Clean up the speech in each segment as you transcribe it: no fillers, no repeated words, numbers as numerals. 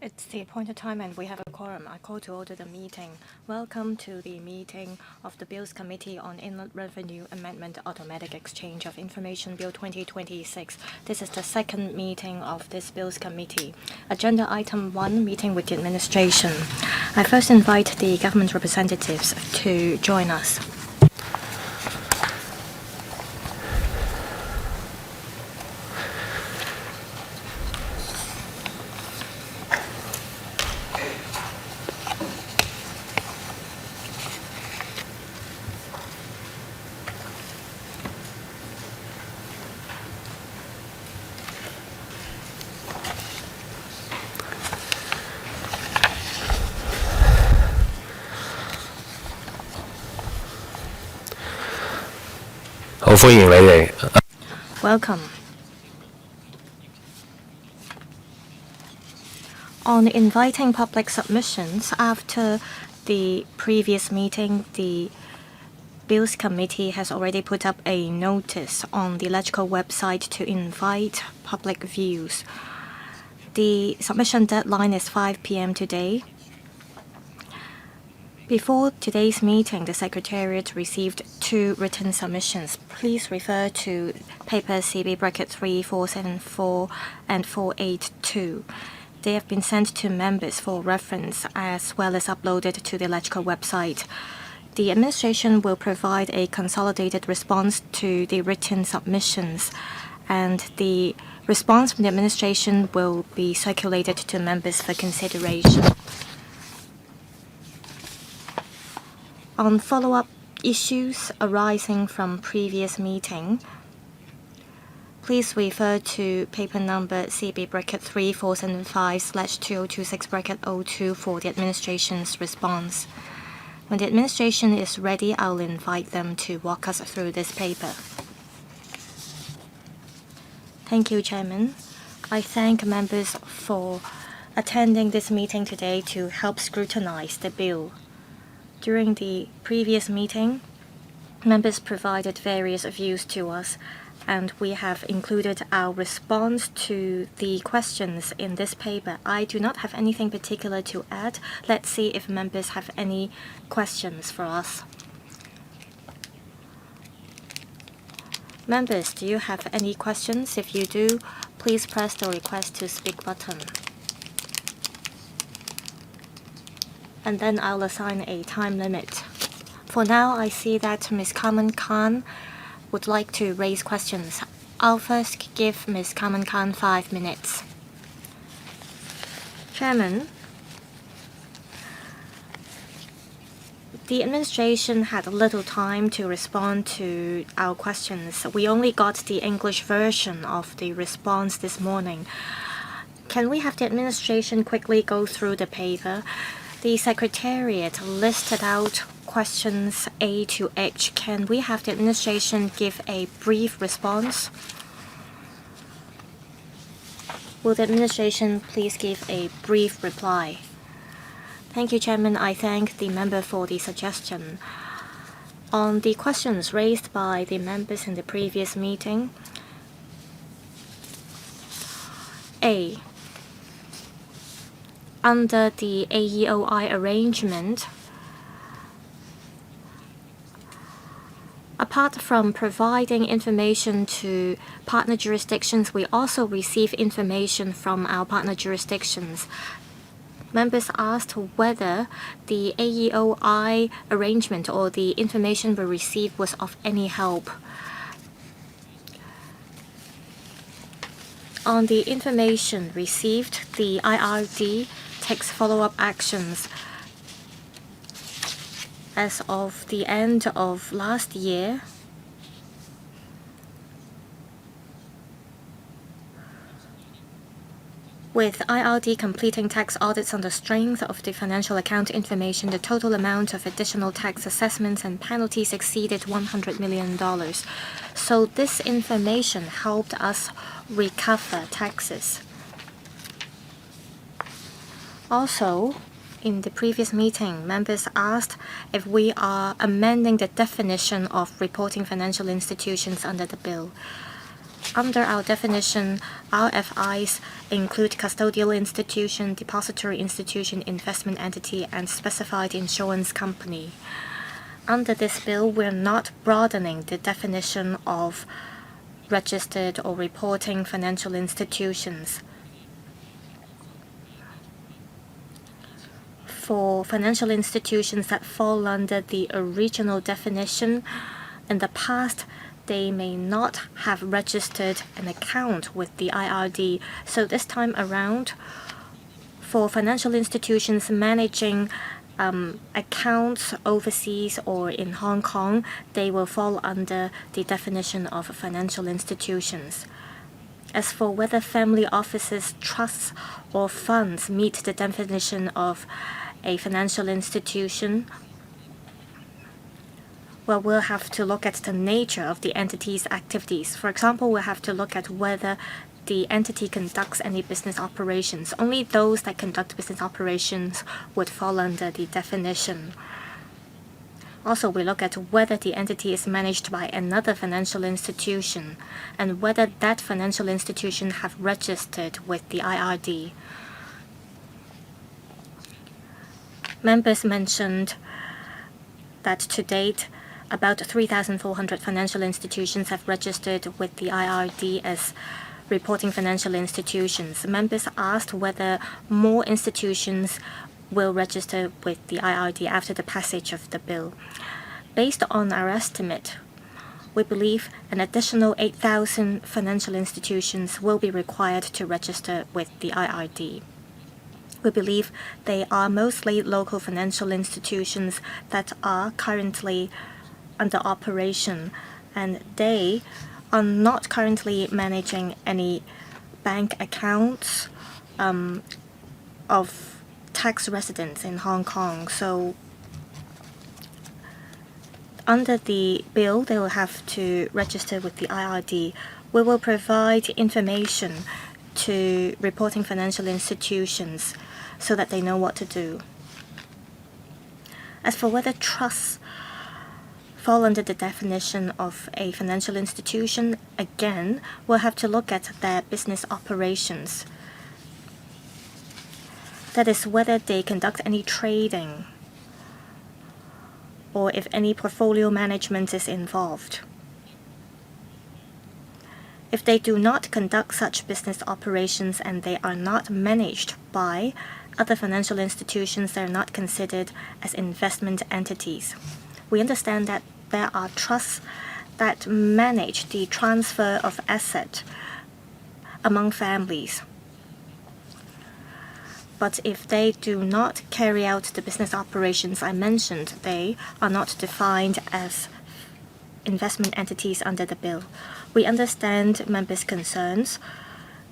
It's the appointed time and we have a quorum. I call to order the meeting. Welcome to the meeting of the Bills Committee on Inland Revenue Amendment Automatic Exchange of Information Bill 2026. This is the second meeting of this Bills Committee. Agenda item 1, meeting with the administration. I first invite the government representatives to join us. Welcome. On inviting public submissions, after the previous meeting, the Bills Committee has already put up a notice on the electrical website to invite public views. The submission deadline is 5 p.m. today. Before today's meeting, the Secretariat received 2 written submissions. Please refer to papers TsyB R2, 474 and 482. They have been sent to members for reference as well as uploaded to the electrical website. The administration will provide a consolidated response to the written submissions, and the response from the administration will be circulated to members for consideration. On follow-up issues arising from previous meeting, please refer to paper number TsyB R3 475/2026/02 for the administration's response. When the administration is ready, I'll invite them to walk us through this paper. Thank you, Chairman. I thank members for attending this meeting today to help scrutinize the bill. During the previous meeting, members provided various views to us, and we have included our response to the questions in this paper. I do not have anything particular to add. Let's see if members have any questions for us. Members, do you have any questions? If you do, please press the request to speak button. And then I'll assign a time limit. For now, I see that Ms. Carmen Khan would like to raise questions. I'll first give Ms. Carmen Khan 5 minutes. Chairman, the administration had little time to respond to our questions. We only got the English version of the response this morning. Can we have the administration quickly go through the paper? The Secretariat listed out questions A to H. Can we have the administration give a brief response? Will the administration please give a brief reply? Thank you, Chairman. I thank the member for the suggestion. On the questions raised by the members in the previous meeting, A. Under the AEOI arrangement, apart from providing information to partner jurisdictions, we also receive information from our partner jurisdictions. Members asked whether the AEOI arrangement or the information we received was of any help. On the information received, the IRD takes follow-up actions. As of the end of last year, with IRD completing tax audits on the strength of the financial account information, the total amount of additional tax assessments and penalties exceeded $100 million. So this information helped us recover taxes. Also, in the previous meeting, members asked if we are amending the definition of reporting financial institutions under the bill. Under our definition, RFIs include custodial institution, depository institution, investment entity, and specified insurance company. Under this bill, we're not broadening the definition of registered or reporting financial institutions. For financial institutions that fall under the original definition, in the past, they may not have registered an account with the IRD. So this time around, for financial institutions managing accounts overseas or in Hong Kong, they will fall under the definition of financial institutions. As for whether family offices, trusts, or funds meet the definition of a financial institution, well, we'll have to look at the nature of the entity's activities. For example, we'll have to look at whether the entity conducts any business operations. Only those that conduct business operations would fall under the definition. Also, we look at whether the entity is managed by another financial institution and whether that financial institution have registered with the IRD. Members mentioned that to date, about 3,400 financial institutions have registered with the IRD as reporting financial institutions. Members asked whether more institutions will register with the IRD after the passage of the bill. Based on our estimate, we believe an additional 8,000 financial institutions will be required to register with the IRD. We believe they are mostly local financial institutions that are currently under operation, and they are not currently managing any bank accounts of tax residents in Hong Kong. So under the bill, they will have to register with the IRD. We will provide information to reporting financial institutions so that they know what to do. As for whether trusts fall under the definition of a financial institution, again, we'll have to look at their business operations. That is, whether they conduct any trading or if any portfolio management is involved. If they do not conduct such business operations and they are not managed by other financial institutions, they are not considered as investment entities. We understand that there are trusts that manage the transfer of asset among families. But if they do not carry out the business operations I mentioned, they are not defined as investment entities under the bill. We understand members' concerns.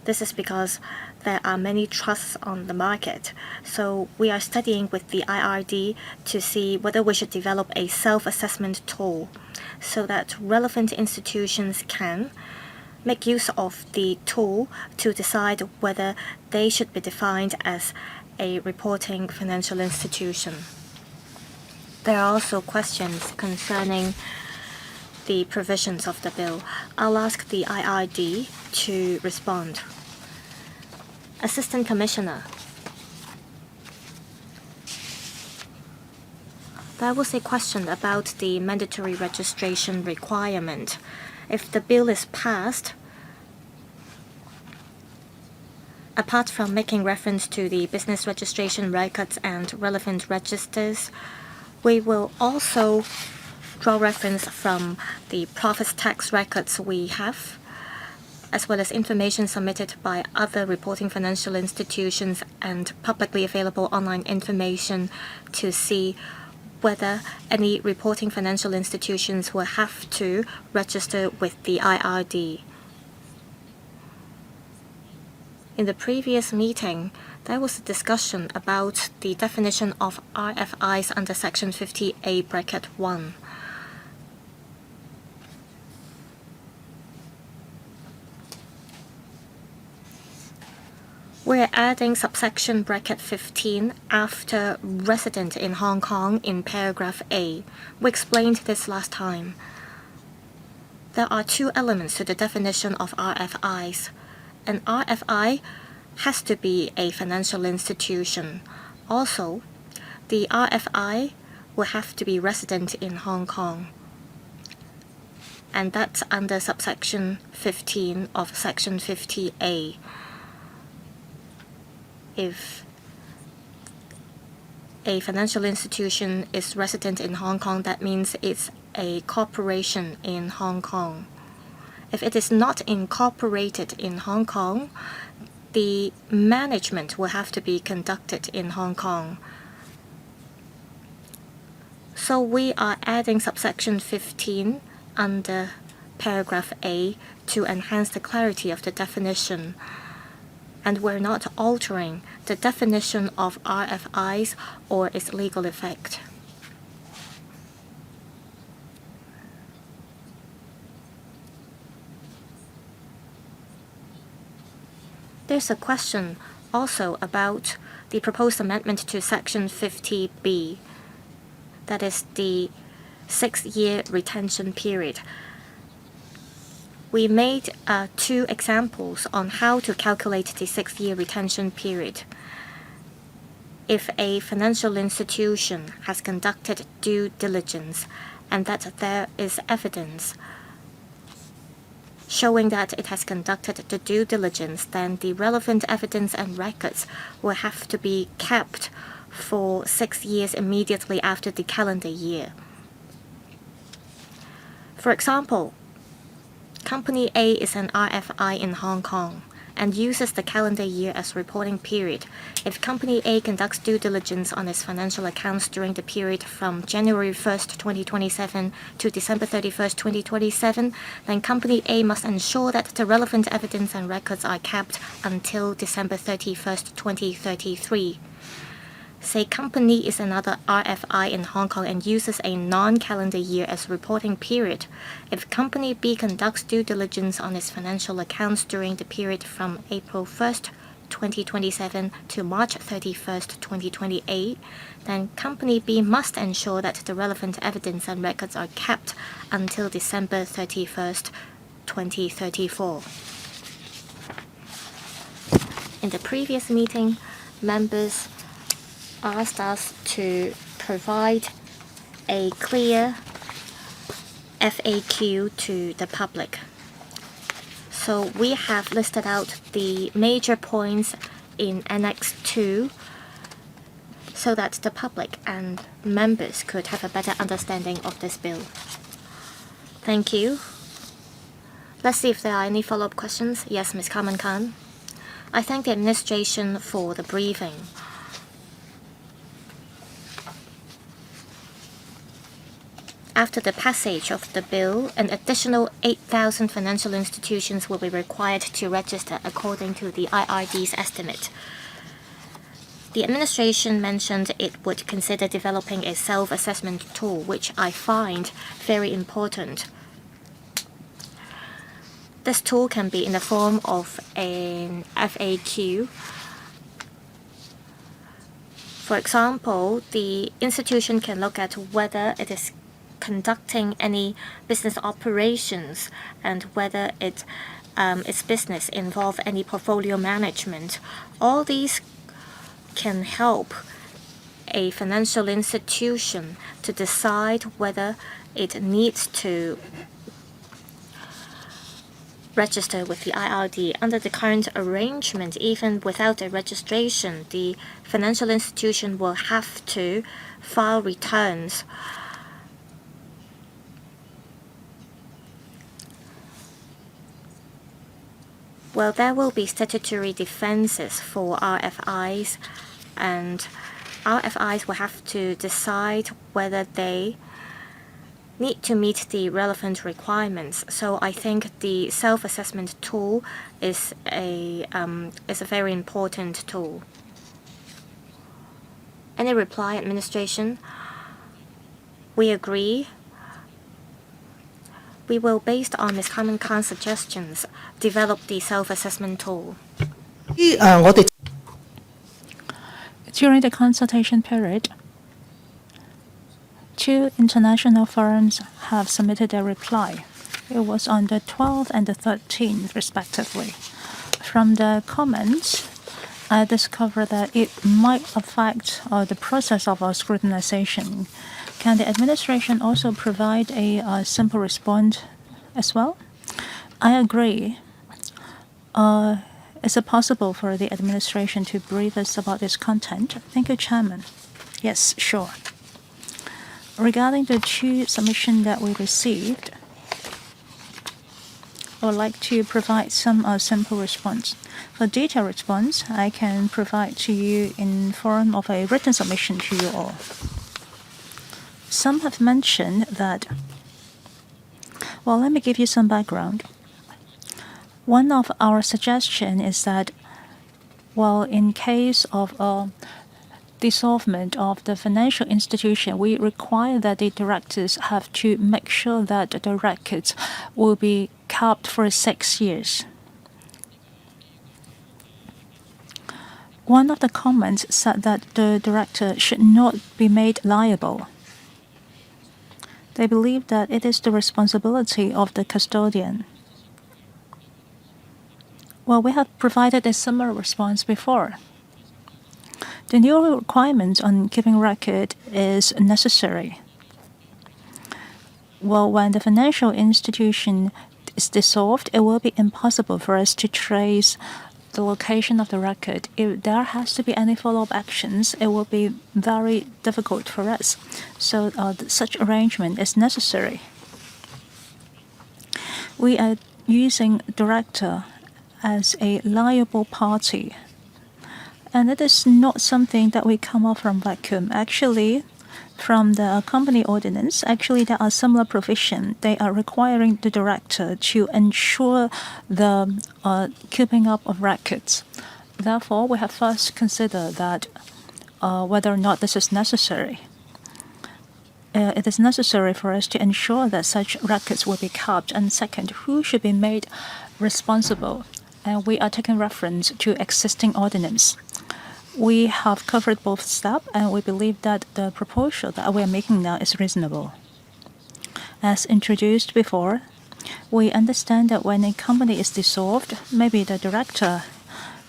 This is because there are many trusts on the market. So we are studying with the IRD to see whether we should develop a self-assessment tool so that relevant institutions can make use of the tool to decide whether they should be defined as a reporting financial institution. There are also questions concerning the provisions of the bill. I'll ask the IRD to respond. Assistant Commissioner, there was a question about the mandatory registration requirement. If the bill is passed, apart from making reference to the business registration records and relevant registers, we will also draw reference from the profits tax records we have, as well as information submitted by other reporting financial institutions and publicly available online information to see whether any reporting financial institutions will have to register with the IRD. In the previous meeting, there was a discussion about the definition of RFIs under Section 50A bracket 1. We're adding subsection bracket 15 after resident in Hong Kong in paragraph A. We explained this last time. There are two elements to the definition of RFIs. An RFI has to be a financial institution. Also, the RFI will have to be resident in Hong Kong. And that's under subsection 15 of section 50A. If a financial institution is resident in Hong Kong, that means it's a corporation in Hong Kong. If it is not incorporated in Hong Kong, the management will have to be conducted in Hong Kong. So we are adding subsection 15 under paragraph A to enhance the clarity of the definition. And we're not altering the definition of RFIs or its legal effect. There's a question also about the proposed amendment to section 50B. That is the 6-year retention period. We made two examples on how to calculate the 6-year retention period. If a financial institution has conducted due diligence and that there is evidence showing that it has conducted the due diligence, then the relevant evidence and records will have to be kept for 6 years immediately after the calendar year. For example, Company A is an RFI in Hong Kong and uses the calendar year as reporting period. If Company A conducts due diligence on its financial accounts during the period from January 1st, 2027 to December 31st, 2027, then Company A must ensure that the relevant evidence and records are kept until December 31st, 2033. Say Company is another RFI in Hong Kong and uses a non-calendar year as reporting period. If Company B conducts due diligence on its financial accounts during the period from April 1st, 2027 to March 31st, 2028, then Company B must ensure that the relevant evidence and records are kept until December 31st, 2034. In the previous meeting, members asked us to provide a clear FAQ to the public. So we have listed out the major points in Annex 2 so that the public and members could have a better understanding of this bill. Thank you. Let's see if there are any follow-up questions. Yes, Ms. Carmen Khan. I thank the administration for the briefing. After the passage of the bill, an additional 8,000 financial institutions will be required to register according to the IRD's estimate. The administration mentioned it would consider developing a self-assessment tool, which I find very important. This tool can be in the form of an FAQ. For example, the institution can look at whether it is conducting any business operations and whether its business involve any portfolio management. All these can help a financial institution to decide whether it needs to register with the IRD. Under the current arrangement, even without a registration, the financial institution will have to file returns. Well, there will be statutory defenses for RFIs, and RFIs will have to decide whether they need to meet the relevant requirements. So I think the self-assessment tool is a very important tool. Any reply, administration? We agree. We will, based on Ms. Carmen Khan's suggestions, develop the self-assessment tool. During the consultation period, 2 international firms have submitted their reply. It was on the 12th and the 13th, respectively. From the comments, I discovered that it might affect the process of our scrutinization. Can the administration also provide a simple response as well? I agree. Is it possible for the administration to brief us about this content? Thank you, Chairman. Yes, sure. Regarding the 2 submissions that we received, I would like to provide some simple response. For detailed response, I can provide to you in form of a written submission to you all. Some have mentioned that, well, let me give you some background. One of our suggestions is that, well, in case of dissolvement of the financial institution, we require that the directors have to make sure that the records will be kept for 6 years. One of the comments said that the director should not be made liable. They believe that it is the responsibility of the custodian. Well, we have provided a similar response before. The new requirement on keeping record is necessary. Well, when the financial institution is dissolved, it will be impossible for us to trace the location of the record. If there has to be any follow-up actions, it will be very difficult for us. So such arrangement is necessary. We are using director as a liable party. And it is not something that we come up from vacuum. Actually, from the company ordinance, actually there are similar provisions. They are requiring the director to ensure the keeping up of records. Therefore, we have first considered that whether or not this is necessary. It is necessary for us to ensure that such records will be kept. And second, who should be made responsible? And we are taking reference to existing ordinance. We have covered both steps, and we believe that the proposal that we are making now is reasonable. As introduced before, we understand that when a company is dissolved, maybe the director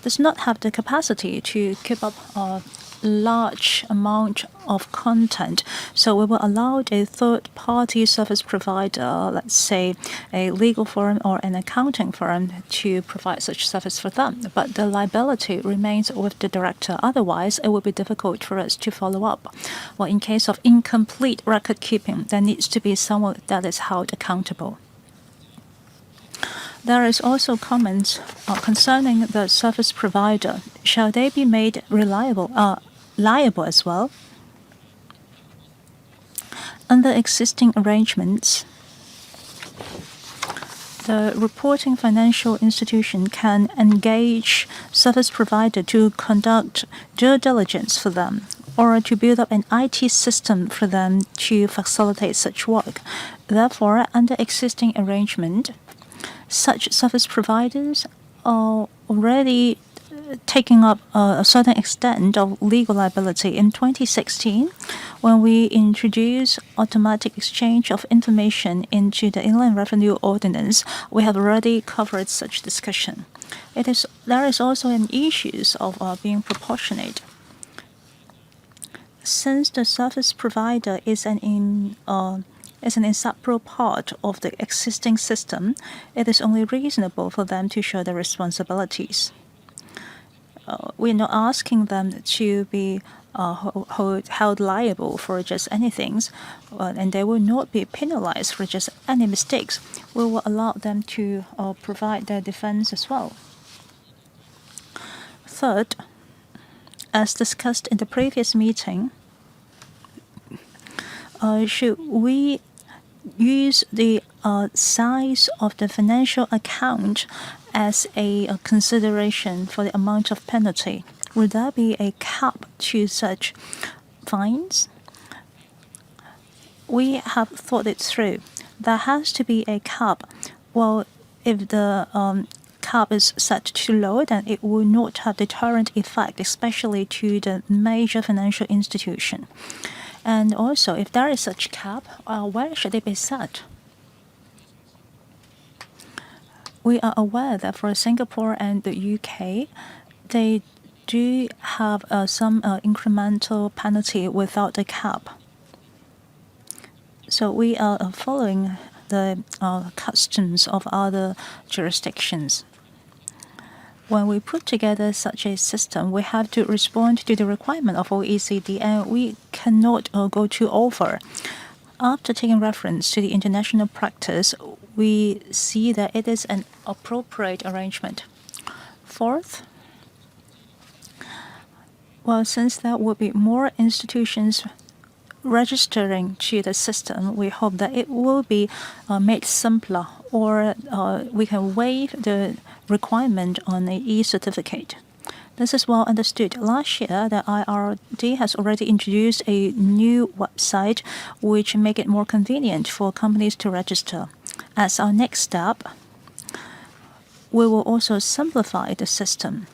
does not have the capacity to keep up a large amount of content. So we will allow a third-party service provider, let's say a legal firm or an accounting firm, to provide such service for them. But the liability remains with the director. Otherwise, it will be difficult for us to follow up. Well, in case of incomplete record keeping, there needs to be someone that is held accountable. There is also comments concerning the service provider. Shall they be made liable as well? Under existing arrangements, the reporting financial institution can engage service provider to conduct due diligence for them, or to build up an IT system for them to facilitate such work. Therefore, under existing arrangement, such service providers are already taking up a certain extent of legal liability. In 2016, when we introduced automatic exchange of information into the Inland Revenue Ordinance, we have already covered such discussion. There is also an issue of being proportionate. Since the service provider is an inseparable part of the existing system, it is only reasonable for them to share their responsibilities. We're not asking them to be held liable for just anything, and they will not be penalized for just any mistakes. We will allow them to provide their defense as well. Third, as discussed in the previous meeting, should we use the size of the financial account as a consideration for the amount of penalty? Would there be a cap to such fines? We have thought it through. There has to be a cap. Well, if the cap is set too low, then it will not have deterrent effect, especially to the major financial institution. And also, if there is such cap, where should it be set? we are aware that for Singapore and the UK, they do have some incremental penalty without a cap. So we are following the customs of other jurisdictions. When we put together such a system, we have to respond to the requirement of OECD, and we cannot go too over. After taking reference to the international practice, we see that it is an appropriate arrangement. Fourth, well, since there will be more institutions registering to the system, we hope that it will be made simpler, or we can waive the requirement on an e-certificate. This is well understood. Last year, the IRD has already introduced a new website which make it more convenient for companies to register. As our next step, we will also simplify the system.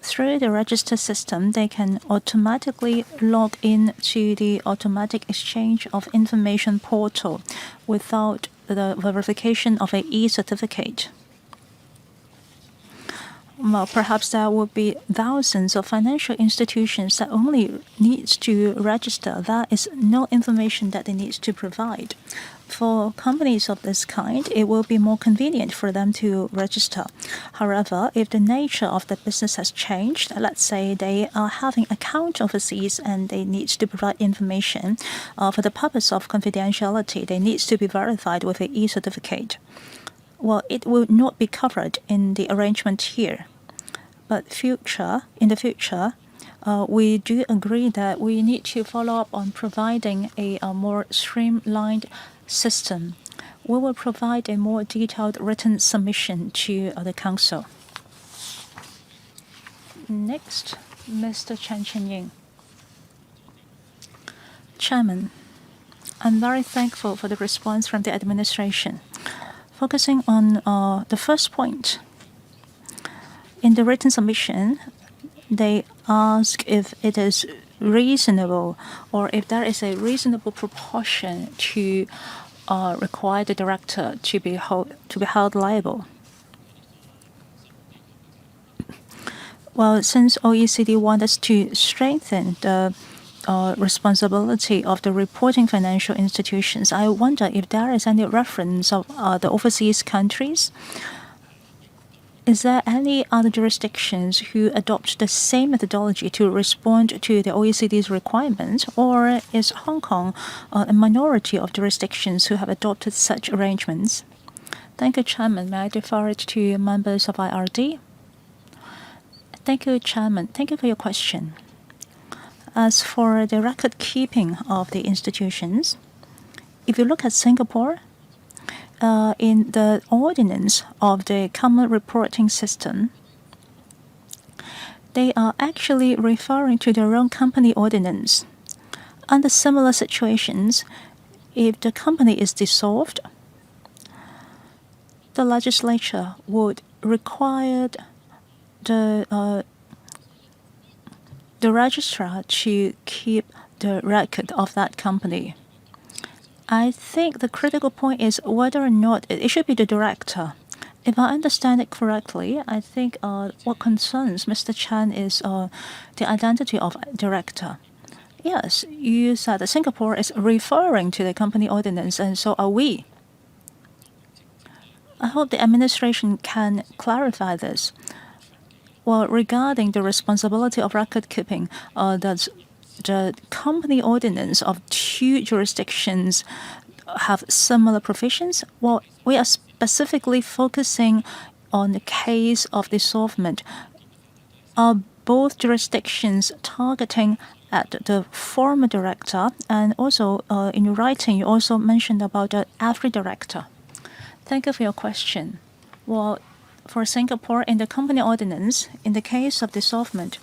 Through the register system, they can automatically log in to the automatic exchange of information portal without the verification of an e-certificate. Well, perhaps there will be thousands of financial institutions that only needs to register. That is no information that they need to provide. For companies of this kind, it will be more convenient for them to register. However, if the nature of the business has changed, let's say they are having account overseas and they need to provide information for the purpose of confidentiality, they need to be verified with an e-certificate. Well, it will not be covered in the arrangement here. But in the future, we do agree that we need to follow up on providing a more streamlined system. We will provide a more detailed written submission to the Council. Next, Mr. Chen Chen-ying. Chairman, I'm very thankful for the response from the administration. Focusing on the first point, in the written submission, they ask if it is reasonable or if there is a reasonable proportion to require the director to be held liable. Well, since OECD wants us to strengthen the responsibility of the reporting financial institutions, I wonder if there is any reference of the overseas countries. Is there any other jurisdictions who adopt the same methodology to respond to the OECD's requirements, or is Hong Kong a minority of jurisdictions who have adopted such arrangements? Thank you, Chairman. May I defer it to members of IRD? Thank you, Chairman. Thank you for your question. As for the record keeping of the institutions, if you look at Singapore, in the ordinance of the Common Reporting System, they are actually referring to their own company ordinance. Under similar situations, if the company is dissolved, the legislature would require the registrar to keep the record of that company. I think the critical point is whether or not it should be the director. If I understand it correctly, I think what concerns Mr. Chan is the identity of director. Yes, you said that Singapore is referring to the company ordinance, and so are we. I hope the administration can clarify this. Well, regarding the responsibility of record keeping, that's the company ordinance of two jurisdictions have similar provisions. Well, we are specifically focusing on the case of dissolvement. Are both jurisdictions targeting at the former director, and also in your writing you also mentioned about the every director? Thank you for your question. Well, for Singapore, in the company ordinance, in the case of dissolvement,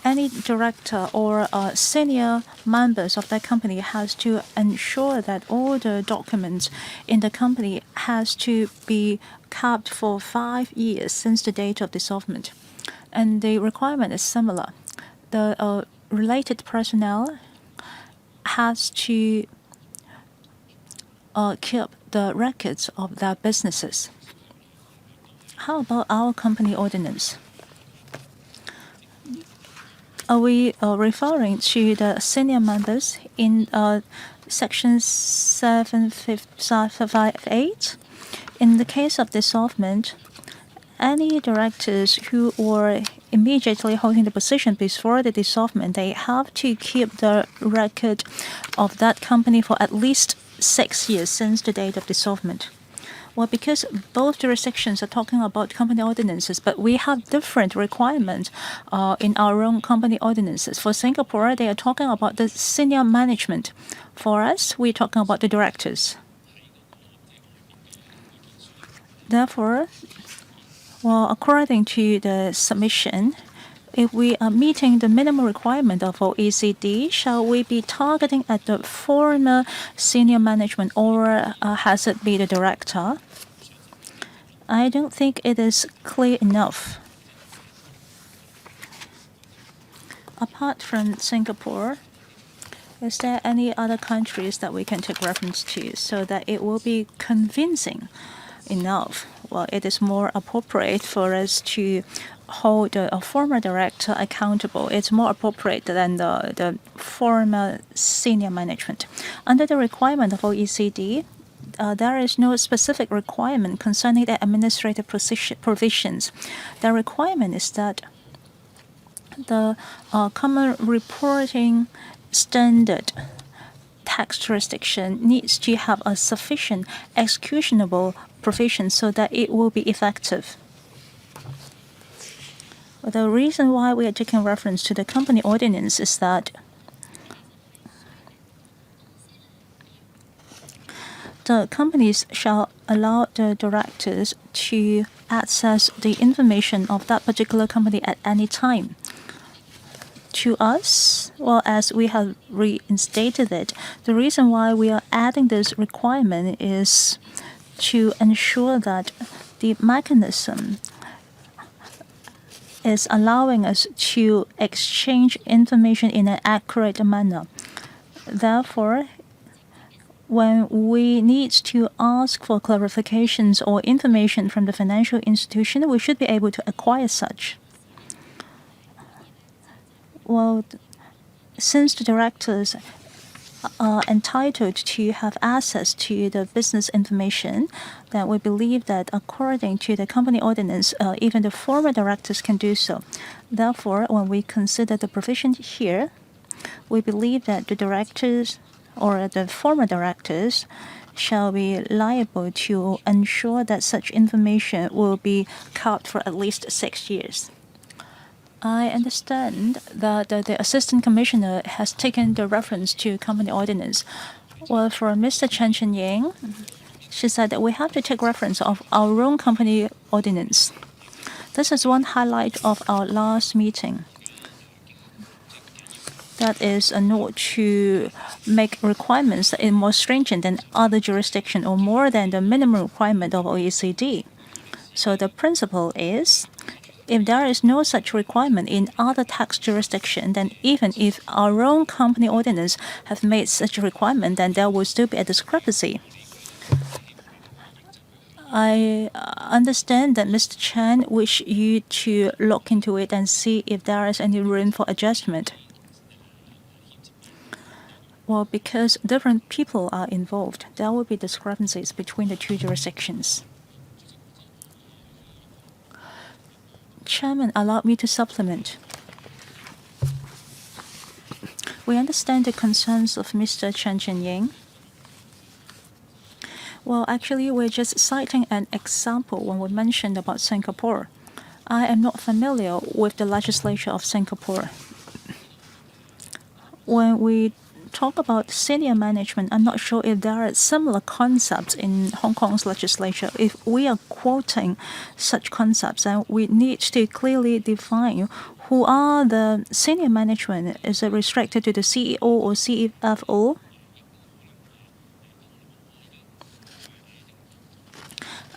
any director or senior members of that company has to ensure that all the documents in the company has to be kept for 5 years since the date of dissolvement. And the requirement is similar. The related personnel has to keep the records of their businesses. How about our company ordinance? Are we referring to the senior members in Section 758? In the case of dissolvement, any directors who were immediately holding the position before the dissolvement, they have to keep the record of that company for at least 6 years since the date of dissolvement. Well, because both jurisdictions are talking about company ordinances, but we have different requirements in our own company ordinances. For Singapore, they are talking about the senior management. For us, we're talking about the directors. Therefore, well, according to the submission, if we are meeting the minimum requirement of OECD, shall we be targeting at the former senior management or has it be the director? I don't think it is clear enough. Apart from Singapore, is there any other countries that we can take reference to so that it will be convincing enough? Well, it is more appropriate for us to hold a former director accountable. It's more appropriate than the former senior management. Under the requirement of OECD, there is no specific requirement concerning the administrative provisions. The requirement is that the common reporting standard tax jurisdiction needs to have a sufficient executionable provision so that it will be effective. The reason why we are taking reference to the company ordinance is that the companies shall allow the directors to access the information of that particular company at any time. To us, well, as we have reinstated it, the reason why we are adding this requirement is to ensure that the mechanism is allowing us to exchange information in an accurate manner. Therefore, when we need to ask for clarifications or information from the financial institution, we should be able to acquire such. Well, since the directors are entitled to have access to the business information, then we believe that according to the company ordinance, even the former directors can do so. Therefore, when we consider the provision here, we believe that the directors or the former directors shall be liable to ensure that such information will be kept for at least 6 years. I understand that the Assistant Commissioner has taken the reference to company ordinance. Well, for Mr. Chen Chen-Ying, she said that we have to take reference of our own company ordinance. This is one highlight of our last meeting. That is a note to make requirements that are more stringent than other jurisdictions or more than the minimum requirement of OECD. So the principle is, if there is no such requirement in other tax jurisdictions, then even if our own company ordinance have made such a requirement, then there will still be a discrepancy. I understand that Mr. Chen wish you to look into it and see if there is any room for adjustment. Well, because different people are involved, there will be discrepancies between the two jurisdictions. Chairman, allow me to supplement. We understand the concerns of Mr. Chen Chen-Ying. Well, actually, we're just citing an example when we mentioned about Singapore. I am not familiar with the legislature of Singapore. When we talk about senior management, I'm not sure if there are similar concepts in Hong Kong's legislature. If we are quoting such concepts, then we need to clearly define who are the senior management. Is it restricted to the CEO or CFO?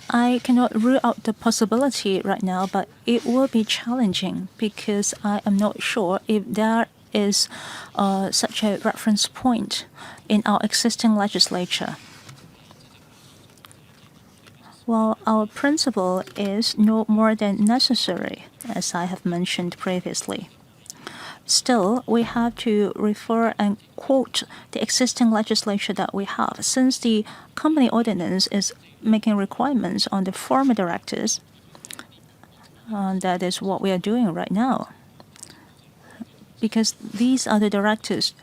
I cannot rule out the possibility right now, but it will be challenging because I am not sure if there is such a reference point in our existing legislature. Well, our principle is no more than necessary, as I have mentioned previously. Still, we have to refer and quote the existing legislation that we have. Since the company ordinance is making requirements on the former directors, that is what we are doing right now. Because these are the directors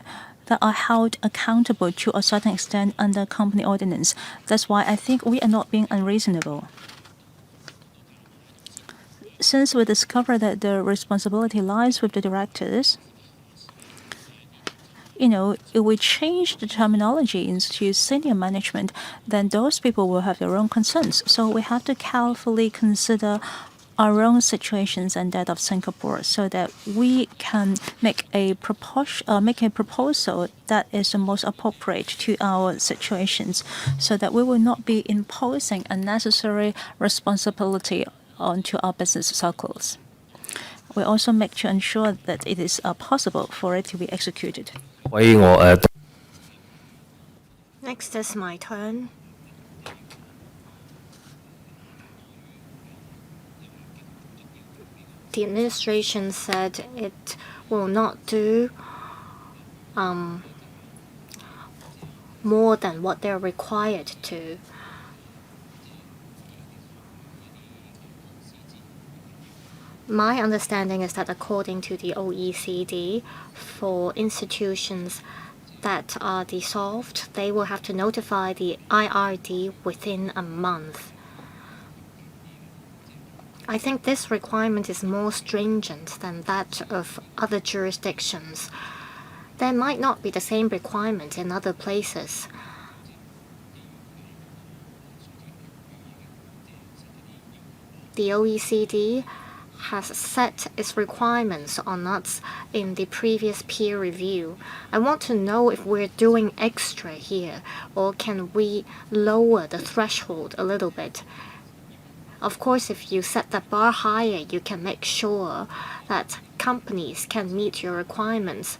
that are held accountable to a certain extent under company ordinance. That's why I think we are not being unreasonable. Since we discover that the responsibility lies with the directors, if we change the terminology into senior management, then those people will have their own concerns. So we have to carefully consider our own situations and that of Singapore, so that we can make a proposal that is the most appropriate to our situations, so that we will not be imposing unnecessary responsibility onto our business circles. We also make to ensure that it is possible for it to be executed. Next is my turn. The administration said it will not do more than what they're required to. My understanding is that according to the OECD, for institutions that are dissolved, they will have to notify the IRD within a month. I think this requirement is more stringent than that of other jurisdictions. There might not be the same requirement in other places. The OECD has set its requirements on us in the previous peer review. I want to know if we're doing extra here, or can we lower the threshold a little bit? Of course, if you set the bar higher, you can make sure that companies can meet your requirements.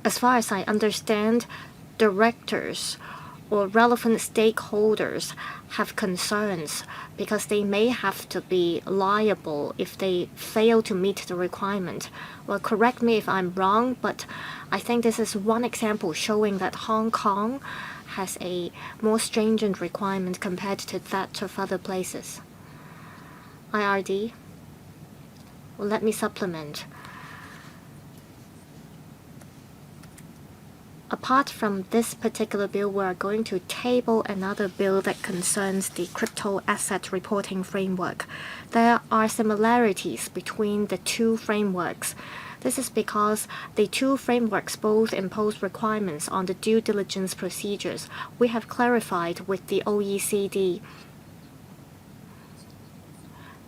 As far as I understand, directors or relevant stakeholders have concerns because they may have to be liable if they fail to meet the requirement. Well, correct me if I'm wrong, but I think this is one example showing that Hong Kong has a more stringent requirement compared to that of other places. IRD? Well, let me supplement. Apart from this particular bill, we are going to table another bill that concerns the crypto asset reporting framework. There are similarities between the two frameworks. This is because the two frameworks both impose requirements on the due diligence procedures. We have clarified with the OECD.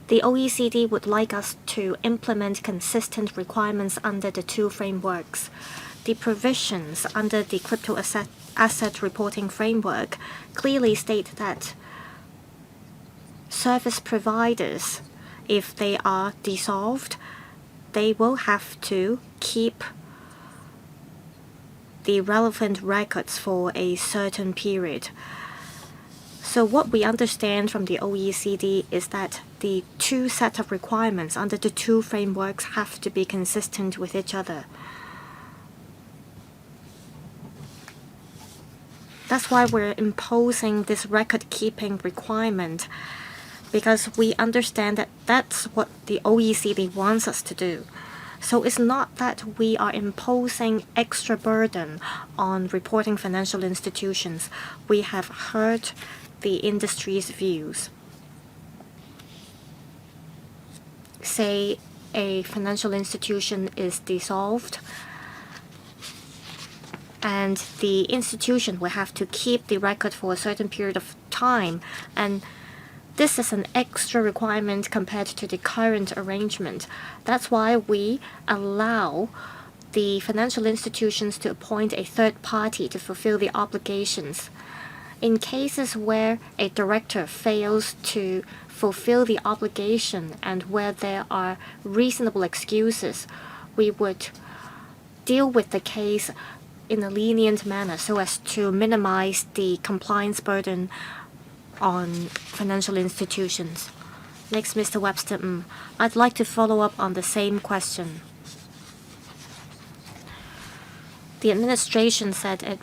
The OECD would like us to implement consistent requirements under the two frameworks. The provisions under the crypto asset reporting framework clearly state that service providers, if they are dissolved, they will have to keep the relevant records for a certain period. So what we understand from the OECD is that the two set of requirements under the two frameworks have to be consistent with each other. That's why we're imposing this record-keeping requirement, because we understand that that's what the OECD wants us to do. So it's not that we are imposing extra burden on reporting financial institutions. We have heard the industry's views. Say a financial institution is dissolved, and the institution will have to keep the record for a certain period of time, and this is an extra requirement compared to the current arrangement. That's why we allow the financial institutions to appoint a third party to fulfill the obligations. In cases where a director fails to fulfill the obligation and where there are reasonable excuses, we would deal with the case in a lenient manner so as to minimize the compliance burden on financial institutions. Next, Mr. Webster, I'd like to follow up on the same question. The administration said it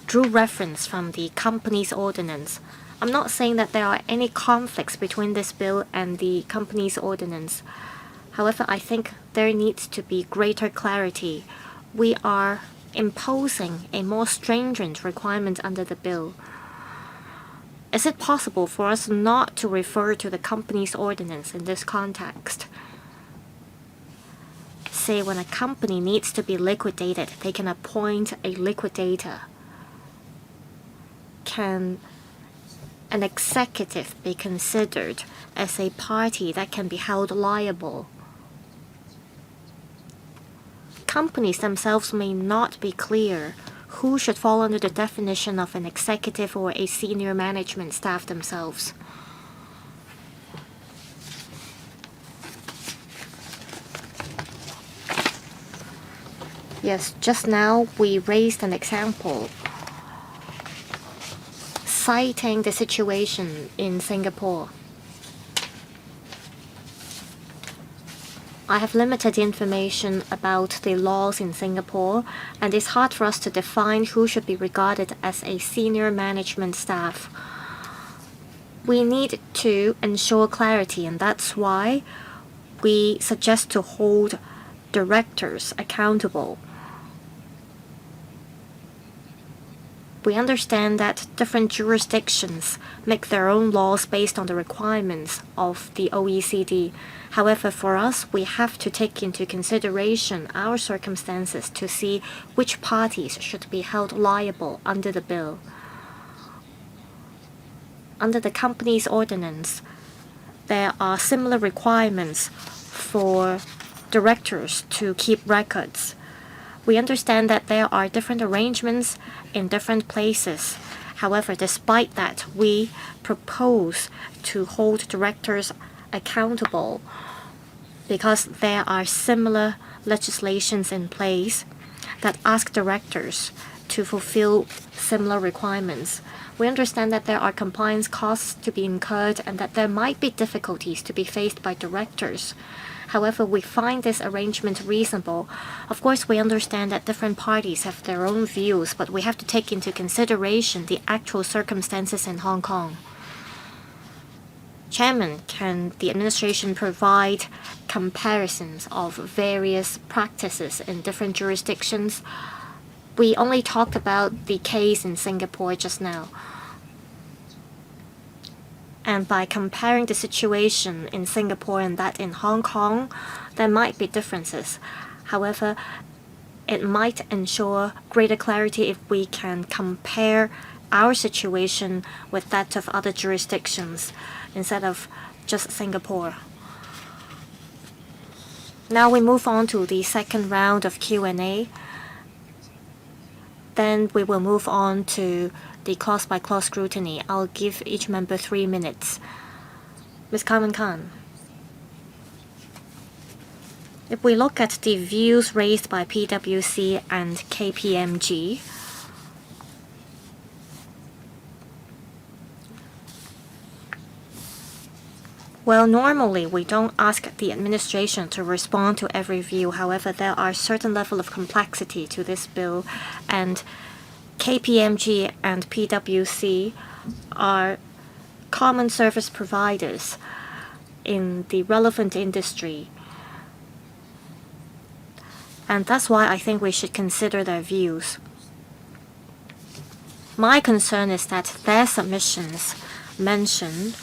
drew reference from the company's ordinance. I'm not saying that there are any conflicts between this bill and the company's ordinance. However, I think there needs to be greater clarity. We are imposing a more stringent requirement under the bill. Is it possible for us not to refer to the company's ordinance in this context? Say when a company needs to be liquidated, they can appoint a liquidator. Can an executive be considered as a party that can be held liable? Companies themselves may not be clear who should fall under the definition of an executive or a senior management staff themselves. Yes, just now we raised an example citing the situation in Singapore. I have limited information about the laws in Singapore, and it's hard for us to define who should be regarded as a senior management staff. We need to ensure clarity, and that's why we suggest to hold directors accountable. We understand that different jurisdictions make their own laws based on the requirements of the OECD. However, for us, we have to take into consideration our circumstances to see which parties should be held liable under the bill. Under the company's ordinance, there are similar requirements for directors to keep records. We understand that there are different arrangements in different places. However, despite that, we propose to hold directors accountable because there are similar legislations in place that ask directors to fulfill similar requirements. We understand that there are compliance costs to be incurred and that there might be difficulties to be faced by directors. However, we find this arrangement reasonable. Of course, we understand that different parties have their own views, but we have to take into consideration the actual circumstances in Hong Kong. Chairman, can the administration provide comparisons of various practices in different jurisdictions? We only talked about the case in Singapore just now. And by comparing the situation in Singapore and that in Hong Kong, there might be differences. However, it might ensure greater clarity if we can compare our situation with that of other jurisdictions instead of just Singapore. Now we move on to the second round of Q&A. Then we will move on to the clause-by-clause scrutiny. I'll give each member 3 minutes. Ms. Carmen Khan. If we look at the views raised by PwC and KPMG, well, normally we don't ask the administration to respond to every view. However, there are certain level of complexity to this bill, and KPMG and PwC are common service providers in the relevant industry. And that's why I think we should consider their views. My concern is that their submissions mention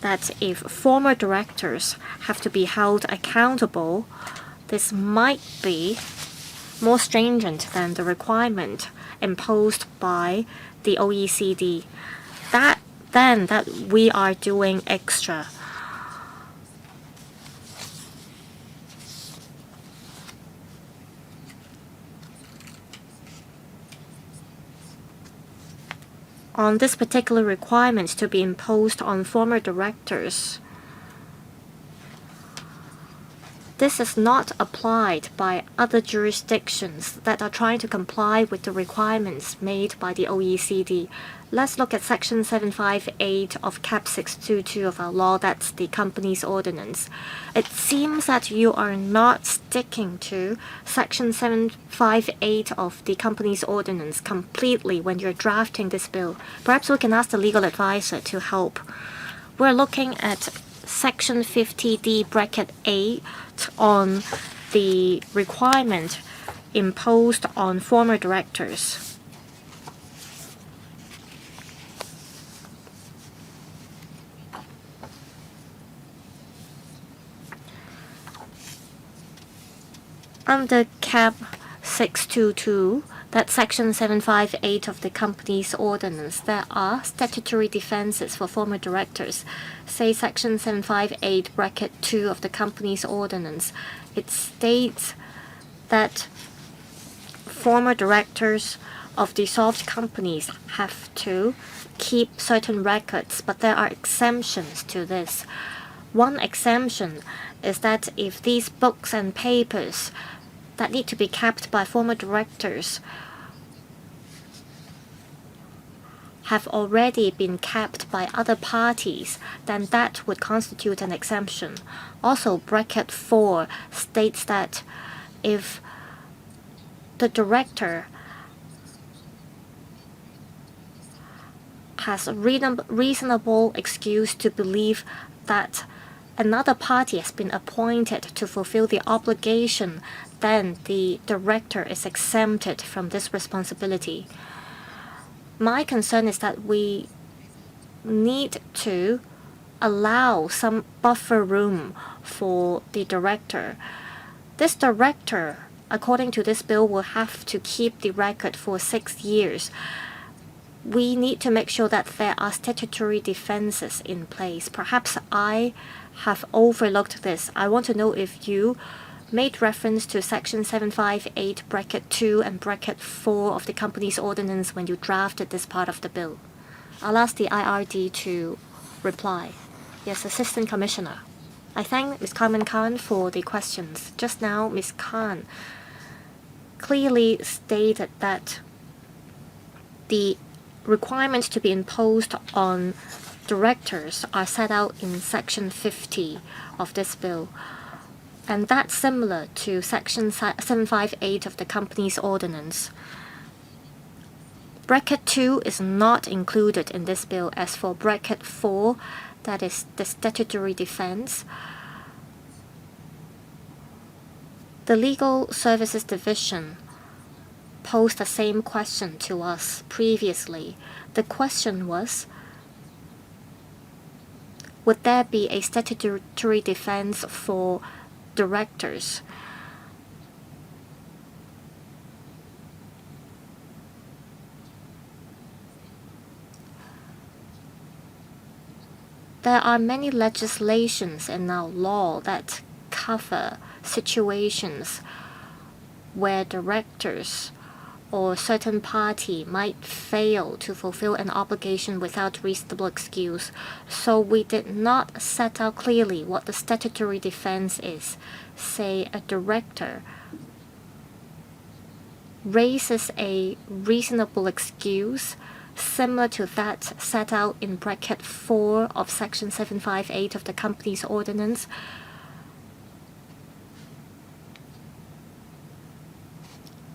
that if former directors have to be held accountable, this might be more stringent than the requirement imposed by the OECD. That we are doing extra. On this particular requirement to be imposed on former directors, this is not applied by other jurisdictions that are trying to comply with the requirements made by the OECD. Let's look at Section 758 of Cap 622 of our law, that's the Companies Ordinance. It seems that you are not sticking to Section 758 of the Companies Ordinance completely when you're drafting this bill. Perhaps we can ask the legal advisor to help. We're looking at Section 50D bracket 8 on the requirement imposed on former directors. Under Cap 622, that's Section 758 of the Companies Ordinance, there are statutory defenses for former directors. Say Section 758 bracket 2 of the Companies Ordinance. It states that former directors of dissolved companies have to keep certain records, but there are exemptions to this. One exemption is that if these books and papers that need to be kept by former directors have already been kept by other parties, then that would constitute an exemption. Also, bracket 4 states that if the director has a reasonable excuse to believe that another party has been appointed to fulfill the obligation, then the director is exempted from this responsibility. My concern is that we need to allow some buffer room for the director. This director, according to this bill, will have to keep the record for 6 years. We need to make sure that there are statutory defenses in place. Perhaps I have overlooked this. I want to know if you made reference to Section 758 bracket 2 and bracket 4 of the Companies Ordinance when you drafted this part of the bill. I'll ask the IRD to reply. Yes, Assistant Commissioner. I thank Ms. Carmen Khan for the questions. Just now, Ms. Khan clearly stated that the requirements to be imposed on directors are set out in Section 50 of this bill. And that's similar to Section 758 of the Companies Ordinance. Bracket 2 is not included in this bill. As for bracket 4, that is the statutory defense, the Legal Services Division posed the same question to us previously. The question was, would there be a statutory defense for directors? There are many legislations in our law that cover situations where directors or certain party might fail to fulfill an obligation without reasonable excuse. So we did not set out clearly what the statutory defense is. Say a director raises a reasonable excuse similar to that set out in bracket 4 of Section 758 of the Companies Ordinance.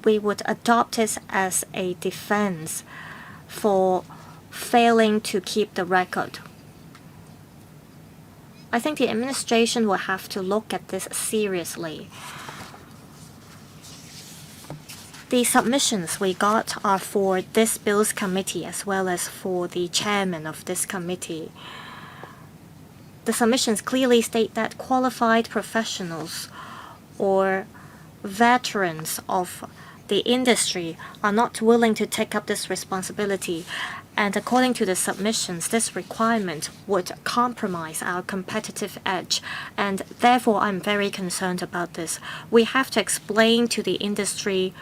We would adopt it as a defense for failing to keep the record. I think the administration will have to look at this seriously. The submissions we got are for this bill's committee as well as for the chairman of this committee. The submissions clearly state that qualified professionals or veterans of the industry are not willing to take up this responsibility, and according to the submissions, this requirement would compromise our competitive edge, and therefore I'm very concerned about this. We have to explain to the industry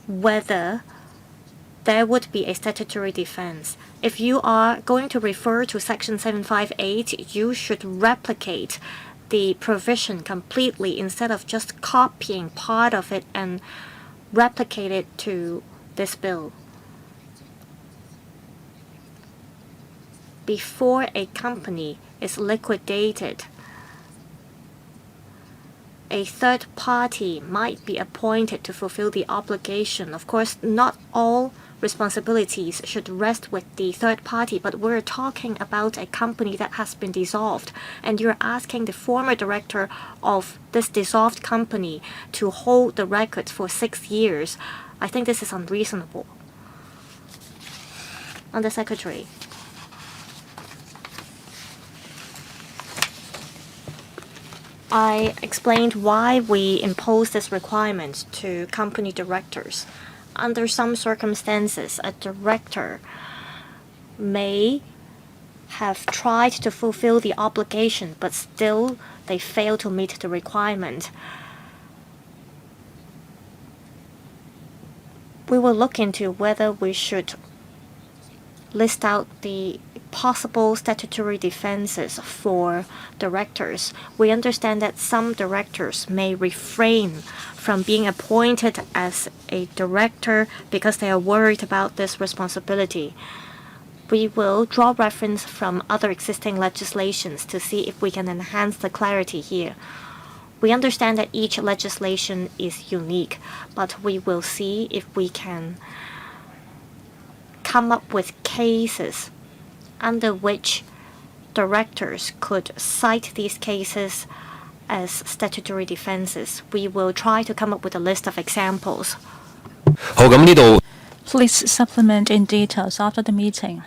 whether there would be a statutory defense. If you are going to refer to Section 758, you should replicate the provision completely instead of just copying part of it and replicate it to this bill. Before a company is liquidated, a third party might be appointed to fulfill the obligation. Of course, not all responsibilities should rest with the third party, but we're talking about a company that has been dissolved, and you're asking the former director of this dissolved company to hold the records for 6 years. I think this is unreasonable. Under Secretary. I explained why we impose this requirement to company directors. Under some circumstances, a director may have tried to fulfill the obligation, but still they fail to meet the requirement. We will look into whether we should list out the possible statutory defenses for directors. We understand that some directors may refrain from being appointed as a director because they are worried about this responsibility. We will draw reference from other existing legislations to see if we can enhance the clarity here. We understand that each legislation is unique, but we will see if we can come up with cases under which directors could cite these cases as statutory defenses. We will try to come up with a list of examples. Please supplement in details after the meeting.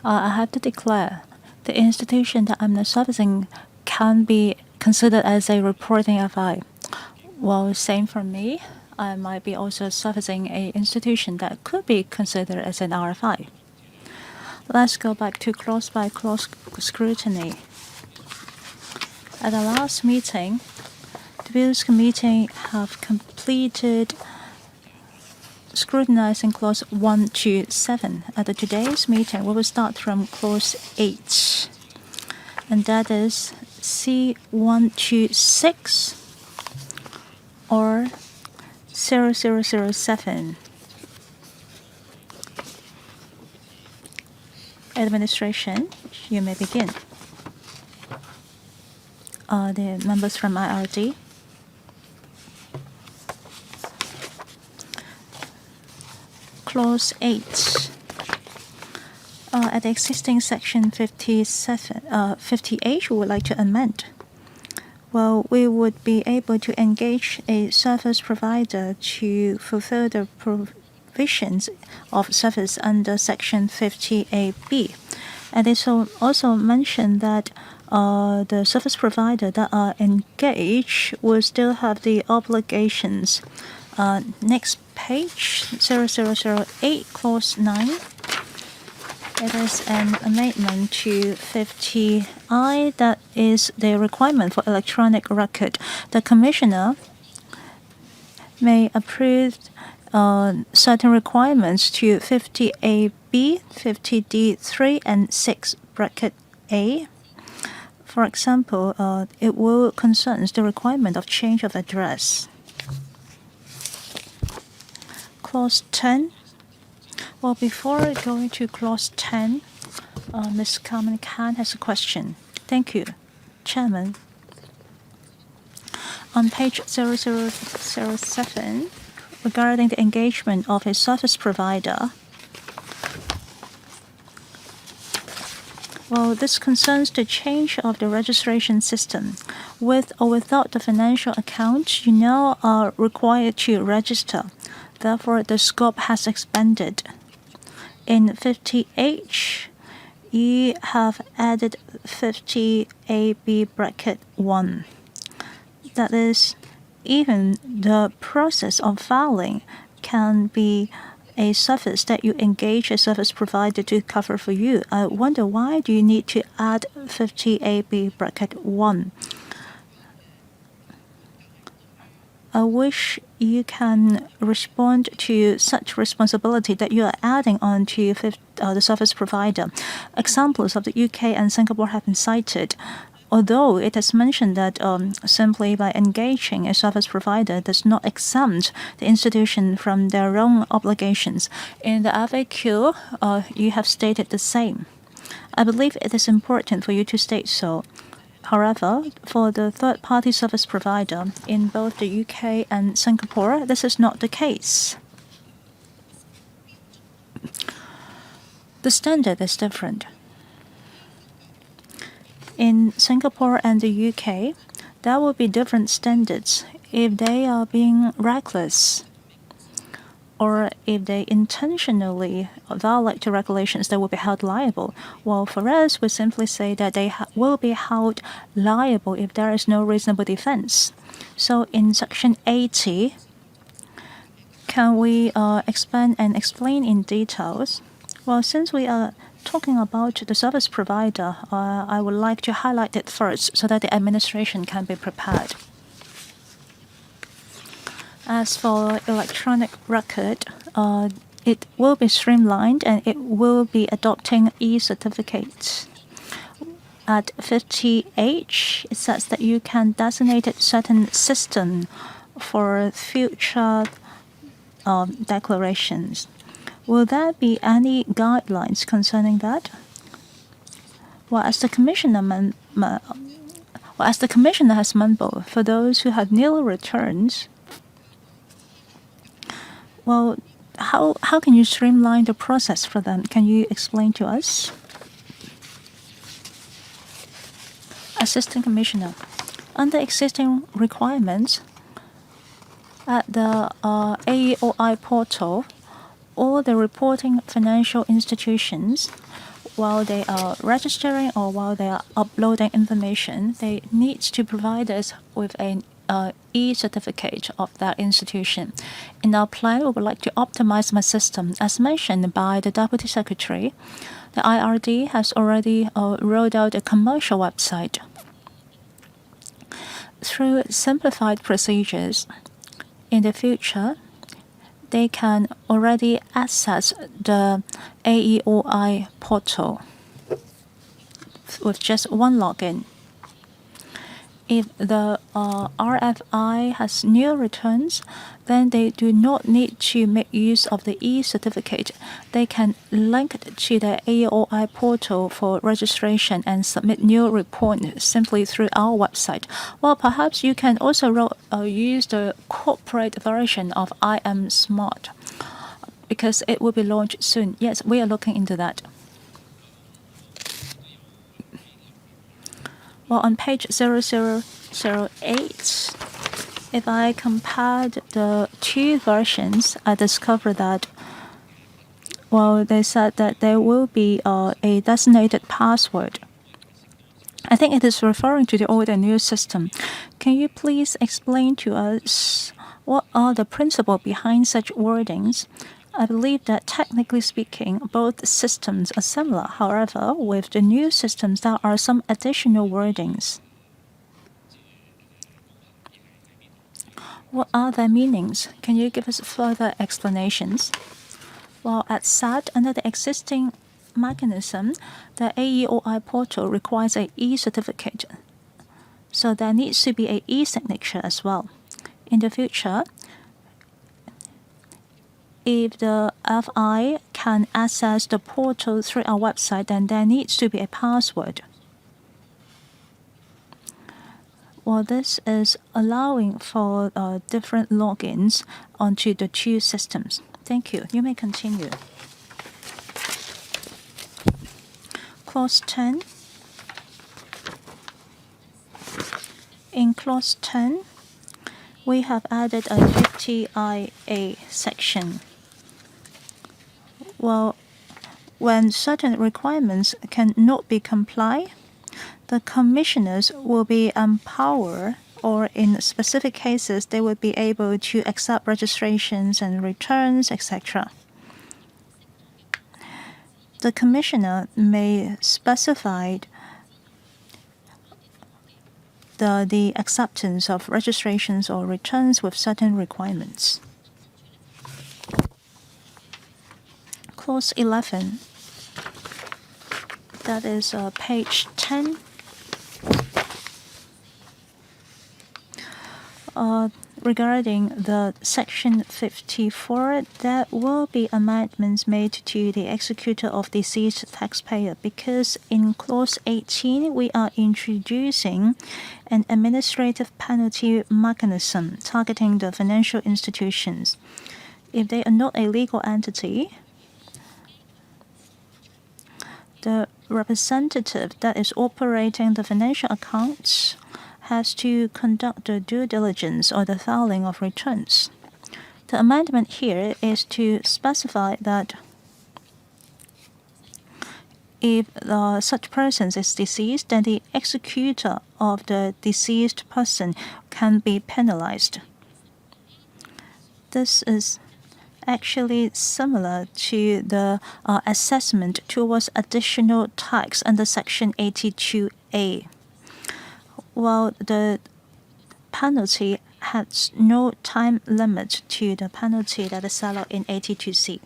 I have to declare the institution that I'm servicing can be considered as a reporting FI. Well, same for me. I might be also servicing an institution that could be considered as an RFI. Let's go back to clause-by-clause scrutiny. At the last meeting, the Bills Committee have completed scrutinizing clause 1 to 7. At today's meeting, we will start from clause 8, and that is C1 to 6 or 0007. Administration, you may begin. The members from IRD. Clause 8. At the existing section 58, we would like to amend. Well, we would be able to engage a service provider to fulfill the provisions of service under Section 58B. And it also mentioned that the service provider that are engaged will still have the obligations. Next page, 0008, clause 9. It is an amendment to 50I, that is the requirement for electronic record. The Commissioner may approve certain requirements to 50AB, 50D3, and 6 bracket A. For example, it will concern the requirement of change of address. Clause 10. Well, before going to clause 10, Ms. Carmen Khan has a question. Thank you, Chairman. On page 0007, regarding the engagement of a service provider, well, this concerns the change of the registration system. With or without the financial account, you now are required to register. Therefore, the scope has expanded. In 50H, you have added 50AB bracket 1. That is, even the process of filing can be a service that you engage a service provider to cover for you. I wonder, why do you need to add 50AB bracket 1? I wish you can respond to such responsibility that you are adding on to the service provider. Examples of the UK and Singapore have been cited. although it is mentioned that simply by engaging a service provider does not exempt the institution from their own obligations. In the FAQ, you have stated the same. I believe it is important for you to state so. However, for the third-party service provider in both the UK and Singapore, this is not the case. The standard is different. In Singapore and the UK, there will be different standards if they are being reckless or if they intentionally violate the regulations, they will be held liable. Well, for us, we simply say that they will be held liable if there is no reasonable defense. So in Section 80, can we expand and explain in details? Well, since we are talking about the service provider, I would like to highlight it first so that the administration can be prepared. As for electronic record, it will be streamlined and it will be adopting e-certificates. At 50H, it says that you can designate a certain system for future declarations. Will there be any guidelines concerning that? Well, as the commissioner has mumbled, for those who have nil returns, well, how can you streamline the process for them? Can you explain to us? Assistant Commissioner, under existing requirements at the AEOI portal, all the reporting financial institutions, while they are registering or while they are uploading information, they need to provide us with an e-certificate of that institution. In our plan, we would like to optimize my system. As mentioned by the Deputy Secretary, the IRD has already rolled out a commercial website. Through simplified procedures, in the future, they can already access the AEOI portal with just one login. If the RFI has nil returns, then they do not need to make use of the e-certificate. They can link to the AEOI portal for registration and submit new report simply through our website. Well, perhaps you can also use the corporate version of IM Smart because it will be launched soon. Yes, we are looking into that. Well, on page 0008, if I compared the two versions, I discovered that, well, they said that there will be a designated password. I think it is referring to the old and new system. Can you please explain to us what are the principles behind such wordings? I believe that technically speaking, both systems are similar. However, with the new systems, there are some additional wordings. What are their meanings? Can you give us further explanations? Well, at SAT, under the existing mechanism, the AEOI portal requires an e-certificate. So there needs to be an e-signature as well. In the future, if the FI can access the portal through our website, then there needs to be a password. Well, this is allowing for different logins onto the two systems. Thank you. You may continue. Clause 10. In Clause 10, we have added a 50IA section. Well, when certain requirements cannot be complied, the commissioners will be empowered, or in specific cases, they will be able to accept registrations and returns, etc. The commissioner may specify the acceptance of registrations or returns with certain requirements. Clause 11. That is page 10. Regarding the Section 54, there will be amendments made to the executor of deceased taxpayer because in Clause 18 we are introducing an administrative penalty mechanism targeting the financial institutions. If they are not a legal entity, the representative that is operating the financial accounts has to conduct the due diligence or the filing of returns. The amendment here is to specify that if such person is deceased, then the executor of the deceased person can be penalized. This is actually similar to the assessment towards additional tax under Section 82A. While the penalty has no time limit to the penalty that is set out in 82C.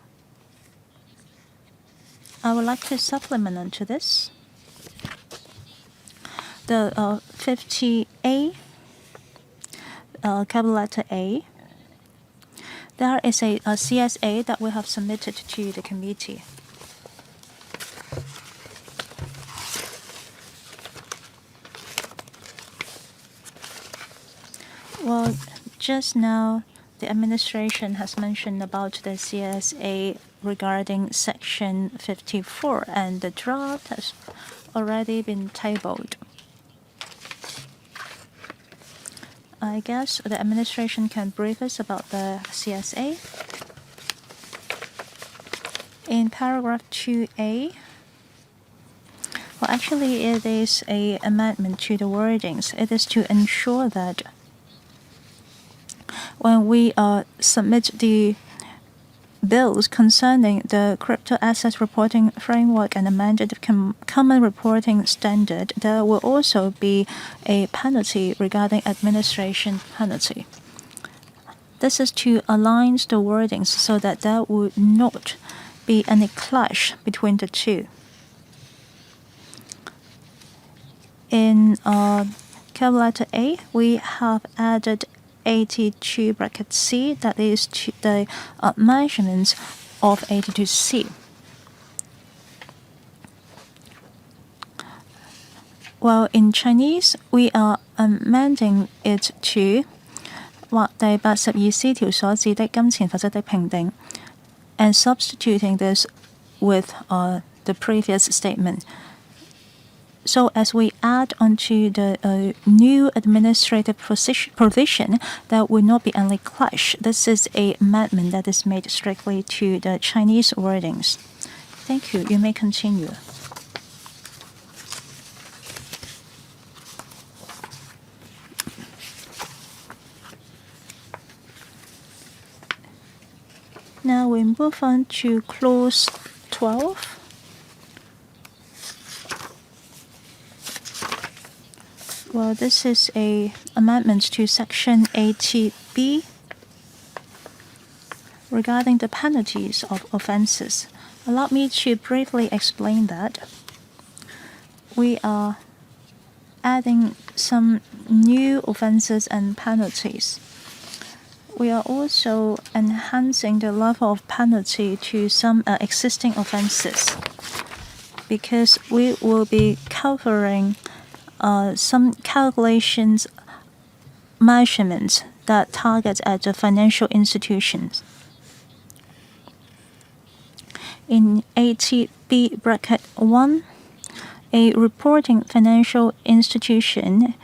I would like to supplement onto this. The 50A, capital letter A, there is a CSA that we have submitted to the committee. Well, just now the administration has mentioned about the CSA regarding Section 54, and the draft has already been tabled. I guess the administration can brief us about the CSA. In paragraph 2A, well, actually it is an amendment to the wordings. It is to ensure that when we submit the bills concerning the crypto assets reporting framework and amended common reporting standard, there will also be a penalty regarding administration penalty. This is to align the wordings so that there would not be any clash between the two. In capital letter A, we have added 82 bracket C, that is to the measurements of 82C. Well, in Chinese, we are amending it to 或第82C 條所指的金錢罰則的評定 and substituting this with the previous statement. So as we add onto the new administrative provision, there will not be any clash. This is an amendment that is made strictly to the Chinese wordings. Thank you. You may continue. Now we move on to clause 12. Well, this is an amendment to Section 80B regarding the penalties of offenses. Allow me to briefly explain that. We are adding some new offenses and penalties. We are also enhancing the level of penalty to some existing offenses because we will be covering some calculations measurements that target at the financial institutions. In 80B bracket 1, a reporting financial institution,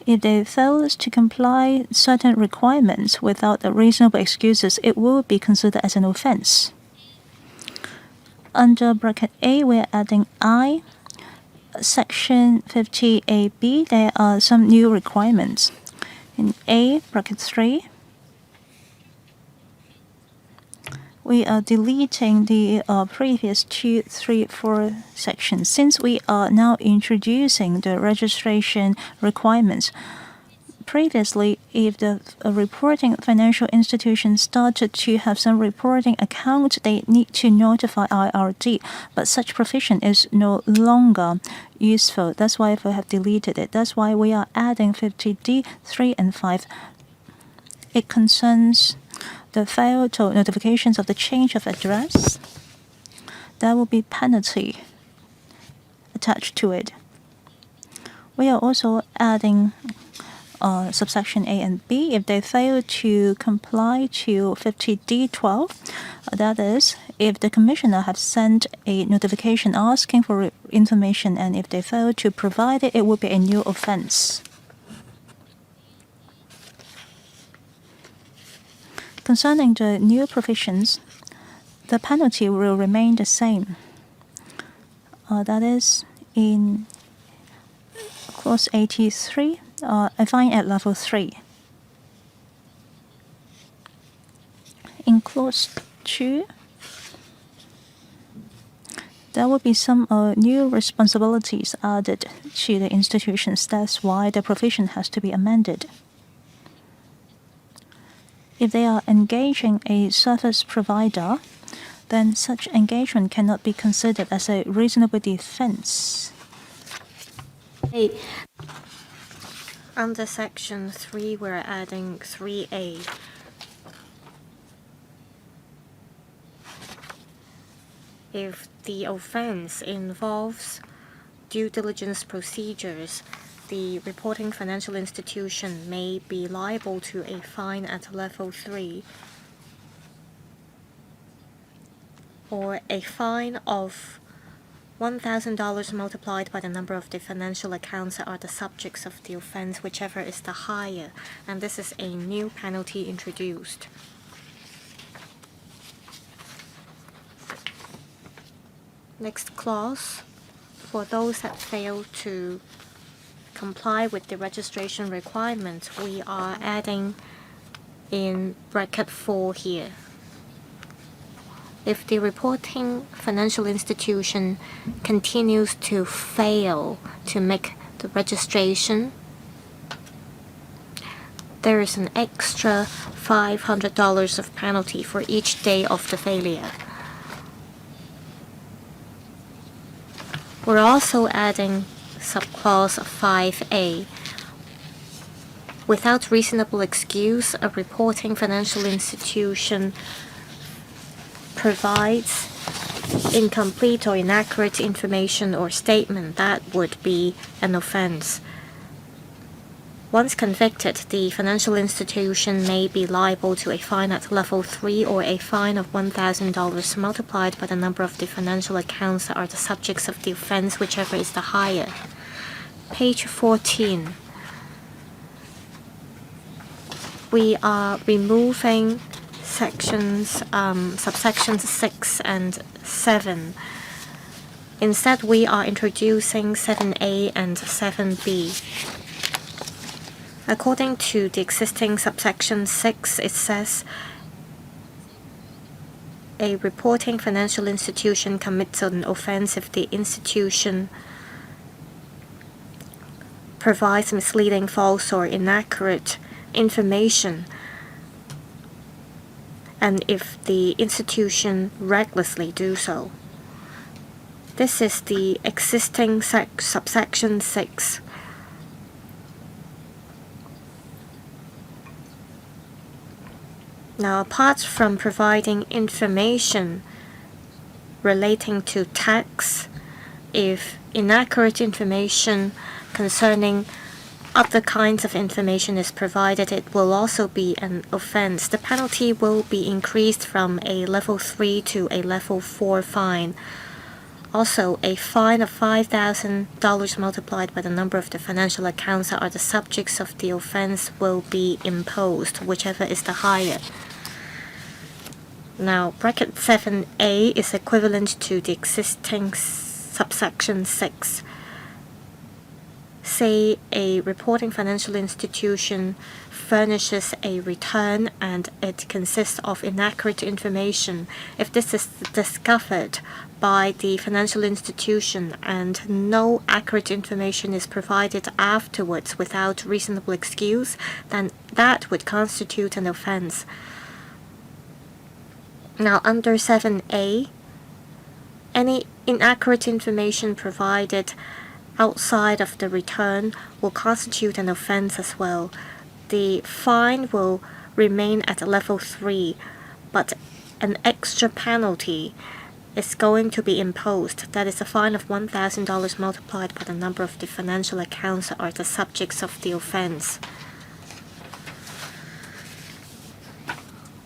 if they fails to comply certain requirements without reasonable excuses, it will be considered as an offense. Under bracket A, we are adding I. Section 50AB, there are some new requirements. In A bracket 3, we are deleting the previous 2, 3, 4 sections. Since we are now introducing the registration requirements, previously, if the reporting financial institution started to have some reporting account, they need to notify IRD, but such provision is no longer useful. That's why we have deleted it. That's why we are adding 50D 3 and 5. It concerns the failed notifications of the change of address. There will be penalty attached to it. We are also adding subsection A and B if they fail to comply to 50D12. That is, if the commissioner has sent a notification asking for information and if they fail to provide it, it will be a new offense. Concerning the new provisions, the penalty will remain the same. That is, in Clause 83, a fine at level 3. In Clause 2, there will be some new responsibilities added to the institutions. That's why the provision has to be amended. If they are engaging a service provider, then such engagement cannot be considered as a reasonable defense. Under Section 3, we're adding 3A. If the offense involves due diligence procedures, the reporting financial institution may be liable to a fine at level 3 or a fine of $1,000 multiplied by the number of the financial accounts that are the subjects of the offense, whichever is the higher. And this is a new penalty introduced. Next clause, for those that fail to comply with the registration requirements, we are adding in bracket 4 here. If the reporting financial institution continues to fail to make the registration, there is an extra $500 of penalty for each day of the failure. We're also adding subclause 5A. Without reasonable excuse, a reporting financial institution provides incomplete or inaccurate information or statement, that would be an offense. Once convicted, the financial institution may be liable to a fine at level 3 or a fine of $1,000 multiplied by the number of the financial accounts that are the subjects of the offense, whichever is the higher. Page 14. We are removing subsections 6 and 7. Instead, we are introducing 7A and 7B. According to the existing subsection 6, it says a reporting financial institution commits an offense if the institution provides misleading, false, or inaccurate information, and if the institution recklessly do so. This is the existing subsection 6. Now, apart from providing information relating to tax, if inaccurate information concerning other kinds of information is provided, it will also be an offense. The penalty will be increased from a level 3 to a level 4 fine. Also, a fine of $5,000 multiplied by the number of the financial accounts that are the subjects of the offense will be imposed, whichever is the higher. Now, bracket 7A is equivalent to the existing subsection 6. say a reporting financial institution furnishes a return and it consists of inaccurate information. If this is discovered by the financial institution and no accurate information is provided afterwards without reasonable excuse, then that would constitute an offense. Now, under 7A, any inaccurate information provided outside of the return will constitute an offense as well. The fine will remain at level 3, but an extra penalty is going to be imposed. That is a fine of $1,000 multiplied by the number of the financial accounts that are the subjects of the offense.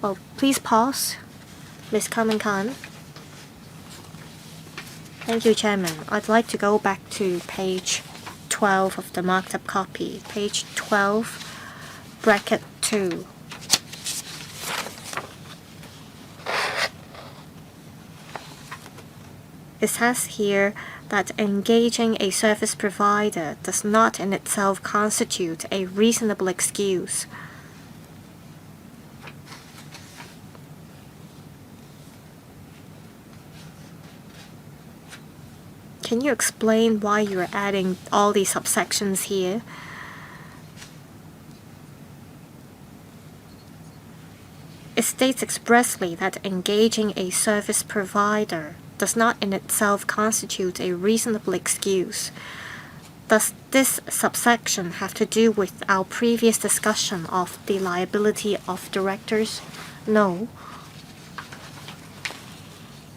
Well, please pause. Ms. Kamen Khan. Thank you, Chairman. I'd like to go back to page 12 of the marked up copy. Page 12, bracket 2. It says here that engaging a service provider does not in itself constitute a reasonable excuse. Can you explain why you're adding all these subsections here? It states expressly that engaging a service provider does not in itself constitute a reasonable excuse. Does this subsection have to do with our previous discussion of the liability of directors? No.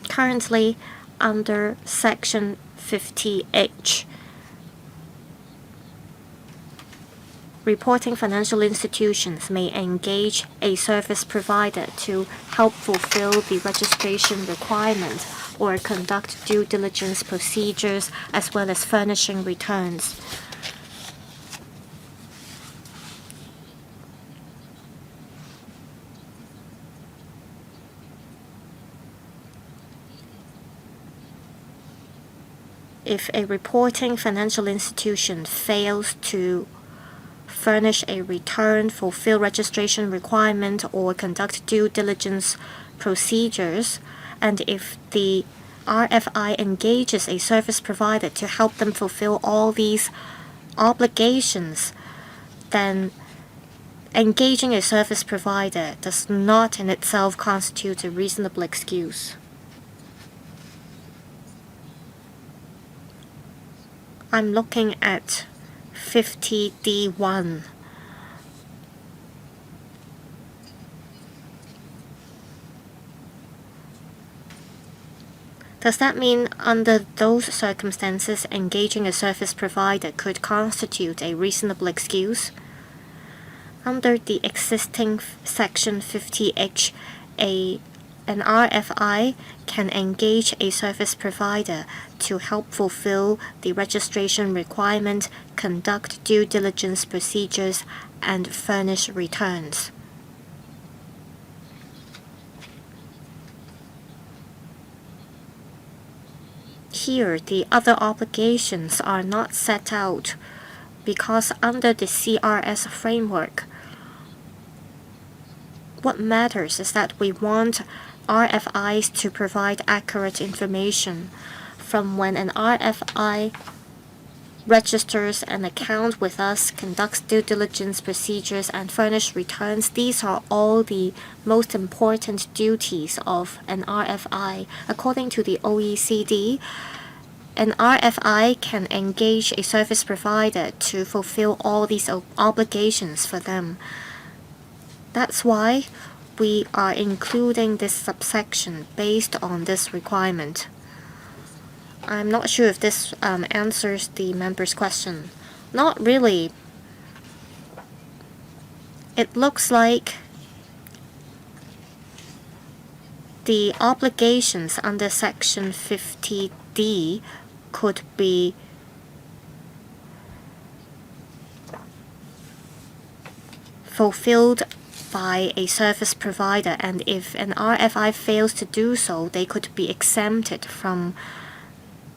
Currently, under Section 50H, reporting financial institutions may engage a service provider to help fulfill the registration requirement or conduct due diligence procedures as well as furnishing returns. If a reporting financial institution fails to furnish a return, fulfill registration requirement, or conduct due diligence procedures, and if the RFI engages a service provider to help them fulfill all these obligations, then engaging a service provider does not in itself constitute a reasonable excuse. I'm looking at 50D1. Does that mean under those circumstances, engaging a service provider could constitute a reasonable excuse? Under the existing Section 50H, an RFI can engage a service provider to help fulfill the registration requirement, conduct due diligence procedures, and furnish returns. Here, the other obligations are not set out because under the CRS framework, what matters is that we want RFIs to provide accurate information. From when an RFI registers an account with us, conducts due diligence procedures, and furnish returns, these are all the most important duties of an RFI. According to the OECD, an RFI can engage a service provider to fulfill all these obligations for them. That's why we are including this subsection based on this requirement. I'm not sure if this answers the member's question. Not really. It looks like the obligations under Section 50D could be fulfilled by a service provider, and if an RFI fails to do so, they could be exempted from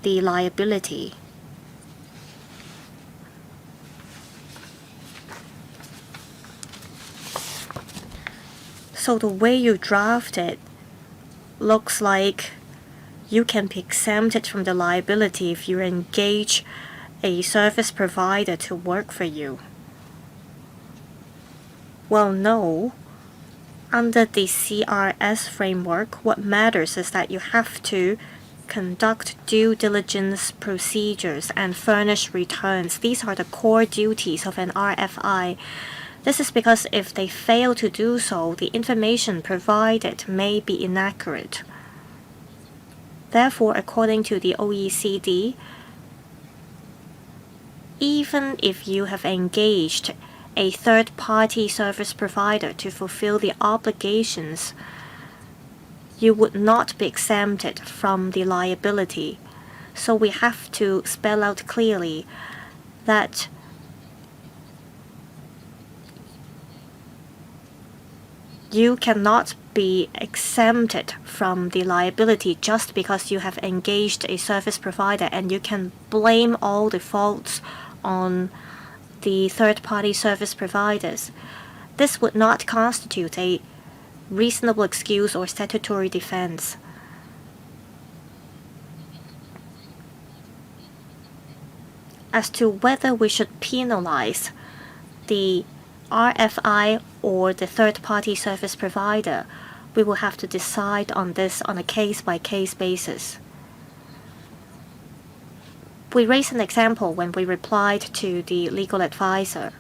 the liability. So the way you draft it looks like you can be exempted from the liability if you engage a service provider to work for you. Well, no. Under the CRS framework, what matters is that you have to conduct due diligence procedures and furnish returns. These are the core duties of an RFI. This is because if they fail to do so, the information provided may be inaccurate. Therefore, according to the OECD, even if you have engaged a third-party service provider to fulfill the obligations, you would not be exempted from the liability. So we have to spell out clearly that you cannot be exempted from the liability just because you have engaged a service provider, and you can blame all the faults on the third-party service providers. This would not constitute a reasonable excuse or statutory defense. As to whether we should penalize the RFI or the third-party service provider, we will have to decide on this on a case-by-case basis. We raised an example when we replied to the legal advisor.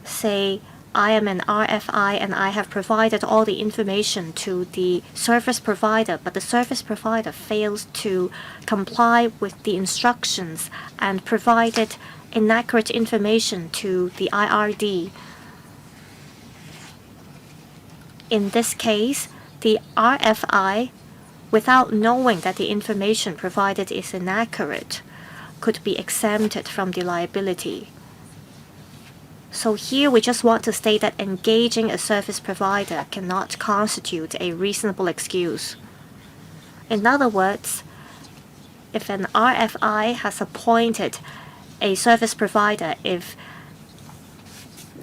Say, I am an RFI and I have provided all the information to the service provider, but the service provider fails to comply with the instructions and provided inaccurate information to the IRD. In this case, the RFI, without knowing that the information provided is inaccurate, could be exempted from the liability. So here we just want to state that engaging a service provider cannot constitute a reasonable excuse. In other words, if an RFI has appointed a service provider, if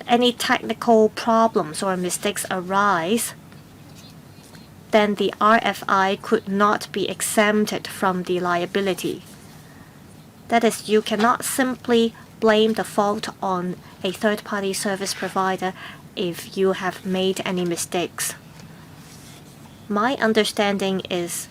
any technical problems or mistakes arise, then the RFI could not be exempted from the liability. That is, you cannot simply blame the fault on a third-party service provider if you have made any mistakes. My understanding is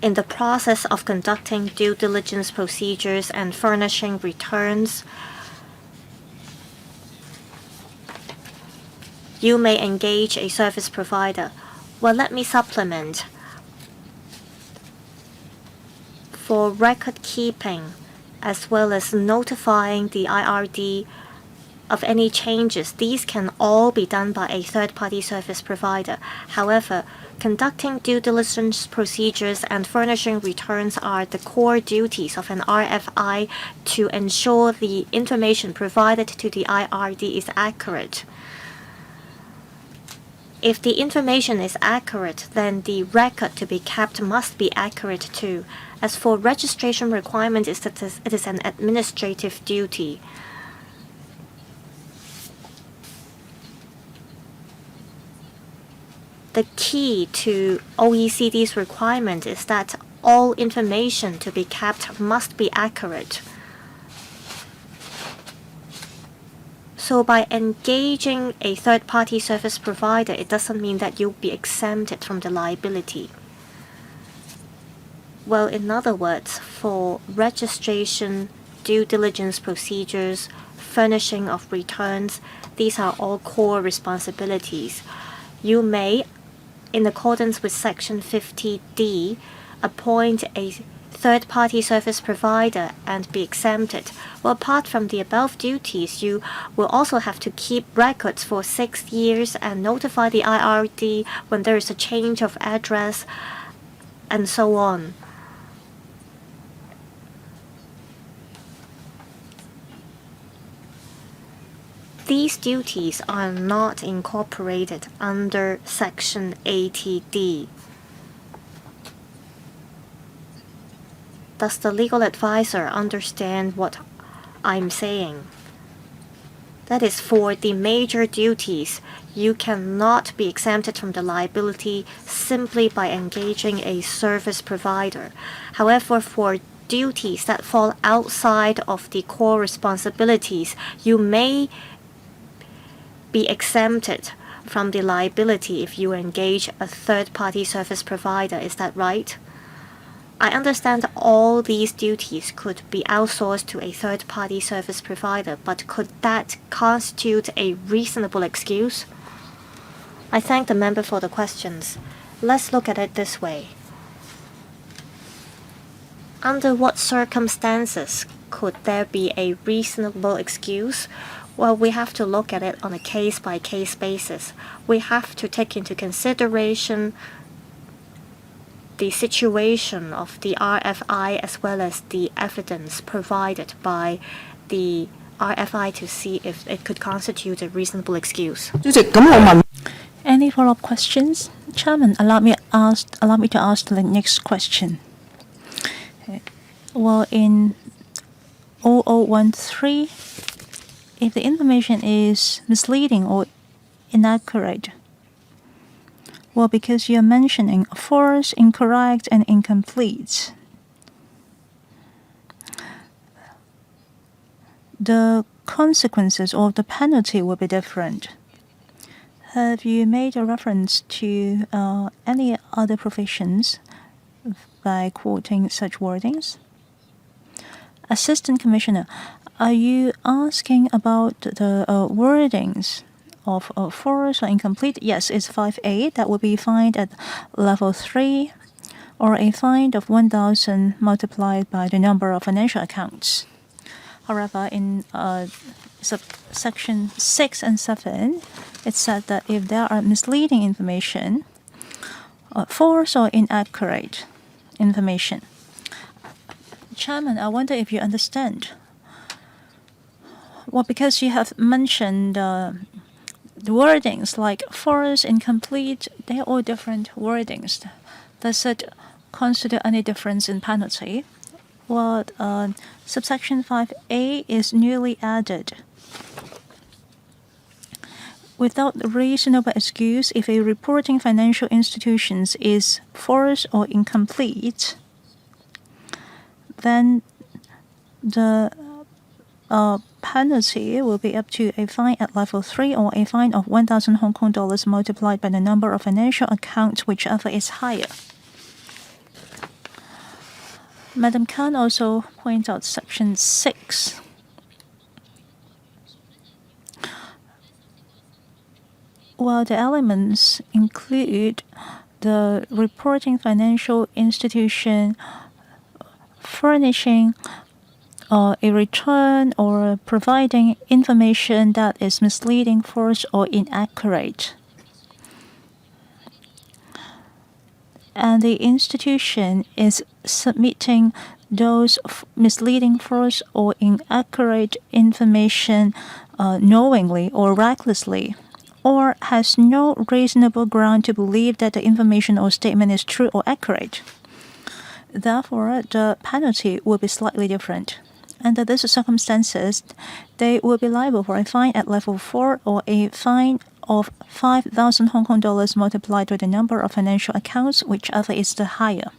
in the process of conducting due diligence procedures and furnishing returns, you may engage a service provider. Well, let me supplement. For record keeping, as well as notifying the IRD of any changes, these can all be done by a third-party service provider. However, conducting due diligence procedures and furnishing returns are the core duties of an RFI to ensure the information provided to the IRD is accurate. If the information is accurate, then the record to be kept must be accurate too. As for registration requirements, it is an administrative duty. The key to OECD's requirement is that all information to be kept must be accurate. So by engaging a third-party service provider, it doesn't mean that you'll be exempted from the liability. Well, in other words, for registration, due diligence procedures, furnishing of returns, these are all core responsibilities. You may, in accordance with Section 50D, appoint a third-party service provider and be exempted. Well, apart from the above duties, you will also have to keep records for 6 years and notify the IRD when there is a change of address, and so on. These duties are not incorporated under Section 80D. Does the legal advisor understand what I'm saying. That is, for the major duties, you cannot be exempted from the liability simply by engaging a service provider. However, for duties that fall outside of the core responsibilities, you may be exempted from the liability if you engage a third-party service provider. Is that right? I understand all these duties could be outsourced to a third-party service provider, but could that constitute a reasonable excuse? I thank the member for the questions. Let's look at it this way. Under what circumstances could there be a reasonable excuse? Well, we have to look at it on a case-by-case basis. We have to take into consideration the situation of the RFI as well as the evidence provided by the RFI to see if it could constitute a reasonable excuse. Any follow-up questions? Chairman, allow me to ask the next question. Well, in 0013, if the information is misleading or inaccurate, well, because you're mentioning false, incorrect, and incomplete, the consequences or the penalty will be different. Have you made a reference to any other provisions by quoting such wordings? Assistant Commissioner, are you asking about the wordings of false or incomplete? Yes, it's 5A. That would be fined at level 3, or a fine of 1,000 multiplied by the number of financial accounts. However, in subsection 6 and 7, it said that if there are misleading information, false or inaccurate information. Chairman, I wonder if you understand. Well, because you have mentioned the wordings like false, incomplete, they're all different wordings. Does it constitute any difference in penalty? Well, subsection 5A is newly added. Without reasonable excuse, if a reporting financial institution is false or incomplete, then the penalty will be up to a fine at level 3 or a fine of 1,000 Hong Kong dollars multiplied by the number of financial accounts, whichever is higher. Madam Khan also points out section 6. While the elements include the reporting financial institution furnishing a return or providing information that is misleading, false, or inaccurate, and the institution is submitting those misleading, false, or inaccurate information knowingly or recklessly, or has no reasonable ground to believe that the information or statement is true or accurate. Therefore, the penalty will be slightly different. Under these circumstances, they will be liable for a fine at level 4 or a fine of 5,000 Hong Kong dollars multiplied by the number of financial accounts, whichever is the higher.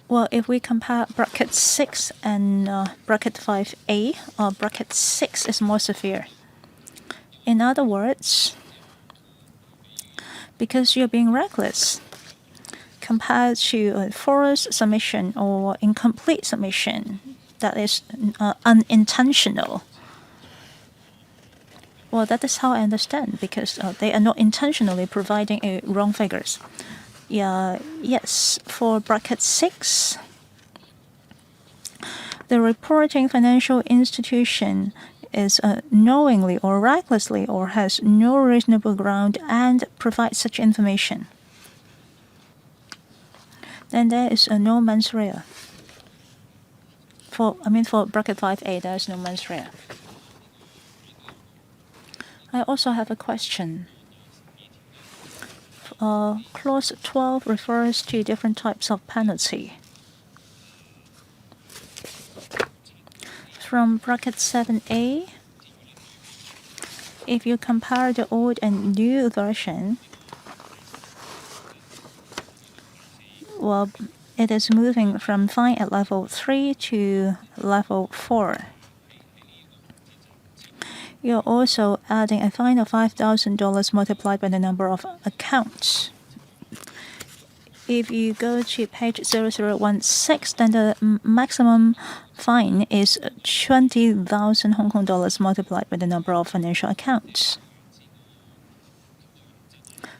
Well, if we compare bracket 6 and bracket 5A, bracket 6 is more severe. In other words, because you're being reckless compared to a false submission or incomplete submission that is unintentional. Well, that is how I understand, because they are not intentionally providing wrong figures. Yeah, yes, for bracket 6, the reporting financial institution is knowingly or recklessly or has no reasonable ground and provides such information, then there is no mens rea. For bracket 5A, there is no mens rea. I also have a question. Clause 12 refers to different types of penalty. from bracket 7A, if you compare the old and new version, well, it is moving from fine at level 3 to level 4. You're also adding a fine of $5,000 multiplied by the number of accounts. If you go to page 0016, then the maximum fine is 20,000 Hong Kong dollars multiplied by the number of financial accounts.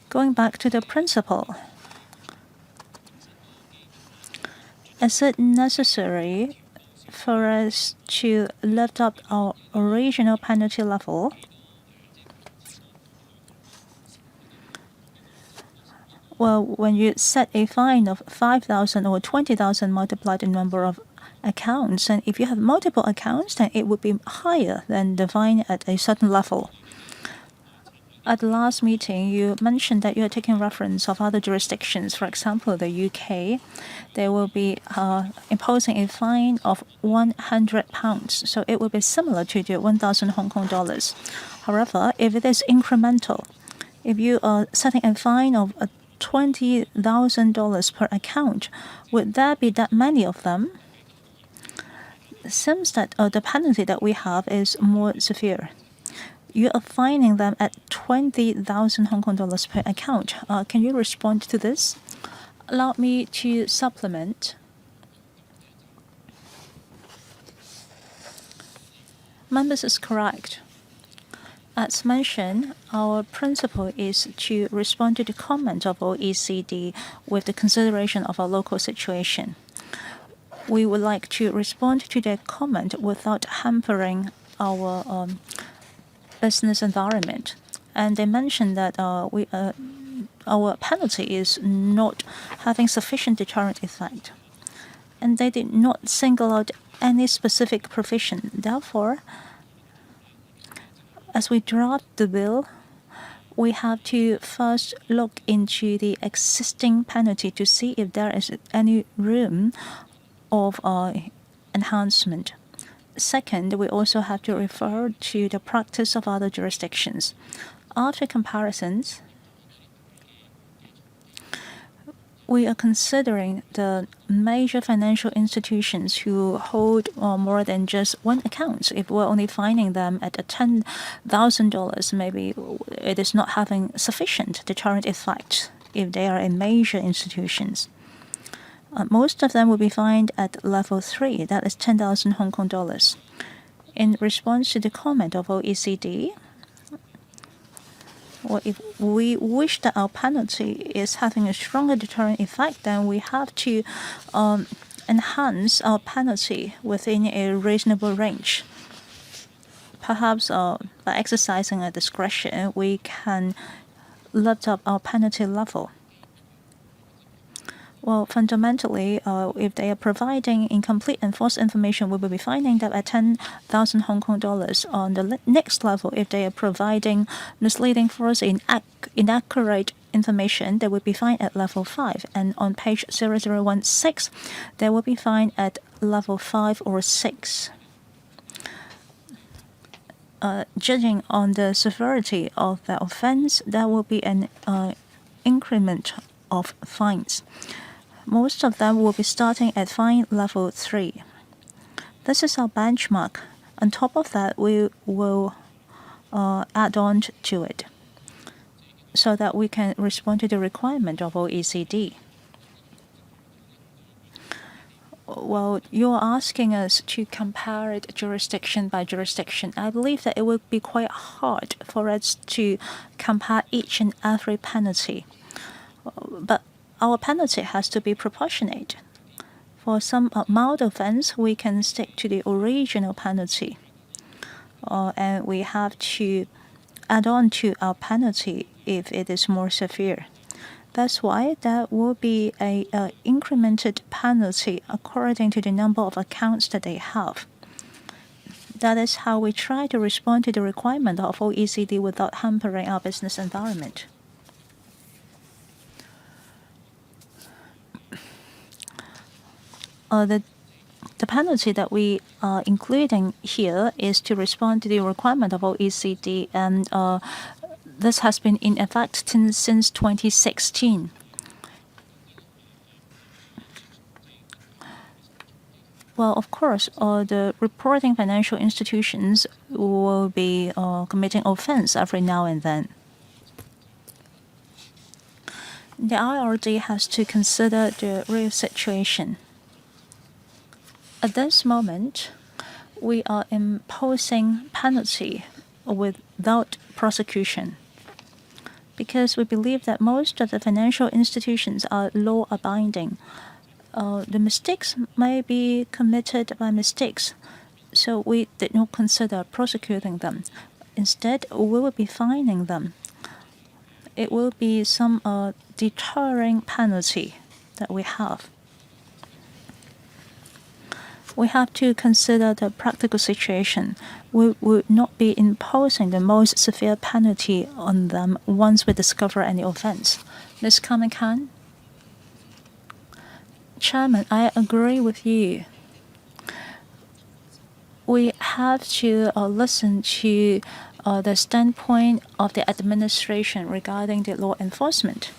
Going back to the principle, is it necessary for us to lift up our original penalty level? Well, when you set a fine of 5,000 or 20,000 multiplied the number of accounts, and if you have multiple accounts, then it would be higher than the fine at a certain level. At the last meeting, you mentioned that you are taking reference of other jurisdictions. For example, the UK, they will be imposing a fine of £100, so it will be similar to the 1,000 Hong Kong dollars. However, if it is incremental, if you are setting a fine of $20,000 per account, would there be that many of them? It seems that the penalty that we have is more severe. You are fining them at 20,000 Hong Kong dollars per account. Can you respond to this? Allow me to supplement. Members is correct. As mentioned, our principle is to respond to the comment of OECD with the consideration of our local situation. We would like to respond to their comment without hampering our business environment. And they mentioned that our penalty is not having sufficient deterrent effect. And they did not single out any specific provision. Therefore, as we draft the bill, we have to first look into the existing penalty to see if there is any room of enhancement. Second, we also have to refer to the practice of other jurisdictions. After comparisons, we are considering the major financial institutions who hold more than just one account. If we're only fining them at $10,000, maybe it is not having sufficient deterrent effect if they are in major institutions. Most of them will be fined at level 3, that is 10,000 Hong Kong dollars. In response to the comment of OECD, well, if we wish that our penalty is having a stronger deterrent effect, then we have to enhance our penalty within a reasonable range. Perhaps by exercising our discretion, we can lift up our penalty level. Well, fundamentally, if they are providing incomplete and false information, we will be fining them at 10,000 Hong Kong dollars. On the next level, if they are providing misleading, false, inaccurate information, they will be fined at level 5. And on page 0016, they will be fined at level 5 or 6. Judging on the severity of the offense, there will be an increment of fines. Most of them will be starting at fine level 3. This is our benchmark. On top of that, we will add on to it so that we can respond to the requirement of OECD. Well, you're asking us to compare it jurisdiction by jurisdiction. I believe that it would be quite hard for us to compare each and every penalty. But our penalty has to be proportionate. For some mild offense, we can stick to the original penalty. And we have to add on to our penalty if it is more severe. That's why there will be a incremented penalty according to the number of accounts that they have. That is how we try to respond to the requirement of OECD without hampering our business environment. The penalty that we are including here is to respond to the requirement of OECD, and this has been in effect since 2016. Well, of course, the reporting financial institutions will be committing offense every now and then. The IRD has to consider the real situation. At this moment, we are imposing penalty without prosecution because we believe that most of the financial institutions are law-abiding. The mistakes may be committed by mistakes, so we did not consider prosecuting them. Instead, we will be fining them. It will be some deterring penalty that we have. We have to consider the practical situation. We would not be imposing the most severe penalty on them once we discover any offense. Ms. Khan? Chairman, I agree with you. We have to listen to the standpoint of the administration regarding the law enforcement.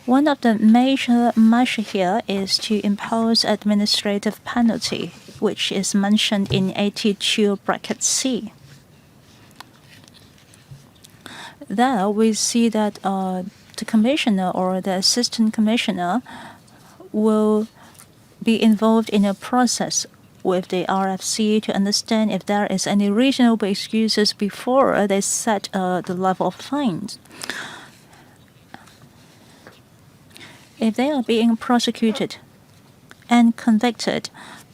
One of the major measures here is to impose administrative penalty, which is mentioned in 82(c). There we see that the commissioner or the assistant commissioner will be involved in a process with the RFC to understand if there is any reasonable excuses before they set the level of fines. If they are being prosecuted and convicted,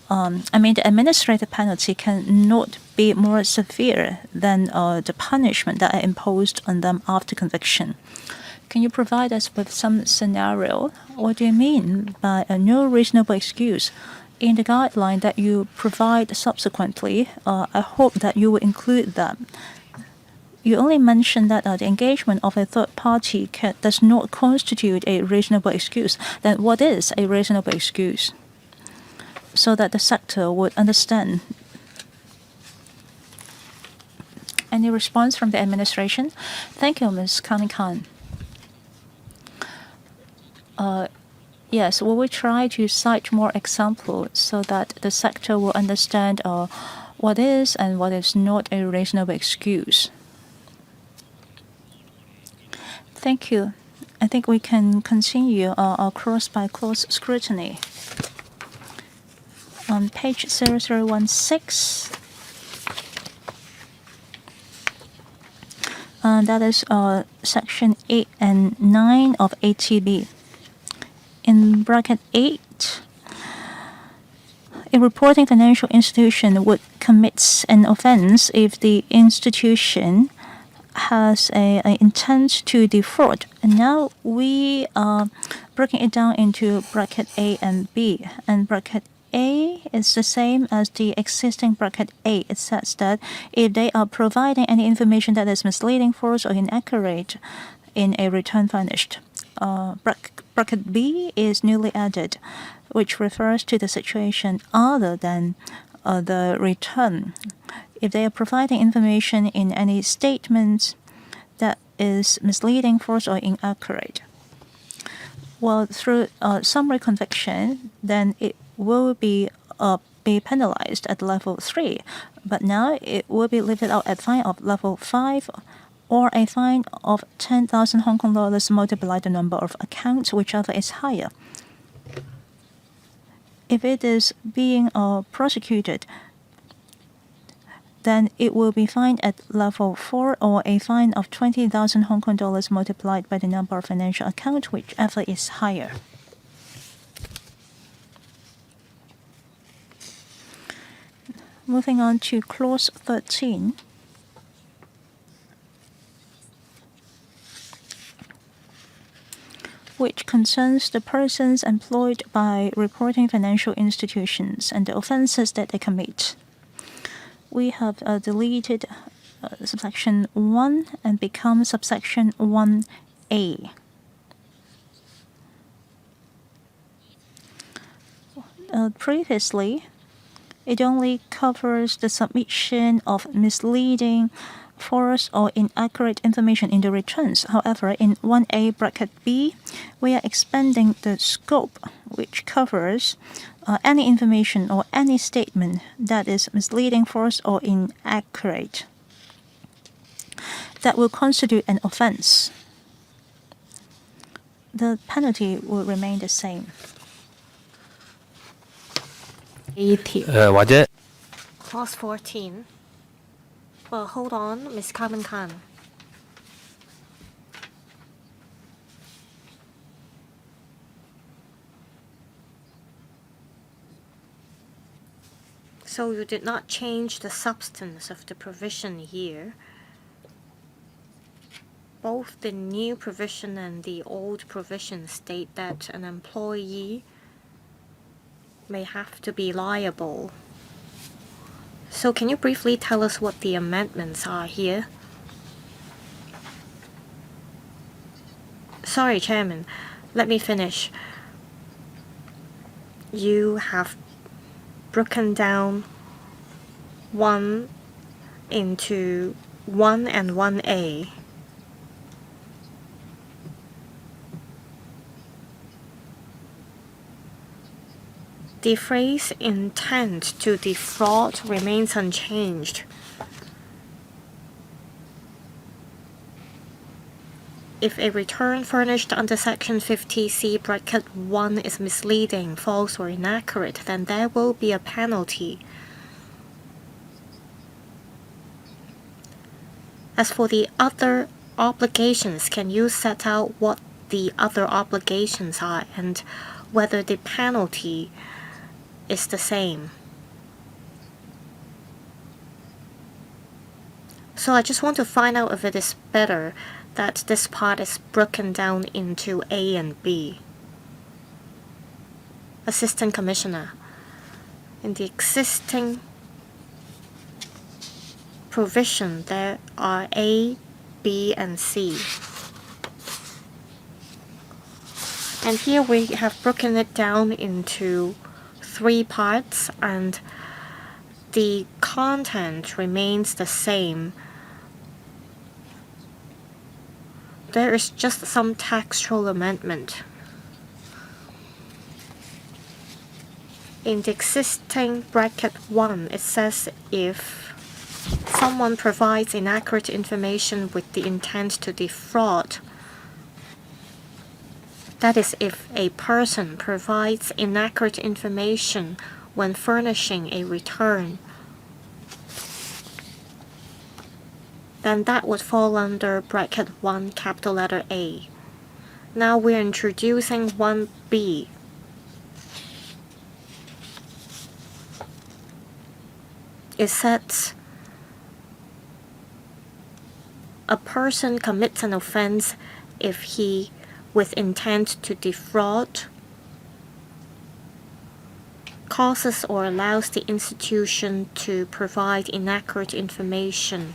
the administrative penalty cannot be more severe than the punishment that are imposed on them after conviction. Can you provide us with some scenario? What do you mean by a no reasonable excuse? In the guideline that you provide subsequently, I hope that you will include that. You only mentioned that the engagement of a third party does not constitute a reasonable excuse. Then what is a reasonable excuse? So that the sector would understand. Any response from the administration? Thank you, Ms. Khan. Yes, we will try to cite more examples so that the sector will understand what is and what is not a reasonable excuse. Thank you. I think we can continue our clause-by-clause scrutiny. On page 0316, that is section 8 and 9 of TsyB. In bracket 8, a reporting financial institution would commit an offense if the institution has an intent to defraud. And now we are breaking it down into bracket A and B. And bracket A is the same as the existing bracket A. It says that if they are providing any information that is misleading, false, or inaccurate in a return furnished. Bracket B is newly added, which refers to the situation other than the return. If they are providing information in any statement that is misleading, false, or inaccurate, well, through summary conviction, then it will be penalized at level 3. But now it will be lifted out at fine of level 5 or a fine of 10,000 Hong Kong dollars multiplied by the number of accounts, whichever is higher. If it is being prosecuted, then it will be fined at level 4 or a fine of 20,000 Hong Kong dollars multiplied by the number of financial accounts, whichever is higher. Moving on to clause 13. Which concerns the persons employed by reporting financial institutions and the offenses that they commit. We have deleted subsection 1 and become subsection 1A. Previously, It only covers the submission of misleading, false, or inaccurate information in the returns. However, in 1A bracket B, we are expanding the scope, which covers any information or any statement that is misleading, false, or inaccurate that will constitute an offense. The penalty will remain the same. 或者 Clause 14. Well, hold on, Ms. Carmen Khan. So you did not change the substance of the provision here. Both the new provision and the old provision state that an employee may have to be liable. So can you briefly tell us what the amendments are here? Sorry, Chairman. Let me finish. You have broken down 1 into 1 and 1A. The phrase intent to defraud remains unchanged. If a return furnished under Section 50C bracket 1 is misleading, false, or inaccurate, then there will be a penalty. As for the other obligations, can you set out what the other obligations are and whether the penalty is the same? So I just want to find out if it is better that this part is broken down into A and B. Assistant Commissioner, in the existing provision there are A, B, and C. And here we have broken it down into 3 parts, and the content remains the same. There is just some textual amendment. In the existing bracket 1, it says if someone provides inaccurate information with the intent to defraud, that is, if a person provides inaccurate information when furnishing a return, then that would fall under bracket 1, capital letter A. Now we're introducing 1B. It says a person commits an offense if he, with intent to defraud, causes or allows the institution to provide inaccurate information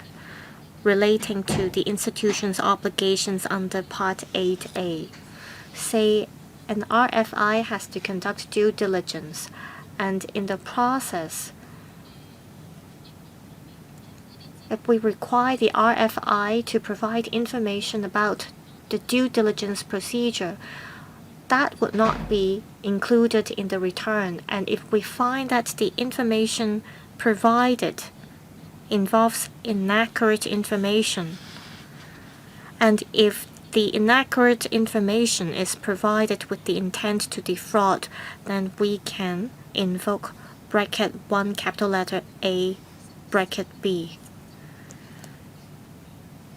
relating to the institution's obligations under Part 8A. Say, an RFI has to conduct due diligence, and in the process, if we require the RFI to provide information about the due diligence procedure, that would not be included in the return. And if we find that the information provided involves inaccurate information, and if the inaccurate information is provided with the intent to defraud, then we can invoke bracket 1, capital letter A, bracket B.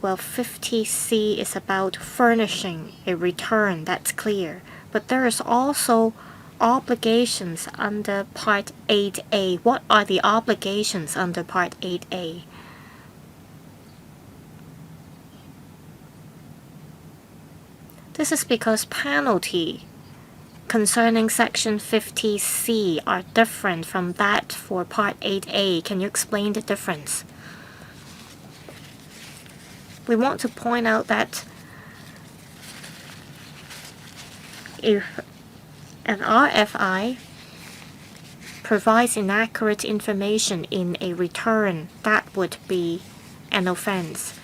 Well, 50C is about furnishing a return, that's clear. But there is also obligations under Part 8A. What are the obligations under Part 8A? This is because penalty concerning Section 50C are different from that for Part 8A. Can you explain the difference? We want to point out that if an RFI provides inaccurate information in a return, that would be an offense.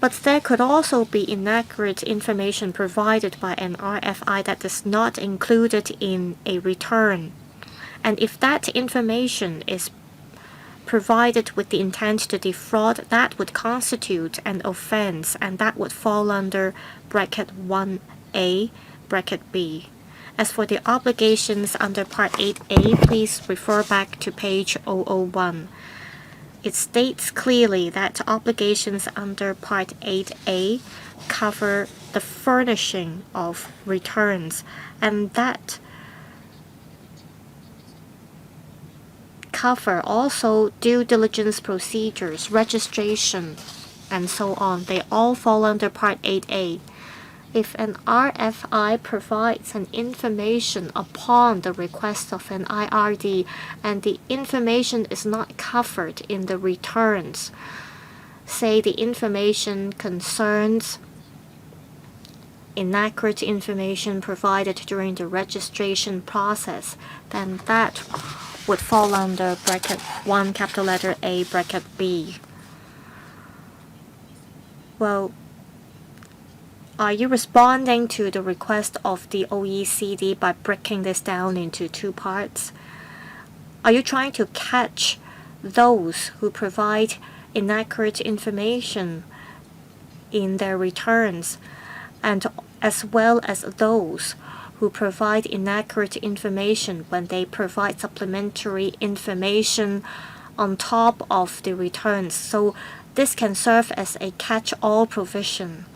But there could also be inaccurate information provided by an RFI that is not included in a return. And if that information is provided with the intent to defraud, that would constitute an offense, and that would fall under bracket 1A, bracket B. As for the obligations under Part 8A, please refer back to page 001. It states clearly that obligations under Part 8A cover the furnishing of returns, and that cover also due diligence procedures, registration, and so on. They all fall under Part 8A. If an RFI provides an information upon the request of an IRD and the information is not covered in the returns, say the information concerns inaccurate information provided during the registration process, then that would fall under bracket 1, capital letter A, bracket B. Well, are you responding to the request of the OECD by breaking this down into two parts? Are you trying to catch those who provide inaccurate information in their returns, and as well as those who provide inaccurate information when they provide supplementary information on top of the returns? So this can serve as a catch-all provision.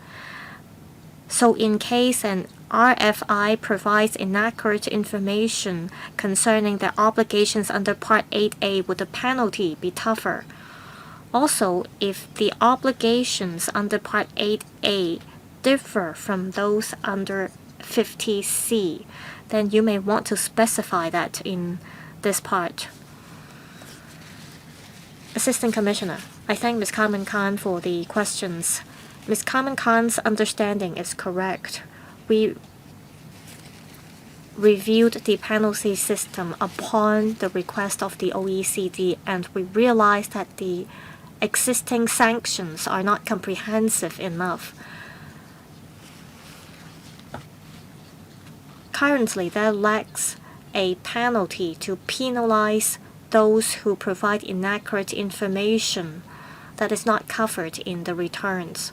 So in case an RFI provides inaccurate information concerning their obligations under Part 8A, would the penalty be tougher? Also, if the obligations under Part 8A differ from those under 50C, then you may want to specify that in this part. Assistant Commissioner, I thank Ms. Carmen Khan for the questions. Ms. Carmen Khan's understanding is correct. We reviewed the penalty system upon the request of the OECD, and we realized that the existing sanctions are not comprehensive enough. Currently, there lacks a penalty to penalize those who provide inaccurate information that is not covered in the returns.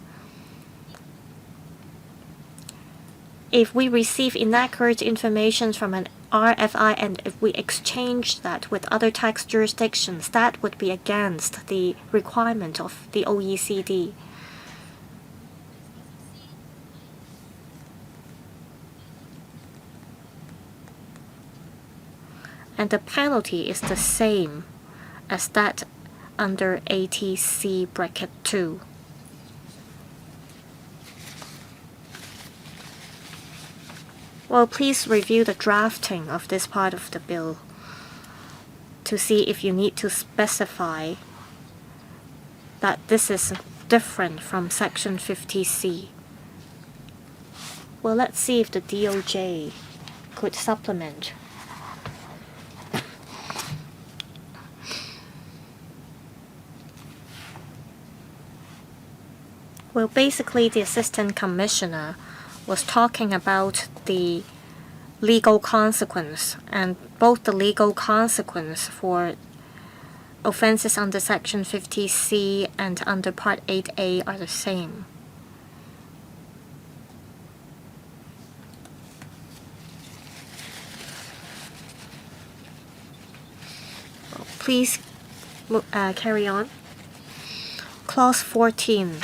If we receive inaccurate information from an RFI and if we exchange that with other tax jurisdictions, that would be against the requirement of the OECD. And the penalty is the same as that under ATC bracket 2. Well, please review the drafting of this part of the bill to see if you need to specify that this is different from Section 50C. Well, let's see if the DOJ could supplement. Well, basically, the Assistant Commissioner was talking about the legal consequence, and both the legal consequence for offenses under Section 50C and under Part 8A are the same. Please carry on. Clause 14.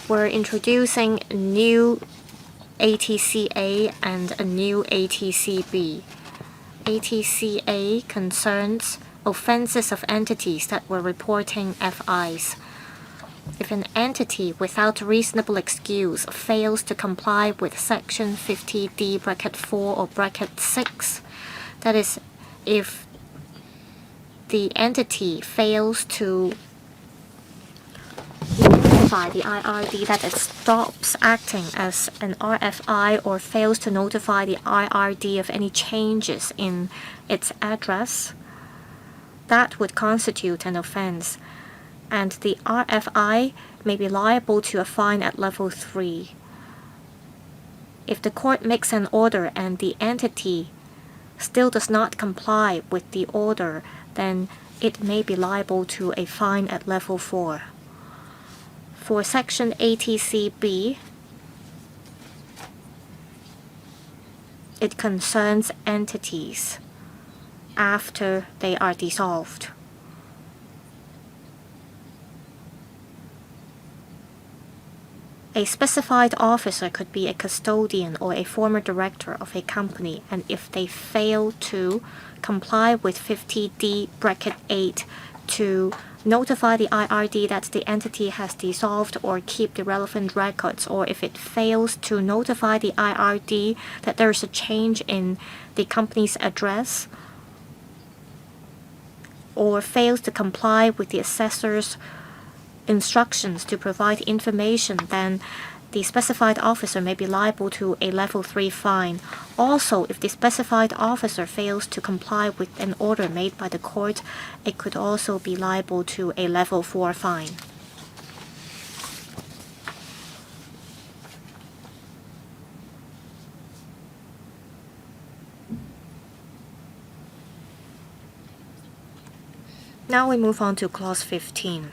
We're introducing a new ATCA and a new ATCB. ATCA concerns offenses of entities that were reporting FIs. If an entity without reasonable excuse fails to comply with Section 50D bracket 4 or bracket 6, that is, if the entity fails to notify the IRD that it stops acting as an RFI or fails to notify the IRD of any changes in its address, that would constitute an offense, and the RFI may be liable to a fine at level 3. If the court makes an order and the entity still does not comply with the order, then it may be liable to a fine at level 4. For Section 80 TsyB, it concerns entities after they are dissolved. A specified officer could be a custodian or a former director of a company, and if they fail to comply with 50D(8) to notify the IRD that the entity has dissolved or keep the relevant records, or if it fails to notify the IRD that there is a change in the company's address, or fails to comply with the assessor's instructions to provide information, then the specified officer may be liable to a level 3 fine. Also, if the specified officer fails to comply with an order made by the court, it could also be liable to a level 4 fine. Now we move on to Clause 15.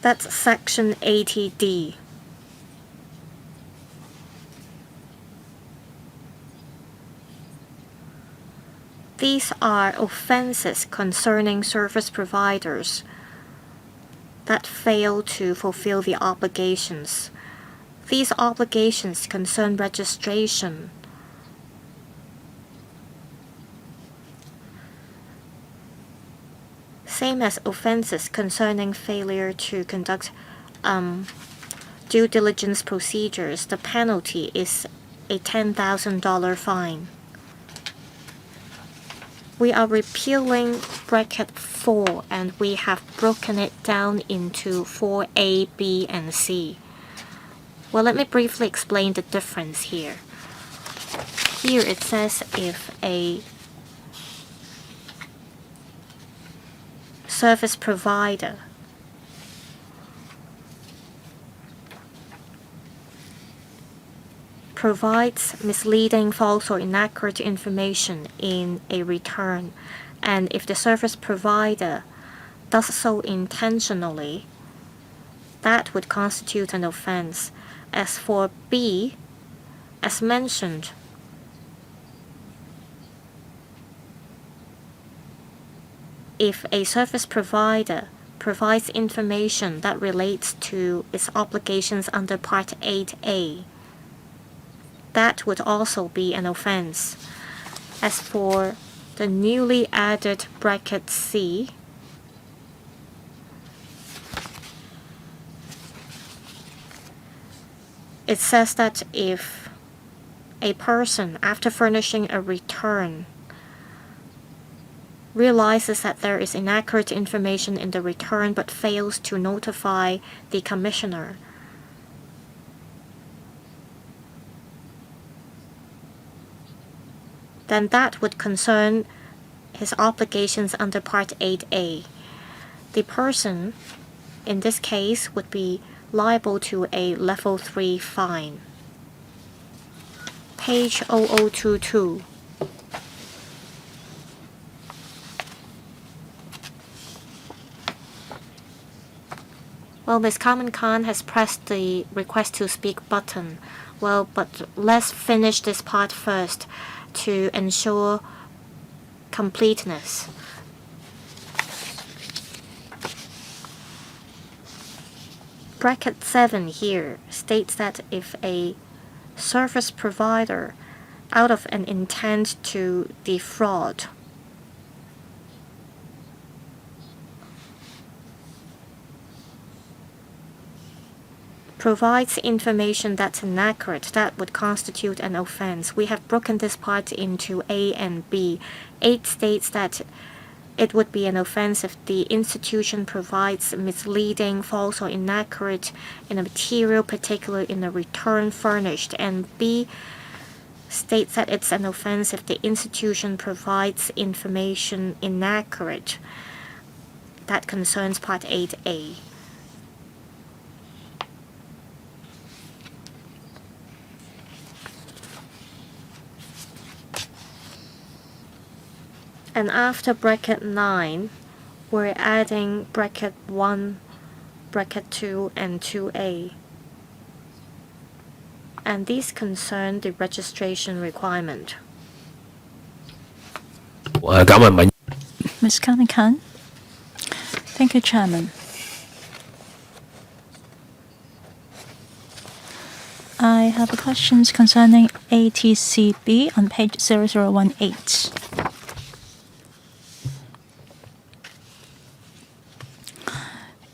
That's Section 80D. These are offenses concerning service providers that fail to fulfill the obligations. These obligations concern registration, same as offenses concerning failure to conduct due diligence procedures. The penalty is a $10,000 fine. We are repealing bracket 4, and we have broken it down into 4A, B, and C. Well, let me briefly explain the difference here. Here it says if a service provider provides misleading, false, or inaccurate information in a return, and if the service provider does so intentionally, that would constitute an offense. As for B, as mentioned, if a service provider provides information that relates to its obligations under Part 8A, that would also be an offense. As for the newly added bracket C, it says that if a person, after furnishing a return, realizes that there is inaccurate information in the return but fails to notify the commissioner, then that would concern his obligations under Part 8A. The person, in this case, would be liable to a level 3 fine. Page 0022. Well, Ms. Carmen Khan has pressed the request to speak button. Well, but let's finish this part first to ensure completeness. Bracket 7 here states that if a service provider, out of an intent to defraud, provides information that's inaccurate, that would constitute an offense. We have broken this part into A and B. 8 states that it would be an offense if the institution provides misleading, false, or inaccurate in a material, particularly in a return furnished. And B states that it's an offense if the institution provides information inaccurate. That concerns Part 8A. And after bracket 9, we're adding bracket 1, bracket 2, and 2A. And these concern the registration requirement. Cảm ơn bạn. Ms. Khan. Thank you, Chairman. I have questions concerning ATCB on page 0018.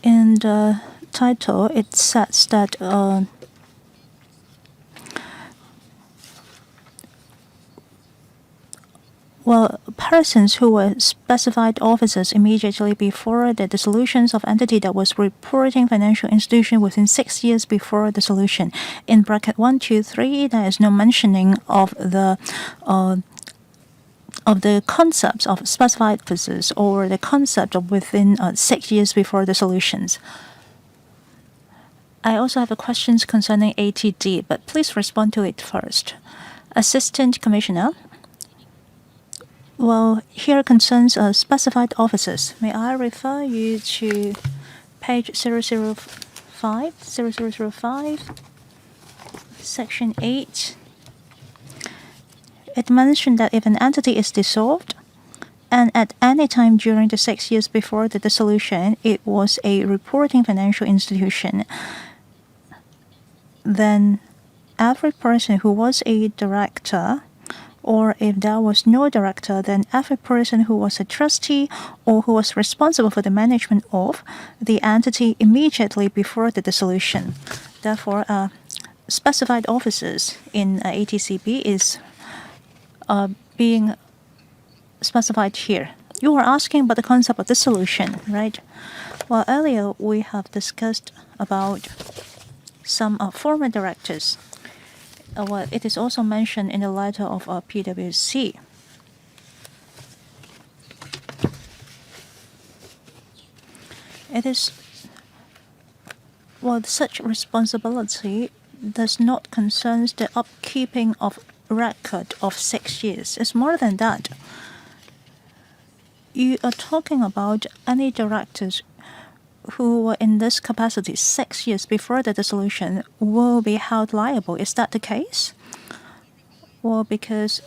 In the title, it says that persons who were specified officers immediately before the dissolution of entity that was reporting financial institution within 6 years before dissolution. In bracket 1, 2, 3, there is no mentioning of the concepts of specified officers or the concept of within 6 years before dissolutions. I also have questions concerning ATD, but please respond to it first. Assistant Commissioner. Well, here concerns specified officers. May I refer you to page 005, section 8. It mentioned that if an entity is dissolved and at any time during the 6 years before the dissolution, it was a reporting financial institution, then every person who was a director, or if there was no director, then every person who was a trustee or who was responsible for the management of the entity immediately before the dissolution. Therefore, specified officers in ATCB is being specified here. You were asking about the concept of dissolution, right? Well, earlier we have discussed about some former directors. Well, it is also mentioned in the letter of PwC. It is, well, such responsibility does not concern the upkeeping of record of 6 years. It's more than that. You are talking about any directors who were in this capacity 6 years before the dissolution will be held liable. Is that the case? Well, because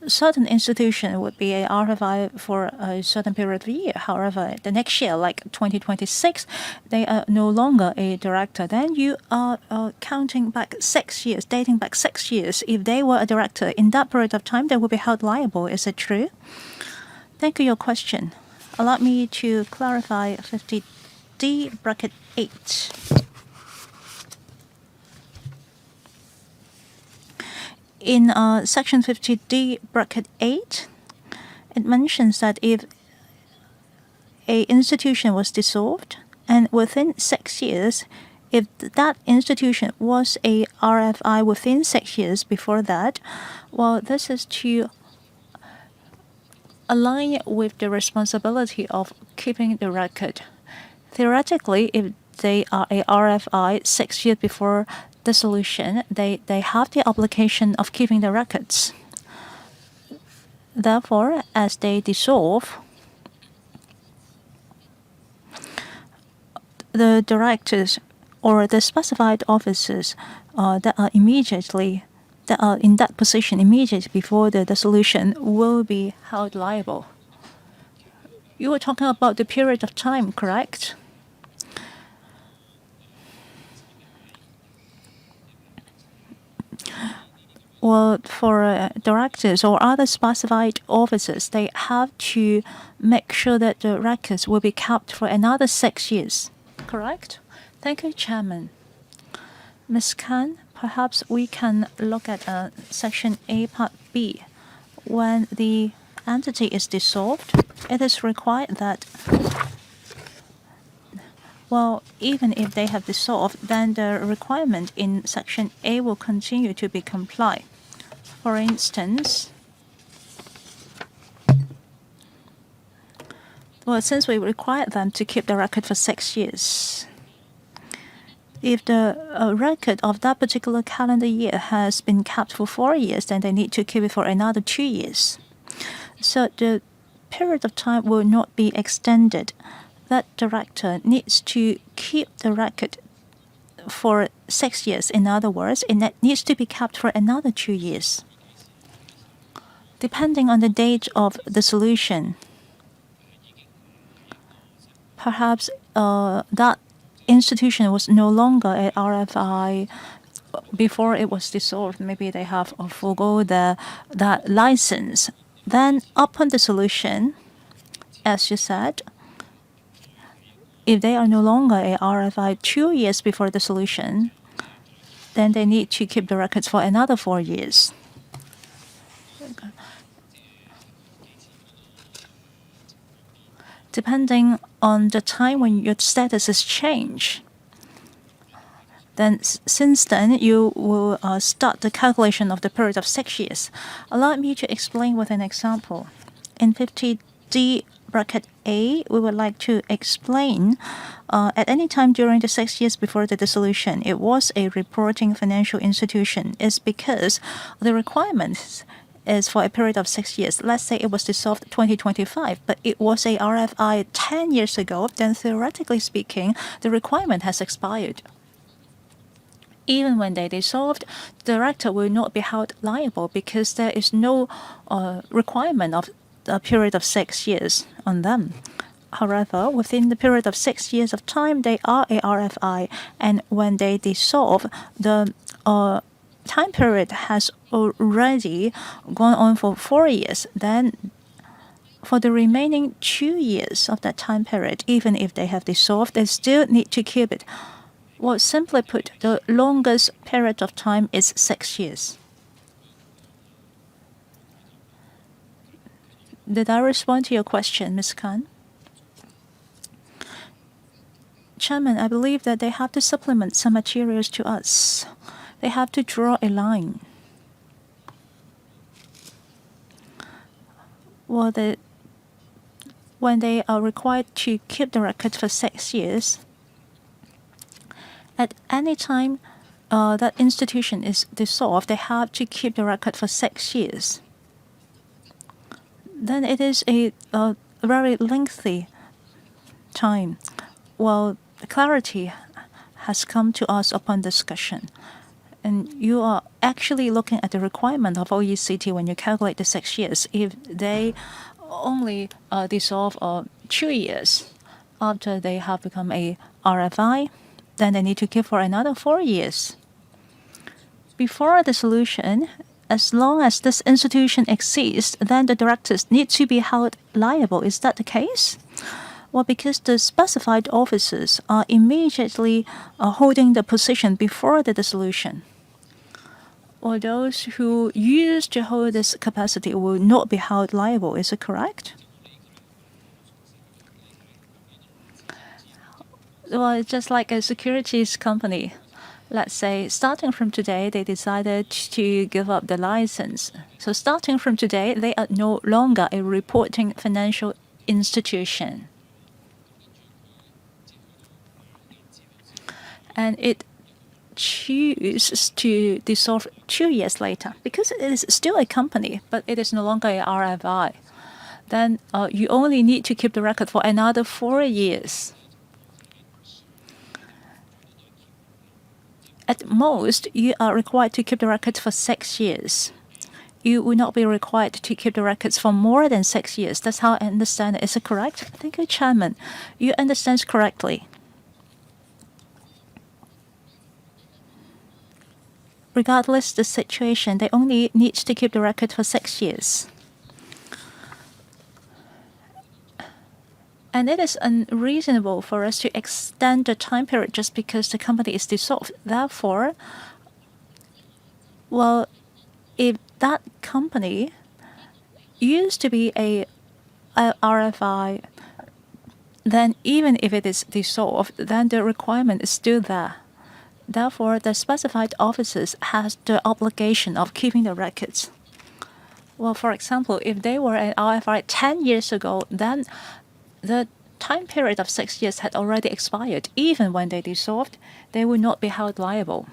certain institution would be a RFI for a certain period of year. However, the next year, like 2026, they are no longer a director. Then you are counting back 6 years, dating back 6 years. If they were a director in that period of time, they will be held liable. Is it true? Thank you for your question. Allow me to clarify 50D bracket 8. In section 50D bracket 8, it mentions that if a institution was dissolved and within 6 years, if that institution was a RFI within 6 years before that, well, this is to align with the responsibility of keeping the record. Theoretically, if they are a RFI 6 years before dissolution, they have the obligation of keeping the records. Therefore, as they dissolve, the directors or the specified officers that are in that position immediately before the dissolution will be held liable. You were talking about the period of time, correct? Well, for directors or other specified officers, they have to make sure that the records will be kept for another 6 years. Correct? Thank you, Chairman. Ms. Khan, perhaps we can look at Section A, Part B, when the entity is dissolved, it is required that, well, even if they have dissolved, then the requirement in Section A will continue to be complied. For instance, well, since we require them to keep the record for 6 years, if the record of that particular calendar year has been kept for 4 years, then they need to keep it for another 2 years. So the period of time will not be extended. That director needs to keep the record for 6 years. In other words, it needs to be kept for another 2 years. Depending on the date of the solution, perhaps that institution was no longer a RFI before it was dissolved. Maybe they have forgo that license. Then upon the solution, as you said, if they are no longer a RFI 2 years before the solution, then they need to keep the records for another 4 years. Depending on the time when your status is changed, then since then you will start the calculation of the period of 6 years. Allow me to explain with an example. In 50D bracket A, we would like to explain at any time during the 6 years before the dissolution, it was a reporting financial institution. It's because the requirements is for a period of 6 years. Let's say it was dissolved 2025, but it was a RFI 10 years ago, then theoretically speaking, the requirement has expired. Even when they dissolved, the director will not be held liable because there is no requirement of a period of 6 years on them. However, within the period of 6 years of time, they are a RFI, and when they dissolve, the time period has already gone on for 4 years. Then for the remaining 2 years of that time period, even if they have dissolved, they still need to keep it. Well, simply put, the longest period of time is 6 years. Did I respond to your question, Ms. Khan? Chairman, I believe that they have to supplement some materials to us. They have to draw a line. Well, when they are required to keep the record for 6 years, at any time that institution is dissolved, they have to keep the record for 6 years. Then it is a very lengthy time. Well, clarity has come to us upon discussion. And you are actually looking at the requirement of OECD when you calculate the 6 years. If they only dissolve 2 years after they have become a RFI, then they need to keep for another 4 years. Before the solution, as long as this institution exists, then the directors need to be held liable. Is that the case? Well, because the specified officers are immediately holding the position before the dissolution, or those who used to hold this capacity will not be held liable. Is it correct? Well, it's just like a securities company. Let's say, starting from today, they decided to give up the license. So starting from today, they are no longer a reporting financial institution. And it chooses to dissolve 2 years later because it is still a company, but it is no longer a RFI. Then you only need to keep the record for another 4 years. At most, you are required to keep the records for 6 years. You will not be required to keep the records for more than 6 years. That's how I understand it. Is it correct? Thank you, Chairman. You understand correctly. Regardless the situation, they only need to keep the record for 6 years. And it is unreasonable for us to extend the time period just because the company is dissolved. Therefore, well, if that company used to be a RFI, then even if it is dissolved, then the requirement is still there. Therefore, the specified officers has the obligation of keeping the records. Well, for example, if they were an RFI 10 years ago, then the time period of 6 years had already expired. Even when they dissolved, they would not be held liable.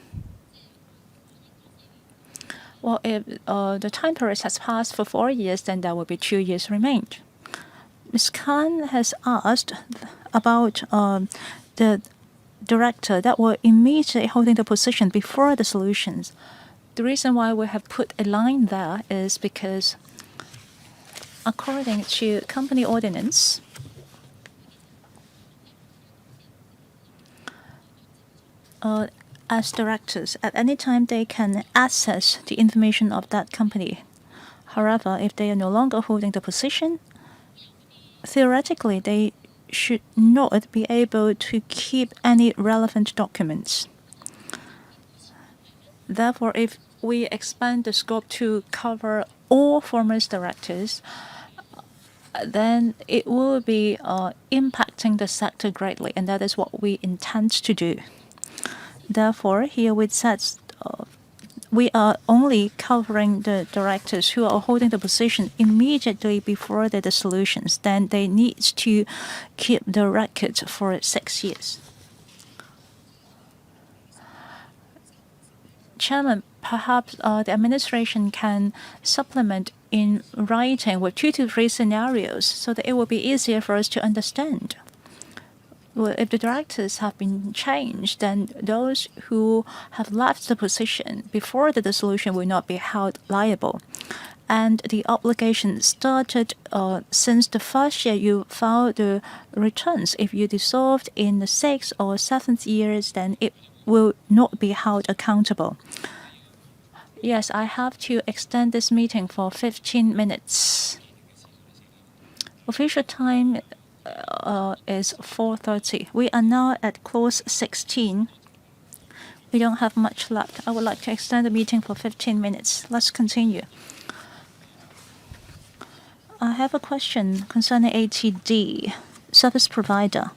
Well, if the time period has passed for 4 years, then there will be 2 years remained. Ms. Khan has asked about the director that were immediately holding the position before the solutions. The reason why we have put a line there is because according to company ordinance, as directors, at any time they can access the information of that company. However, if they are no longer holding the position, theoretically they should not be able to keep any relevant documents. Therefore, if we expand the scope to cover all former directors, then it will be impacting the sector greatly, and that is what we intend to do. Therefore, here we said we are only covering the directors who are holding the position immediately before the dissolutions. Then they need to keep the record for 6 years. Chairman, perhaps the administration can supplement in writing with 2 to 3 scenarios so that it will be easier for us to understand. Well, if the directors have been changed, then those who have left the position before the dissolution will not be held liable. And the obligation started since the first year you filed the returns. If you dissolved in the 6th or 7th years, then it will not be held accountable. Yes, I have to extend this meeting for 15 minutes. Official time is 4:30. We are now at clause 16. We don't have much left. I would like to extend the meeting for 15 minutes. Let's continue. I have a question concerning ATD, service provider.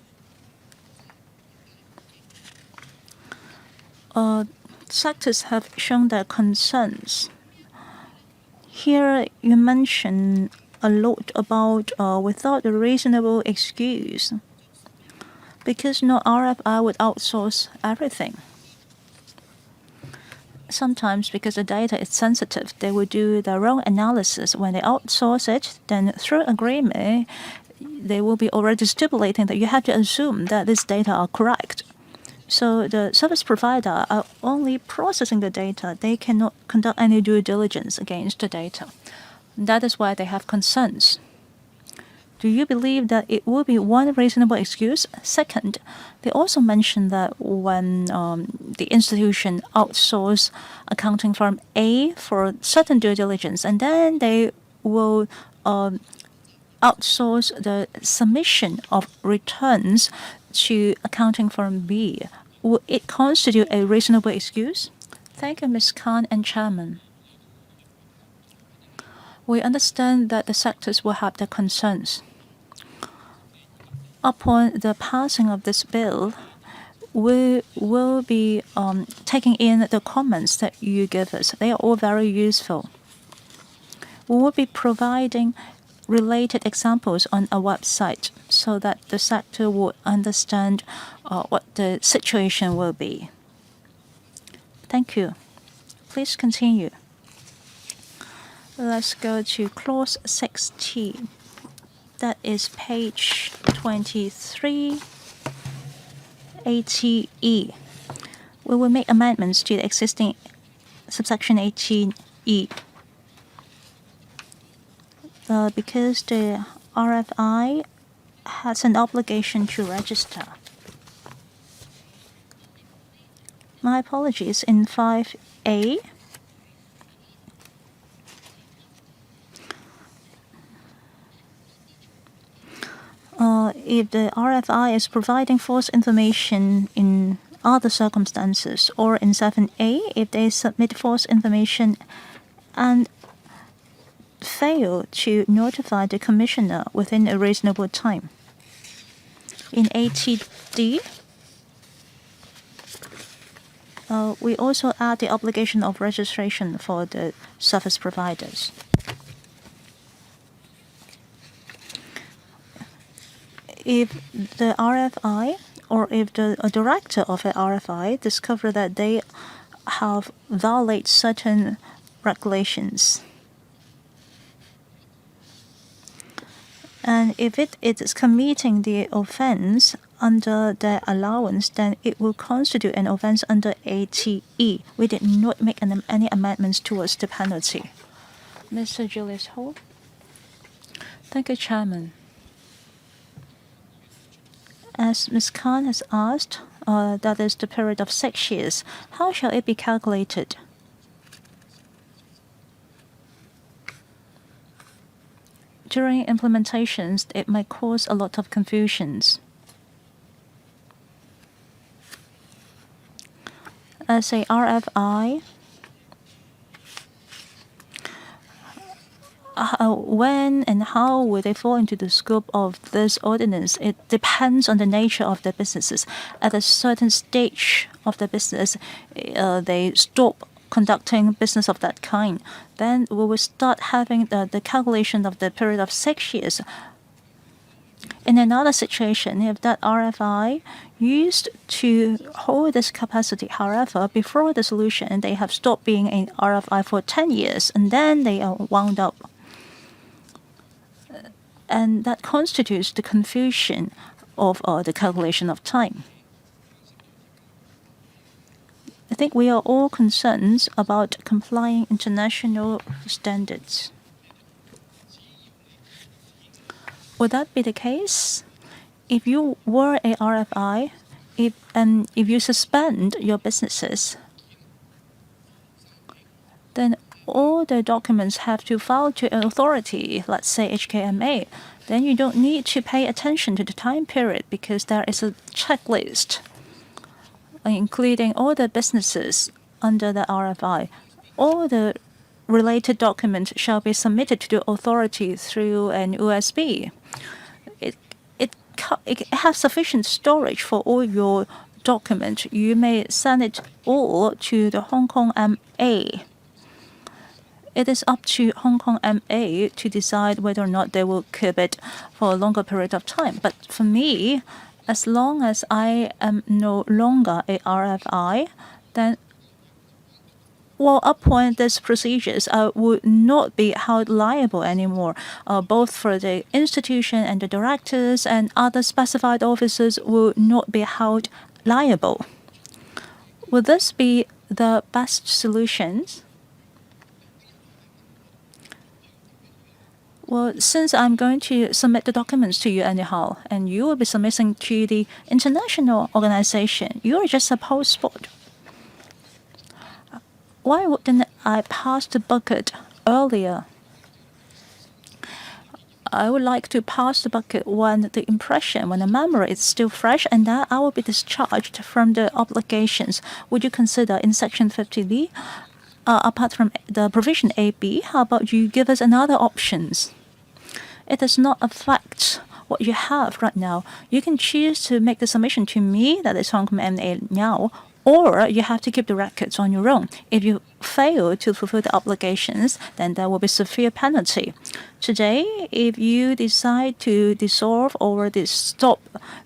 Sectors have shown their concerns. Here you mention a lot about without a reasonable excuse, because no RFI would outsource everything. Sometimes because the data is sensitive, they will do their own analysis. When they outsource it, then through agreement, they will be already stipulating that you have to assume that these data are correct. So the service provider are only processing the data. They cannot conduct any due diligence against the data. That is why they have concerns. Do you believe that it will be one reasonable excuse? Second, they also mentioned that when the institution outsource accounting firm A for certain due diligence, and then they will outsource the submission of returns to accounting firm B, will it constitute a reasonable excuse? Thank you, Ms. Khan and Chairman. We understand that the sectors will have their concerns. Upon the passing of this bill, we will be taking in the comments that you give us. They are all very useful. We will be providing related examples on our website so that the sector will understand what the situation will be. Thank you. Please continue. Let's go to clause 16. That is page 23, ATE. We will make amendments to the existing subsection 18E. Because the RFI has an obligation to register. My apologies, in 5A, if the RFI is providing false information in other circumstances, or in 7A, if they submit false information and fail to notify the commissioner within a reasonable time. In ATD, we also add the obligation of registration for the service providers. If the RFI or if the director of an RFI discover that they have violated certain regulations, and if it is committing the offense under the allowance, then it will constitute an offense under ATE. We did not make any amendments towards the penalty. Mr. Julius Ho. Thank you, Chairman. As Ms. Khan has asked, that is the period of 6 years. How shall it be calculated? During implementations, it might cause a lot of confusions. As a RFI, when and how will they fall into the scope of this ordinance? It depends on the nature of the businesses. At a certain stage of the business, they stop conducting business of that kind. Then we will start having the calculation of the period of 6 years. In another situation, if that RFI used to hold this capacity, however, before the solution, they have stopped being an RFI for 10 years, and then they are wound up. And that constitutes the confusion of the calculation of time. I think we are all concerned about complying international standards. Would that be the case? If you were a RFI, if you suspend your businesses, then all the documents have to file to an authority, let's say HKMA. Then you don't need to pay attention to the time period because there is a checklist including all the businesses under the RFI. All the related documents shall be submitted to the authority through an USB. It has sufficient storage for all your documents. You may send it all to the Hong Kong MA. It is up to Hong Kong MA to decide whether or not they will keep it for a longer period of time. But for me, as long as I am no longer a RFI, then upon these procedures, I would not be held liable anymore. Both for the institution and the directors and other specified officers will not be held liable. Would this be the best solution? Well, since I'm going to submit the documents to you anyhow, and you will be submitting to the international organization, you are just a postboard. Why wouldn't I pass the bucket earlier? I would like to pass the bucket when the memory is still fresh, and then I will be discharged from the obligations. Would you consider in Section 50B, apart from the provision AB, how about you give us another options? It does not affect what you have right now. You can choose to make the submission to me, that is Hong Kong MA now, or you have to keep the records on your own. If you fail to fulfill the obligations, then there will be severe penalty. Today, if you decide to dissolve or stop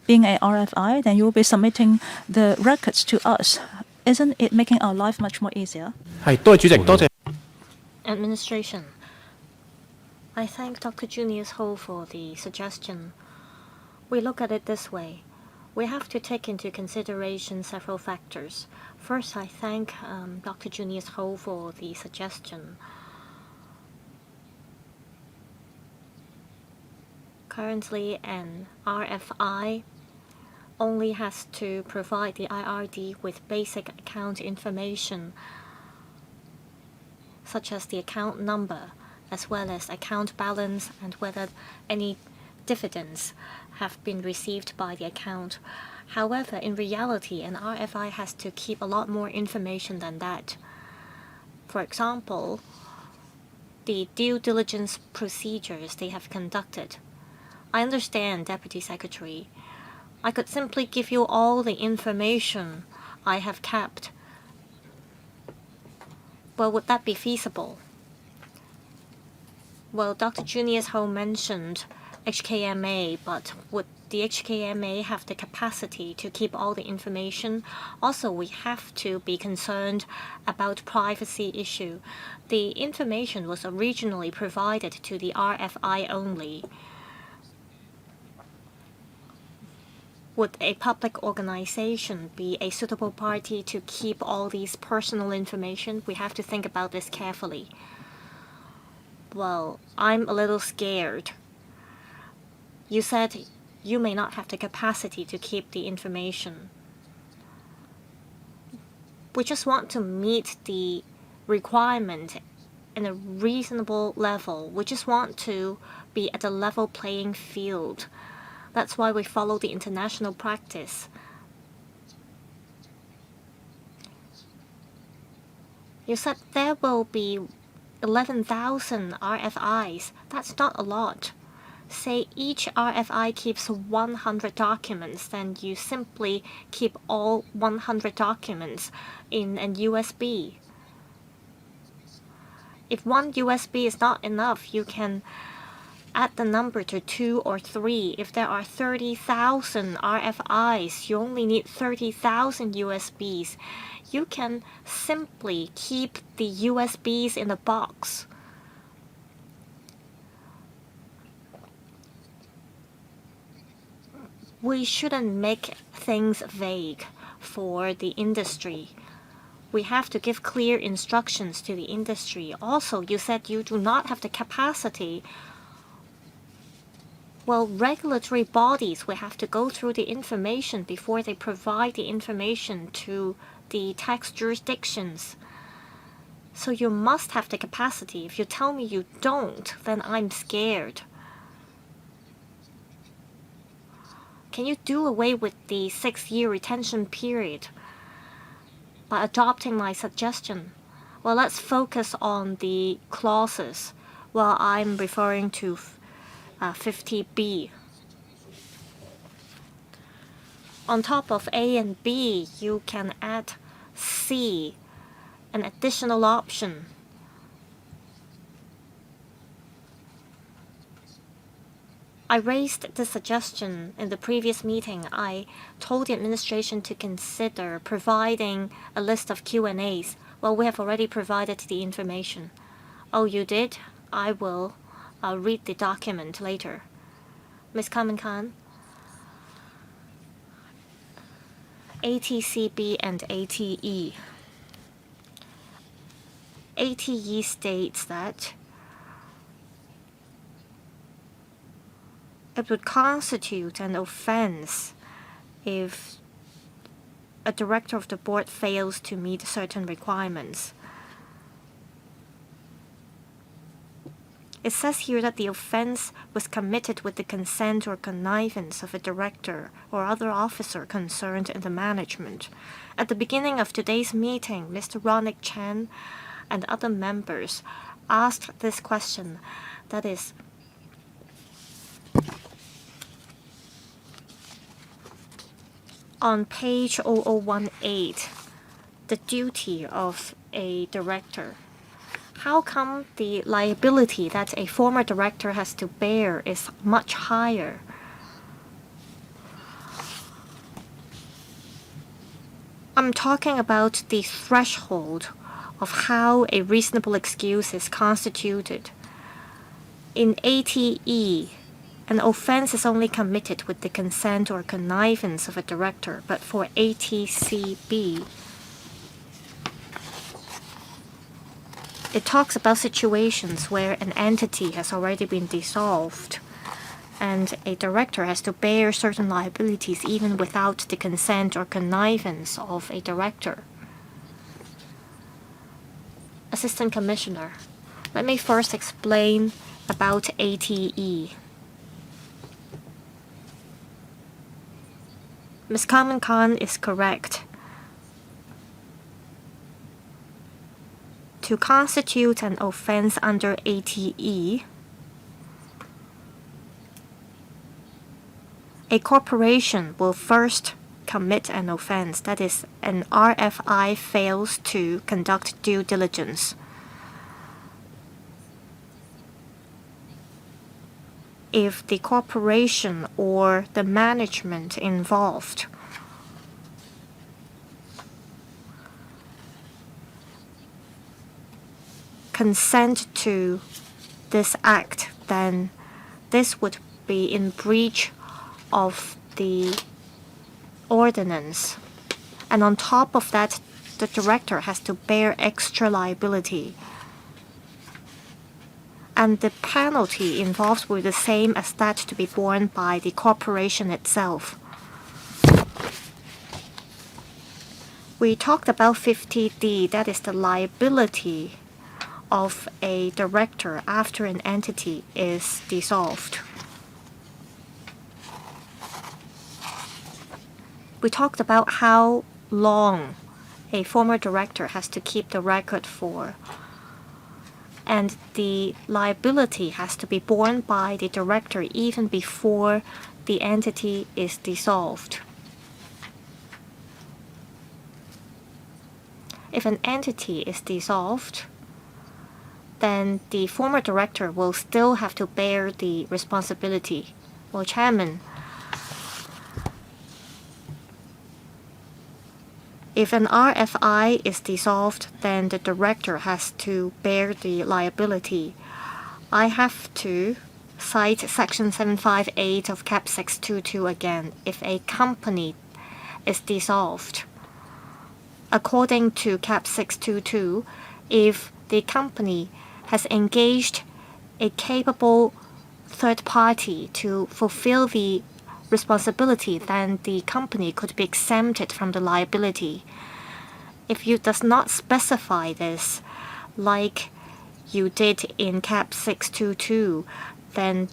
being a RFI, then you will be submitting the records to us. Isn't it making our life much more easier? 係，多謝主席，多謝。 Administration. I thank Dr. Junius Ho for the suggestion. We look at it this way. We have to take into consideration several factors. First, I thank Dr. Junius Ho for the suggestion. Currently, an RFI only has to provide the IRD with basic account information, such as the account number, as well as account balance and whether any dividends have been received by the account. However, in reality, an RFI has to keep a lot more information than that. For example, the due diligence procedures they have conducted. I understand, Deputy Secretary. I could simply give you all the information I have kept. Well, would that be feasible? Well, Dr. Junius Ho mentioned HKMA, but would the HKMA have the capacity to keep all the information? Also, we have to be concerned about privacy issue. The information was originally provided to the RFI only. Would a public organization be a suitable party to keep all these personal information? We have to think about this carefully. Well, I'm a little scared. You said you may not have the capacity to keep the information. We just want to meet the requirement in a reasonable level. We just want to be at a level playing field. That's why we follow the international practice. You said there will be 11,000 RFIs. That's not a lot. Say each RFI keeps 100 documents, then you simply keep all 100 documents in an USB. If one USB is not enough, you can add the number to 2 or 3. If there are 30,000 RFIs, you only need 30,000 USBs. You can simply keep the USBs in a box. We shouldn't make things vague for the industry. We have to give clear instructions to the industry. Also, you said you do not have the capacity. Well, regulatory bodies will have to go through the information before they provide the information to the tax jurisdictions. So you must have the capacity. If you tell me you don't, then I'm scared. Can you do away with the 6-year retention period by adopting my suggestion? Well, let's focus on the clauses. Well, I'm referring to 50B. On top of A and B, you can add C, an additional option. I raised this suggestion in the previous meeting. I told the administration to consider providing a list of Q&As. Well, we have already provided the information. Oh, you did? I will read the document later. Ms. Kamen Khan? ATCB and ATE. ATE states that it would constitute an offense if a director of the board fails to meet certain requirements. It says here that the offense was committed with the consent or connivance of a director or other officer concerned in the management. At the beginning of today's meeting, Mr. Ronick Chan and other members asked this question, that is, on page 0018, the duty of a director. How come the liability that a former director has to bear is much higher? I'm talking about the threshold of how a reasonable excuse is constituted. In ATE, an offense is only committed with the consent or connivance of a director, but for ATCB, it talks about situations where an entity has already been dissolved and a director has to bear certain liabilities even without the consent or connivance of a director. Assistant Commissioner, let me first explain about ATE. Ms. Kamen Khan is correct. To constitute an offense under ATE, a corporation will first commit an offense, that is, an RFI fails to conduct due diligence. If the corporation or the management involved consent to this act, then this would be in breach of the ordinance. And on top of that, the director has to bear extra liability. And the penalty involved will be the same as that to be borne by the corporation itself. We talked about 50D, that is the liability of a director after an entity is dissolved. We talked about how long a former director has to keep the record for, and the liability has to be borne by the director even before the entity is dissolved. If an entity is dissolved, then the former director will still have to bear the responsibility. Well, Chairman, if an RFI is dissolved, then the director has to bear the liability. I have to cite Section 758 of Cap 622 again. If a company is dissolved, according to Cap 622, if the company has engaged a capable third party to fulfill the responsibility, then the company could be exempted from the liability. If you does not specify this, like you did in Cap 622, then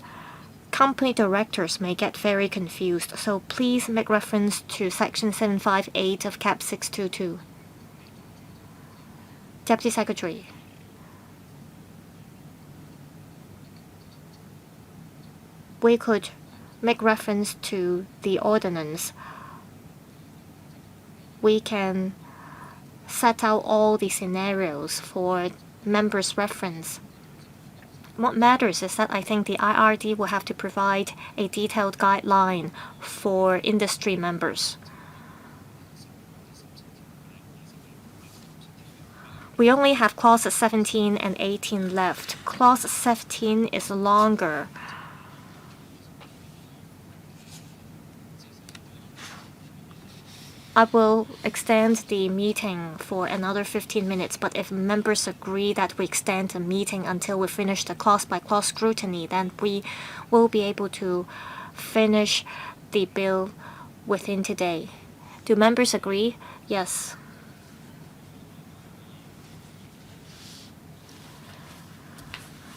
company directors may get very confused. So please make reference to Section 758 of Cap 622. Deputy Secretary. We could make reference to the ordinance. We can set out all the scenarios for members' reference. What matters is that I think the IRD will have to provide a detailed guideline for industry members. We only have clauses 17 and 18 left. Clause 17 is longer. I will extend the meeting for another 15 minutes, but if members agree that we extend the meeting until we finish the clause-by-clause scrutiny, then we will be able to finish the bill within today. Do members agree? Yes.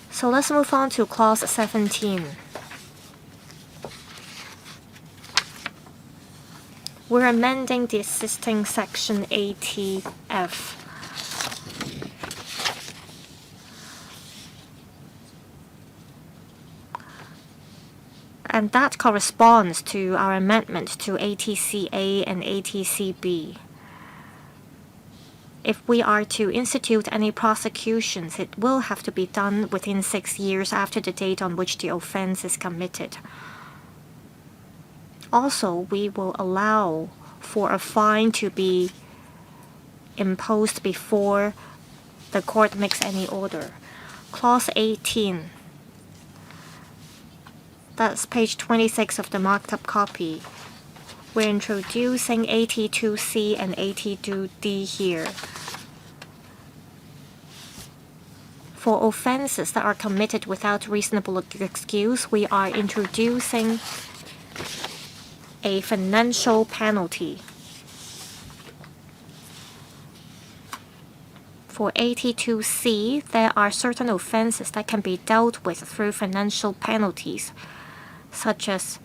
So let's move on to clause 17. We're amending the existing section ATF. And that corresponds to our amendment to ATCA and ATCB. If we are to institute any prosecutions, it will have to be done within 6 years after the date on which the offense is committed. Also, we will allow for a fine to be imposed before the court makes any order. Clause 18. That's page 26 of the marked up copy. We're introducing AT2C and AT2D here. For offenses that are committed without reasonable excuse, we are introducing a financial penalty. For AT2C, there are certain offenses that can be dealt with through financial penalties, such as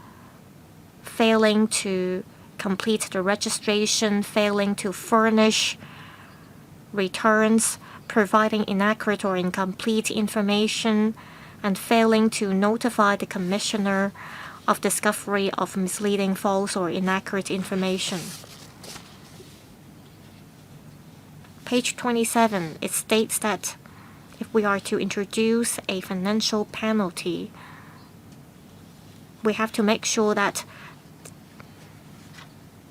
failing to complete the registration, failing to furnish returns, providing inaccurate or incomplete information, and failing to notify the Commissioner of discovery of misleading, false, or inaccurate information. Page 27, it states that if we are to introduce a financial penalty, we have to make sure that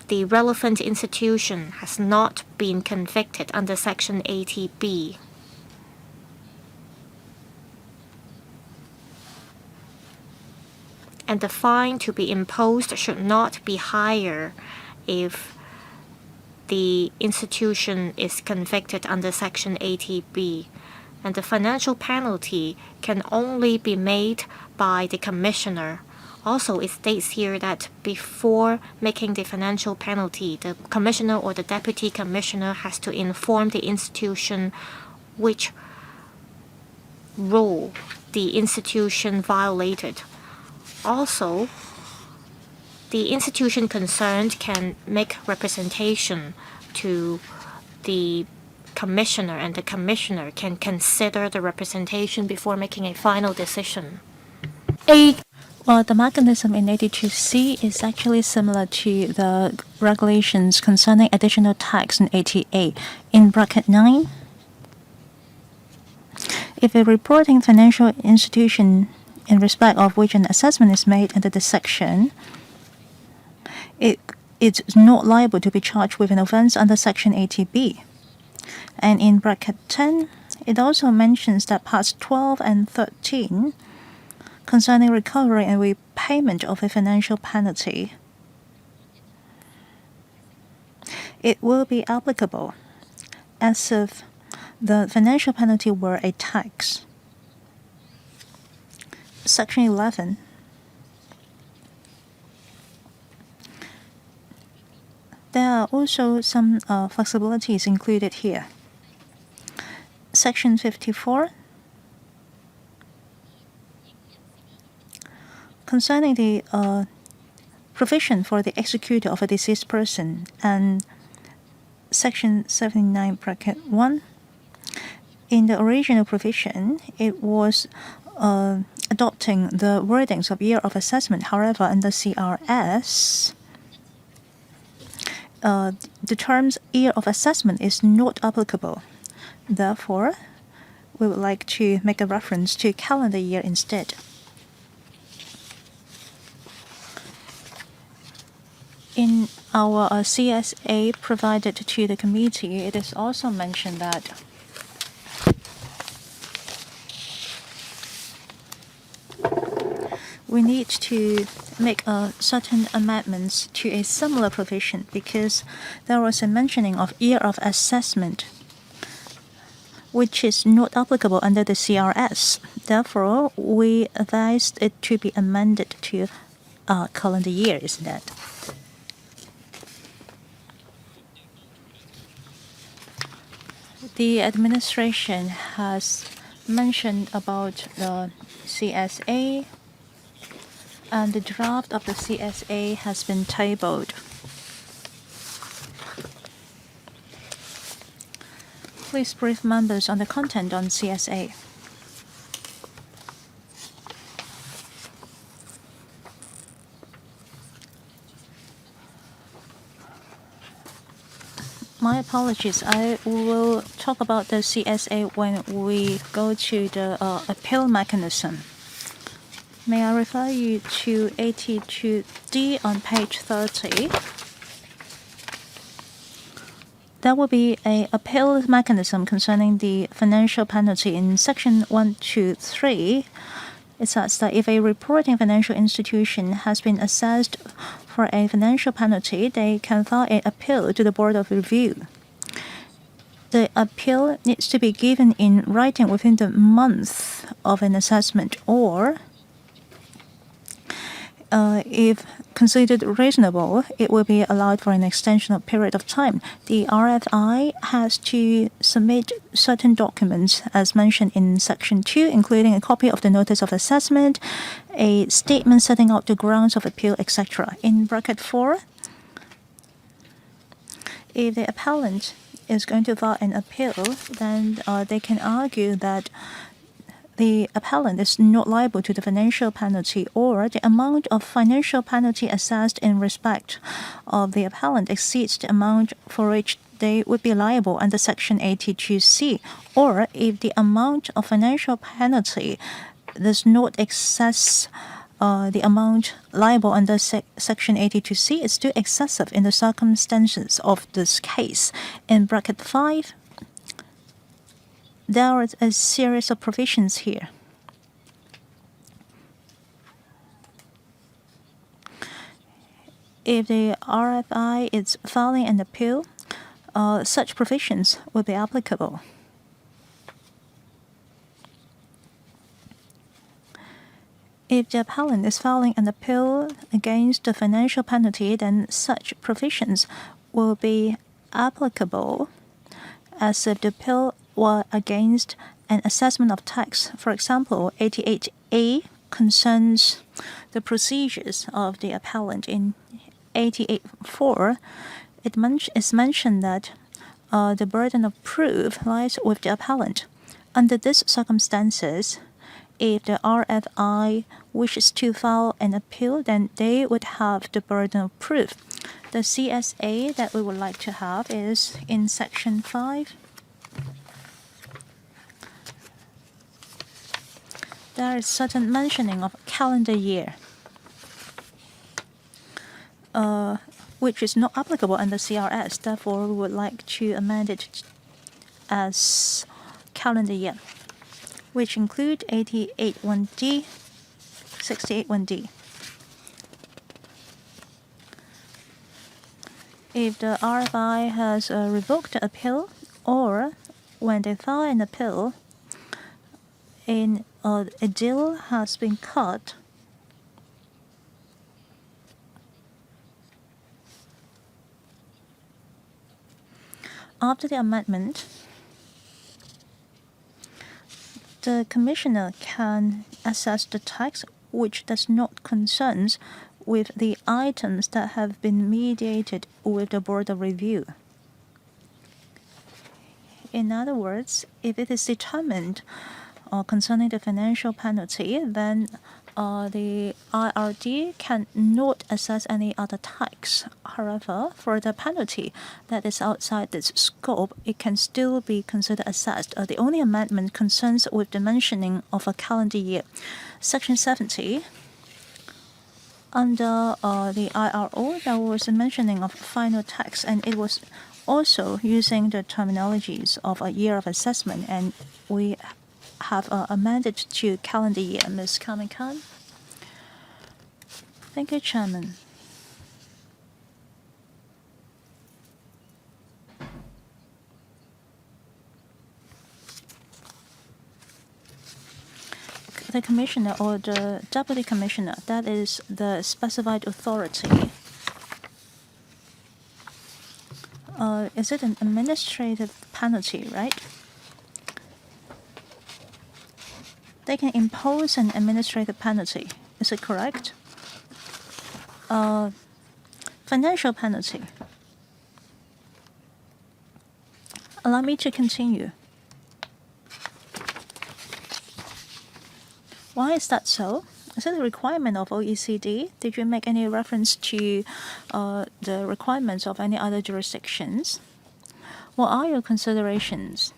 the relevant institution has not been convicted under Section 80B. And the fine to be imposed should not be higher if the institution is convicted under Section 80B. And the financial penalty can only be made by the Commissioner. Also, it states here that before making the financial penalty, the Commissioner or the Deputy Commissioner has to inform the institution which rule the institution violated. Also, the institution concerned can make representation to the Commissioner, and the Commissioner can consider the representation before making a final decision. Well, the mechanism in 82C is actually similar to the regulations concerning additional tax in 88. In bracket 9, if a reporting financial institution in respect of which an assessment is made under this section, it's not liable to be charged with an offense under Section 80B. And in bracket 10, it also mentions that parts 12 and 13 concerning recovery and repayment of a financial penalty, it will be applicable as if the financial penalty were a tax. Section 11. There are also some flexibilities included here. Section 54. Concerning the provision for the executor of a deceased person, and Section 79 bracket 1. In the original provision, it was adopting the wordings of year of assessment. However, under CRS, the terms year of assessment is not applicable. Therefore, we would like to make a reference to calendar year instead. In our CSA provided to the committee, it is also mentioned that we need to make certain amendments to a similar provision because there was a mentioning of year of assessment, which is not applicable under the CRS. Therefore, we advised it to be amended to calendar year instead. The administration has mentioned about the CSA, and the draft of the CSA has been tabled. Please brief members on the content on CSA. My apologies. I will talk about the CSA when we go to the appeal mechanism. May I refer you to 82D on page 30? There will be an appeal mechanism concerning the financial penalty in Section 123. It says that if a reporting financial institution has been assessed for a financial penalty, they can file an appeal to the Board of Review. The appeal needs to be given in writing within the month of an assessment, or if considered reasonable, it will be allowed for an extension of period of time. The RFI has to submit certain documents as mentioned in Section 2, including a copy of the notice of assessment, a statement setting out the grounds of appeal, etc. In bracket 4, if the appellant is going to file an appeal, then they can argue that the appellant is not liable to the financial penalty, or the amount of financial penalty assessed in respect of the appellant exceeds the amount for which they would be liable under Section 82C, or if the amount of financial penalty does not excess the amount liable under Section 82C, is still excessive in the circumstances of this case. In bracket 5, there is a series of provisions here. If the RFI is filing an appeal, such provisions will be applicable. If the appellant is filing an appeal against the financial penalty, then such provisions will be applicable as if the appeal were against an assessment of tax. For example, 88A concerns the procedures of the appellant. In 88.4, it's mentioned that the burden of proof lies with the appellant. Under these circumstances, if the RFI wishes to file an appeal, then they would have the burden of proof. The CSA that we would like to have is in Section 5. There is certain mentioning of calendar year, which is not applicable under CRS. Therefore, we would like to amend it as calendar year, which include 88.1D, 68.1D. If the RFI has revoked the appeal, or when they file an appeal, a deal has been cut, after the amendment, the commissioner can assess the tax which does not concern with the items that have been mediated with the Board of Review. In other words, if it is determined concerning the financial penalty, then the IRD cannot assess any other tax. However, for the penalty that is outside this scope, it can still be considered assessed. The only amendment concerns with the mentioning of a calendar year. Section 70, under the IRO, there was a mentioning of final tax, and it was also using the terminologies of a year of assessment, and we have amended to calendar year. Ms. Carmen Khan. Thank you, Chairman. The commissioner or the deputy commissioner, that is the specified authority. Is it an administrative penalty, right? They can impose an administrative penalty. Is it correct? Financial penalty. Allow me to continue. Why is that so? Is it a requirement of OECD? Did you make any reference to the requirements of any other jurisdictions? What are your considerations?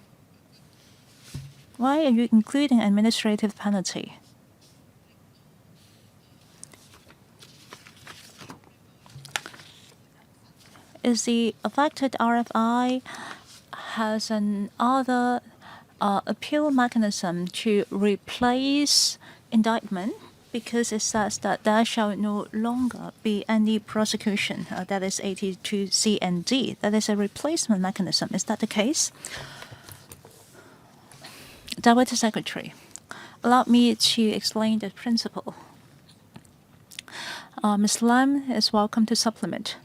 Why are you including administrative penalty? Is the affected RFI has an other appeal mechanism to replace indictment, because it says that there shall no longer be any prosecution. That is 82C and D. That is a replacement mechanism. Is that the case? Deputy Secretary, allow me to explain the principle. Ms. Lam is welcome to supplement.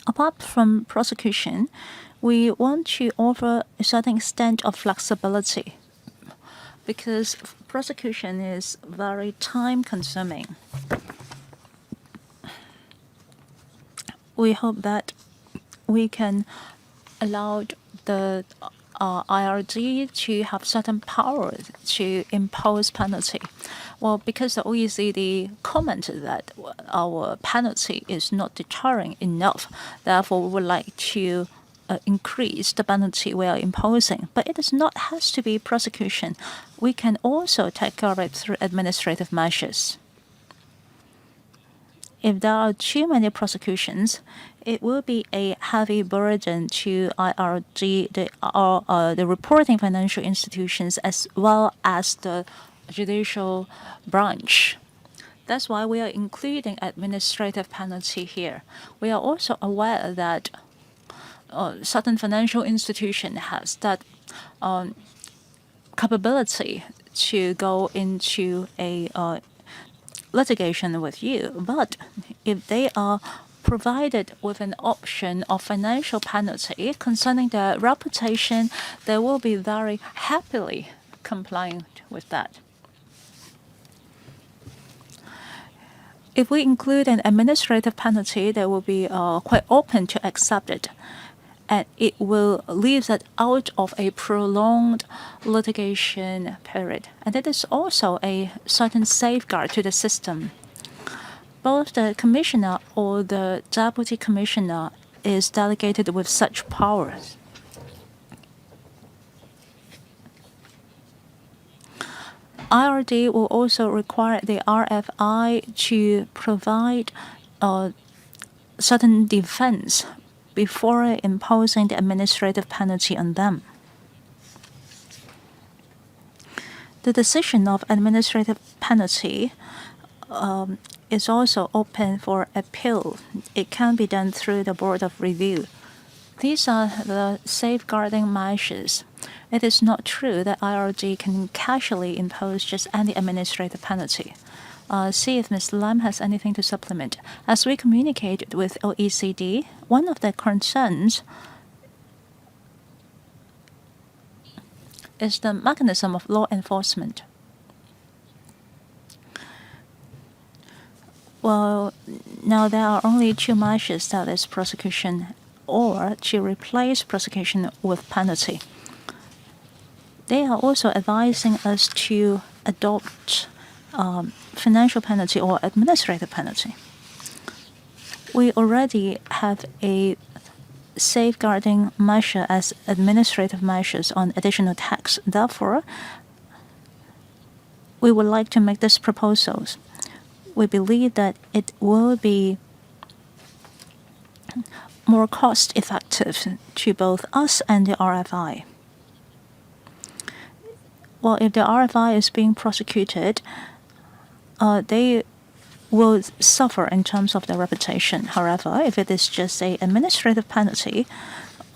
Apart from prosecution, we want to offer a certain extent of flexibility, because prosecution is very time-consuming. We hope that we can allow the IRD to have certain power to impose penalty. Well, because the OECD commented that our penalty is not deterring enough, therefore we would like to increase the penalty we are imposing. But it does not has to be prosecution. We can also take care of it through administrative measures. If there are too many prosecutions, it will be a heavy burden to IRG, the reporting financial institutions, as well as the judicial branch. That's why we are including administrative penalty here. We are also aware that certain financial institution has that capability to go into a litigation with you. But if they are provided with an option of financial penalty concerning their reputation, they will be very happily complying with that. If we include an administrative penalty, they will be quite open to accept it. And it will leave that out of a prolonged litigation period. And it is also a certain safeguard to the system. Both the commissioner or the deputy commissioner is delegated with such powers. IRD will also require the RFI to provide certain defense before imposing the administrative penalty on them. The decision of administrative penalty is also open for appeal. It can be done through the Board of Review. These are the safeguarding measures. It is not true that IRG can casually impose just any administrative penalty. See if Ms. Lam has anything to supplement. As we communicated with OECD, one of their concerns is the mechanism of law enforcement. Well, now there are only two measures, that is prosecution or to replace prosecution with penalty. They are also advising us to adopt financial penalty or administrative penalty. We already have a safeguarding measure as administrative measures on additional tax. Therefore, we would like to make these proposals. We believe that it will be more cost-effective to both us and the RFI. Well, if the RFI is being prosecuted, they will suffer in terms of their reputation. However, if it is just an administrative penalty,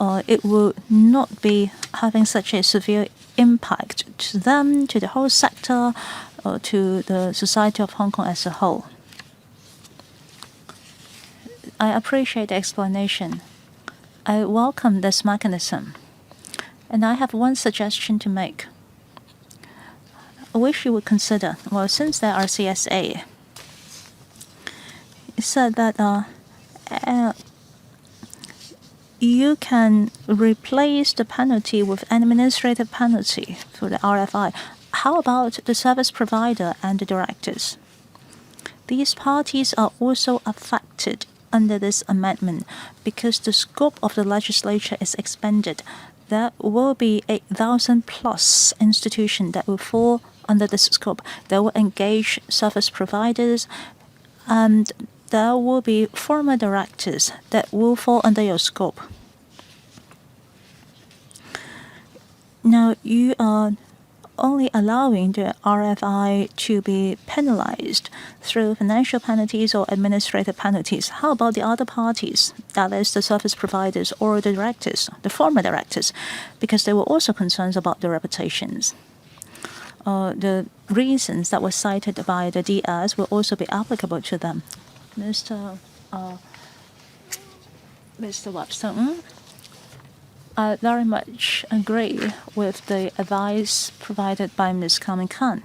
it will not be having such a severe impact to them, to the whole sector, or to the society of Hong Kong as a whole. I appreciate the explanation. I welcome this mechanism. And I have one suggestion to make. I wish you would consider, well, since there are CSA, it said that you can replace the penalty with administrative penalty for the RFI. How about the service provider and the directors? These parties are also affected under this amendment because the scope of the legislature is expanded. There will be 8,000+ institutions that will fall under this scope. They will engage service providers, and there will be former directors that will fall under your scope. Now, you are only allowing the RFI to be penalized through financial penalties or administrative penalties. How about the other parties, that is the service providers or the directors, the former directors, because there were also concerns about their reputations. The reasons that were cited by the DS will also be applicable to them. Mr. Webster, I very much agree with the advice provided by Ms. Carmen Khan.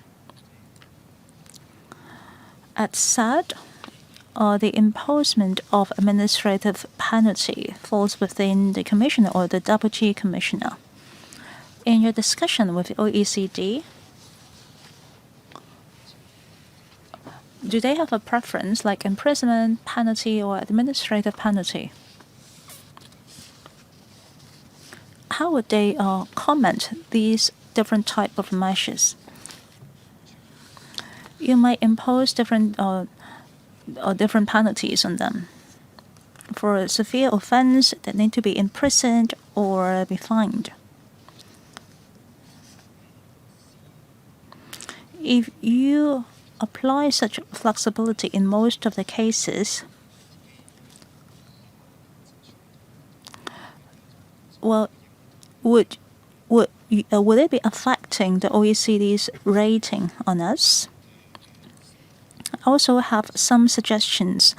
At TsyB, the imposition of administrative penalty falls within the commissioner or the deputy commissioner. In your discussion with the OECD, do they have a preference like imprisonment penalty or administrative penalty? How would they comment these different type of measures? You might impose different penalties on them. For a severe offense, they need to be imprisoned or be fined. If you apply such flexibility in most of the cases, well, would it be affecting the OECD's rating on us? I also have some suggestions.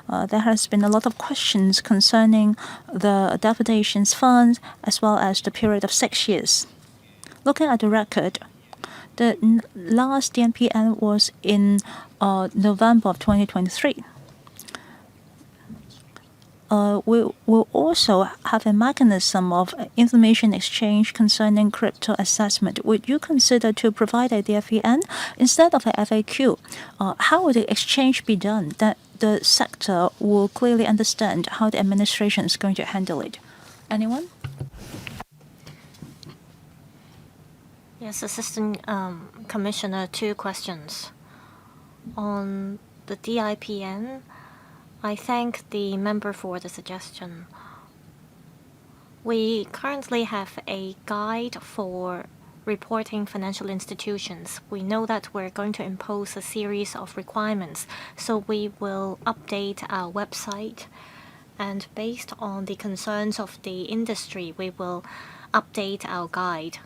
There has been a lot of questions concerning the depredations fund as well as the period of 6 years. Looking at the record, the last DNPN was in November of 2023. We will also have a mechanism of information exchange concerning crypto assessment. Would you consider to provide a DFEN instead of a FAQ? How would the exchange be done that the sector will clearly understand how the administration is going to handle it? Anyone? Yes, Assistant Commissioner, 2 questions. On the DIPN, I thank the member for the suggestion. We currently have a guide for reporting financial institutions. We know that we're going to impose a series of requirements, so we will update our website, and based on the concerns of the industry, we will update our guide.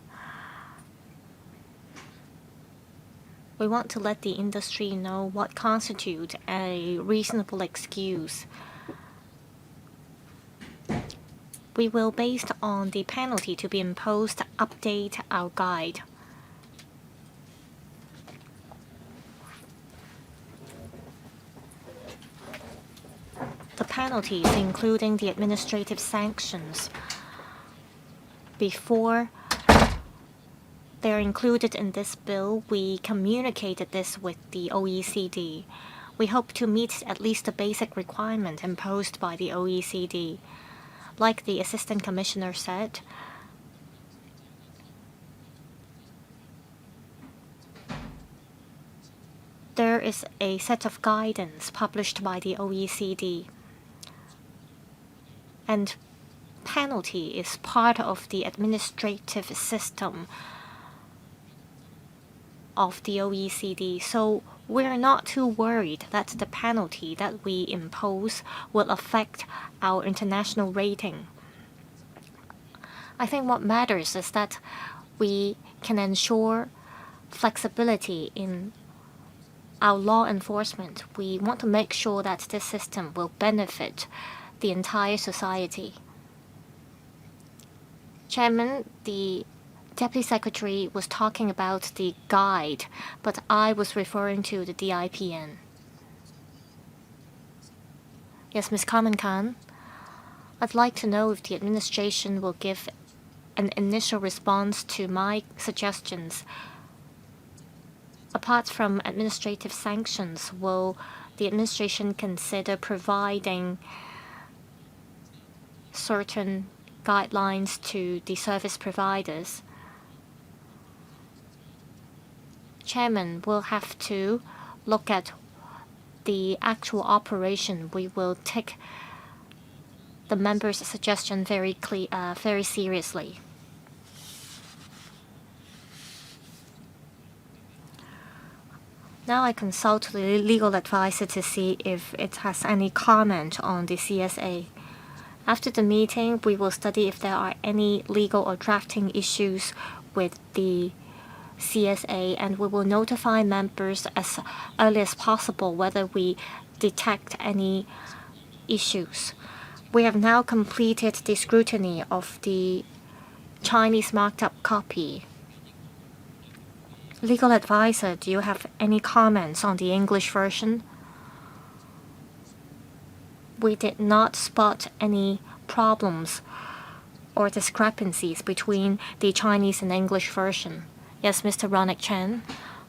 We want to let the industry know what constitutes a reasonable excuse. We will, based on the penalty to be imposed, update our guide. The penalties, including the administrative sanctions, before they're included in this bill, we communicated this with the OECD. We hope to meet at least the basic requirement imposed by the OECD. Like the Assistant Commissioner said, there is a set of guidance published by the OECD, and penalty is part of the administrative system of the OECD, so we're not too worried that the penalty that we impose will affect our international rating. I think what matters is that we can ensure flexibility in our law enforcement. We want to make sure that this system will benefit the entire society. Chairman, the Deputy Secretary was talking about the guide, but I was referring to the DIPN. Yes, Ms. Carmen Khan, I'd like to know if the administration will give an initial response to my suggestions. Apart from administrative sanctions, will the administration consider providing certain guidelines to the service providers? Chairman, will have to look at the actual operation. We will take the members' suggestion very seriously. Now I consult the legal advisor to see if it has any comment on the CSA. After the meeting, we will study if there are any legal or drafting issues with the CSA, and we will notify members as early as possible whether we detect any issues. We have now completed the scrutiny of the Chinese marked up copy. Legal advisor, do you have any comments on the English version? we did not spot any problems or discrepancies between the Chinese and English version. Yes, Mr. Ronak Chen.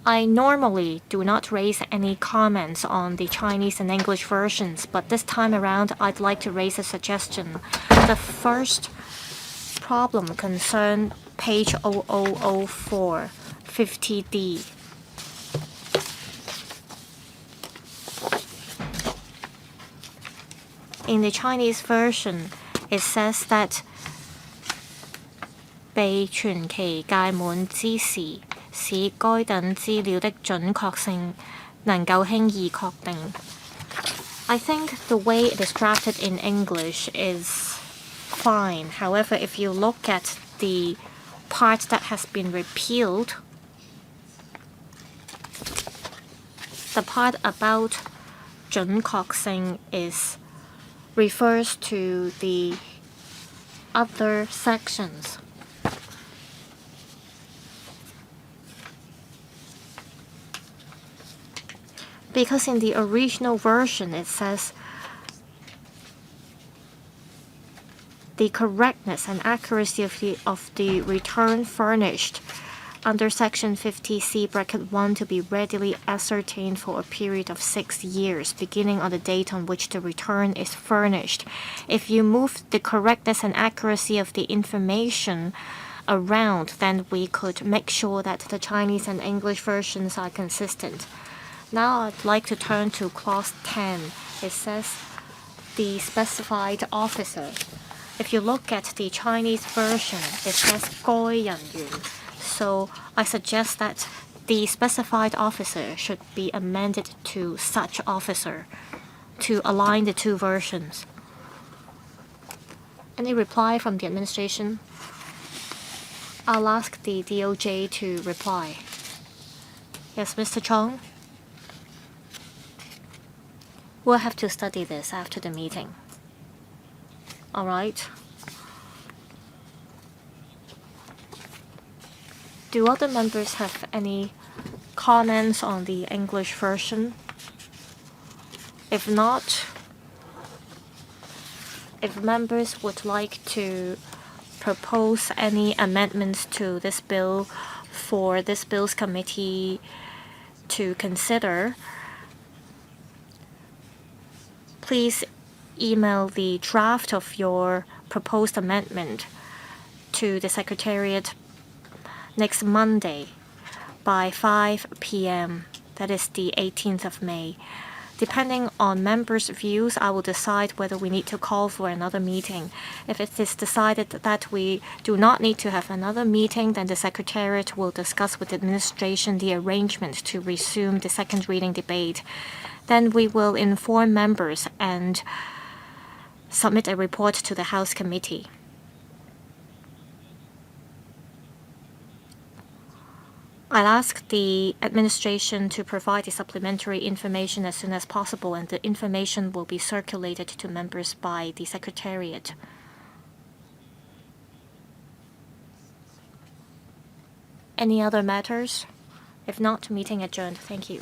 I normally do not raise any comments on the Chinese and English versions, but this time around I'd like to raise a suggestion. The first problem concerns page 0004, 50D. In the Chinese version, it says that 被傳奇屆滿之時，使該等資料的準確性能夠輕易確定. I think the way it is drafted in English is fine. However, if you look at the part that has been repealed, the part about 準確性refers to the other sections. Because in the original version it says the correctness and accuracy of the return furnished under section 50C bracket 1 to be readily ascertained for a period of 6 years, beginning on the date on which the return is furnished. If you move the correctness and accuracy of the information around, then we could make sure that the Chinese and English versions are consistent. Now I'd like to turn to clause 10. It says the specified officer. If you look at the Chinese version, it says 該人員. So I suggest that the specified officer should be amended to such officer to align the two versions. Any reply from the administration? I'll ask the DOJ to reply. Yes, Mr. Chong? We'll have to study this after the meeting. All right. Do other members have any comments on the English version? If not, if members would like to propose any amendments to this bill for this bill's committee to consider, please email the draft of your proposed amendment to the Secretariat next Monday by 5 p.m. That is the 18th of May. Depending on members' views, I will decide whether we need to call for another meeting. If it is decided that we do not need to have another meeting, then the Secretariat will discuss with the administration the arrangement to resume the second reading debate. Then we will inform members and submit a report to the House Committee. I'll ask the administration to provide the supplementary information as soon as possible, and the information will be circulated to members by the Secretariat. Any other matters? If not, meeting adjourned. Thank you.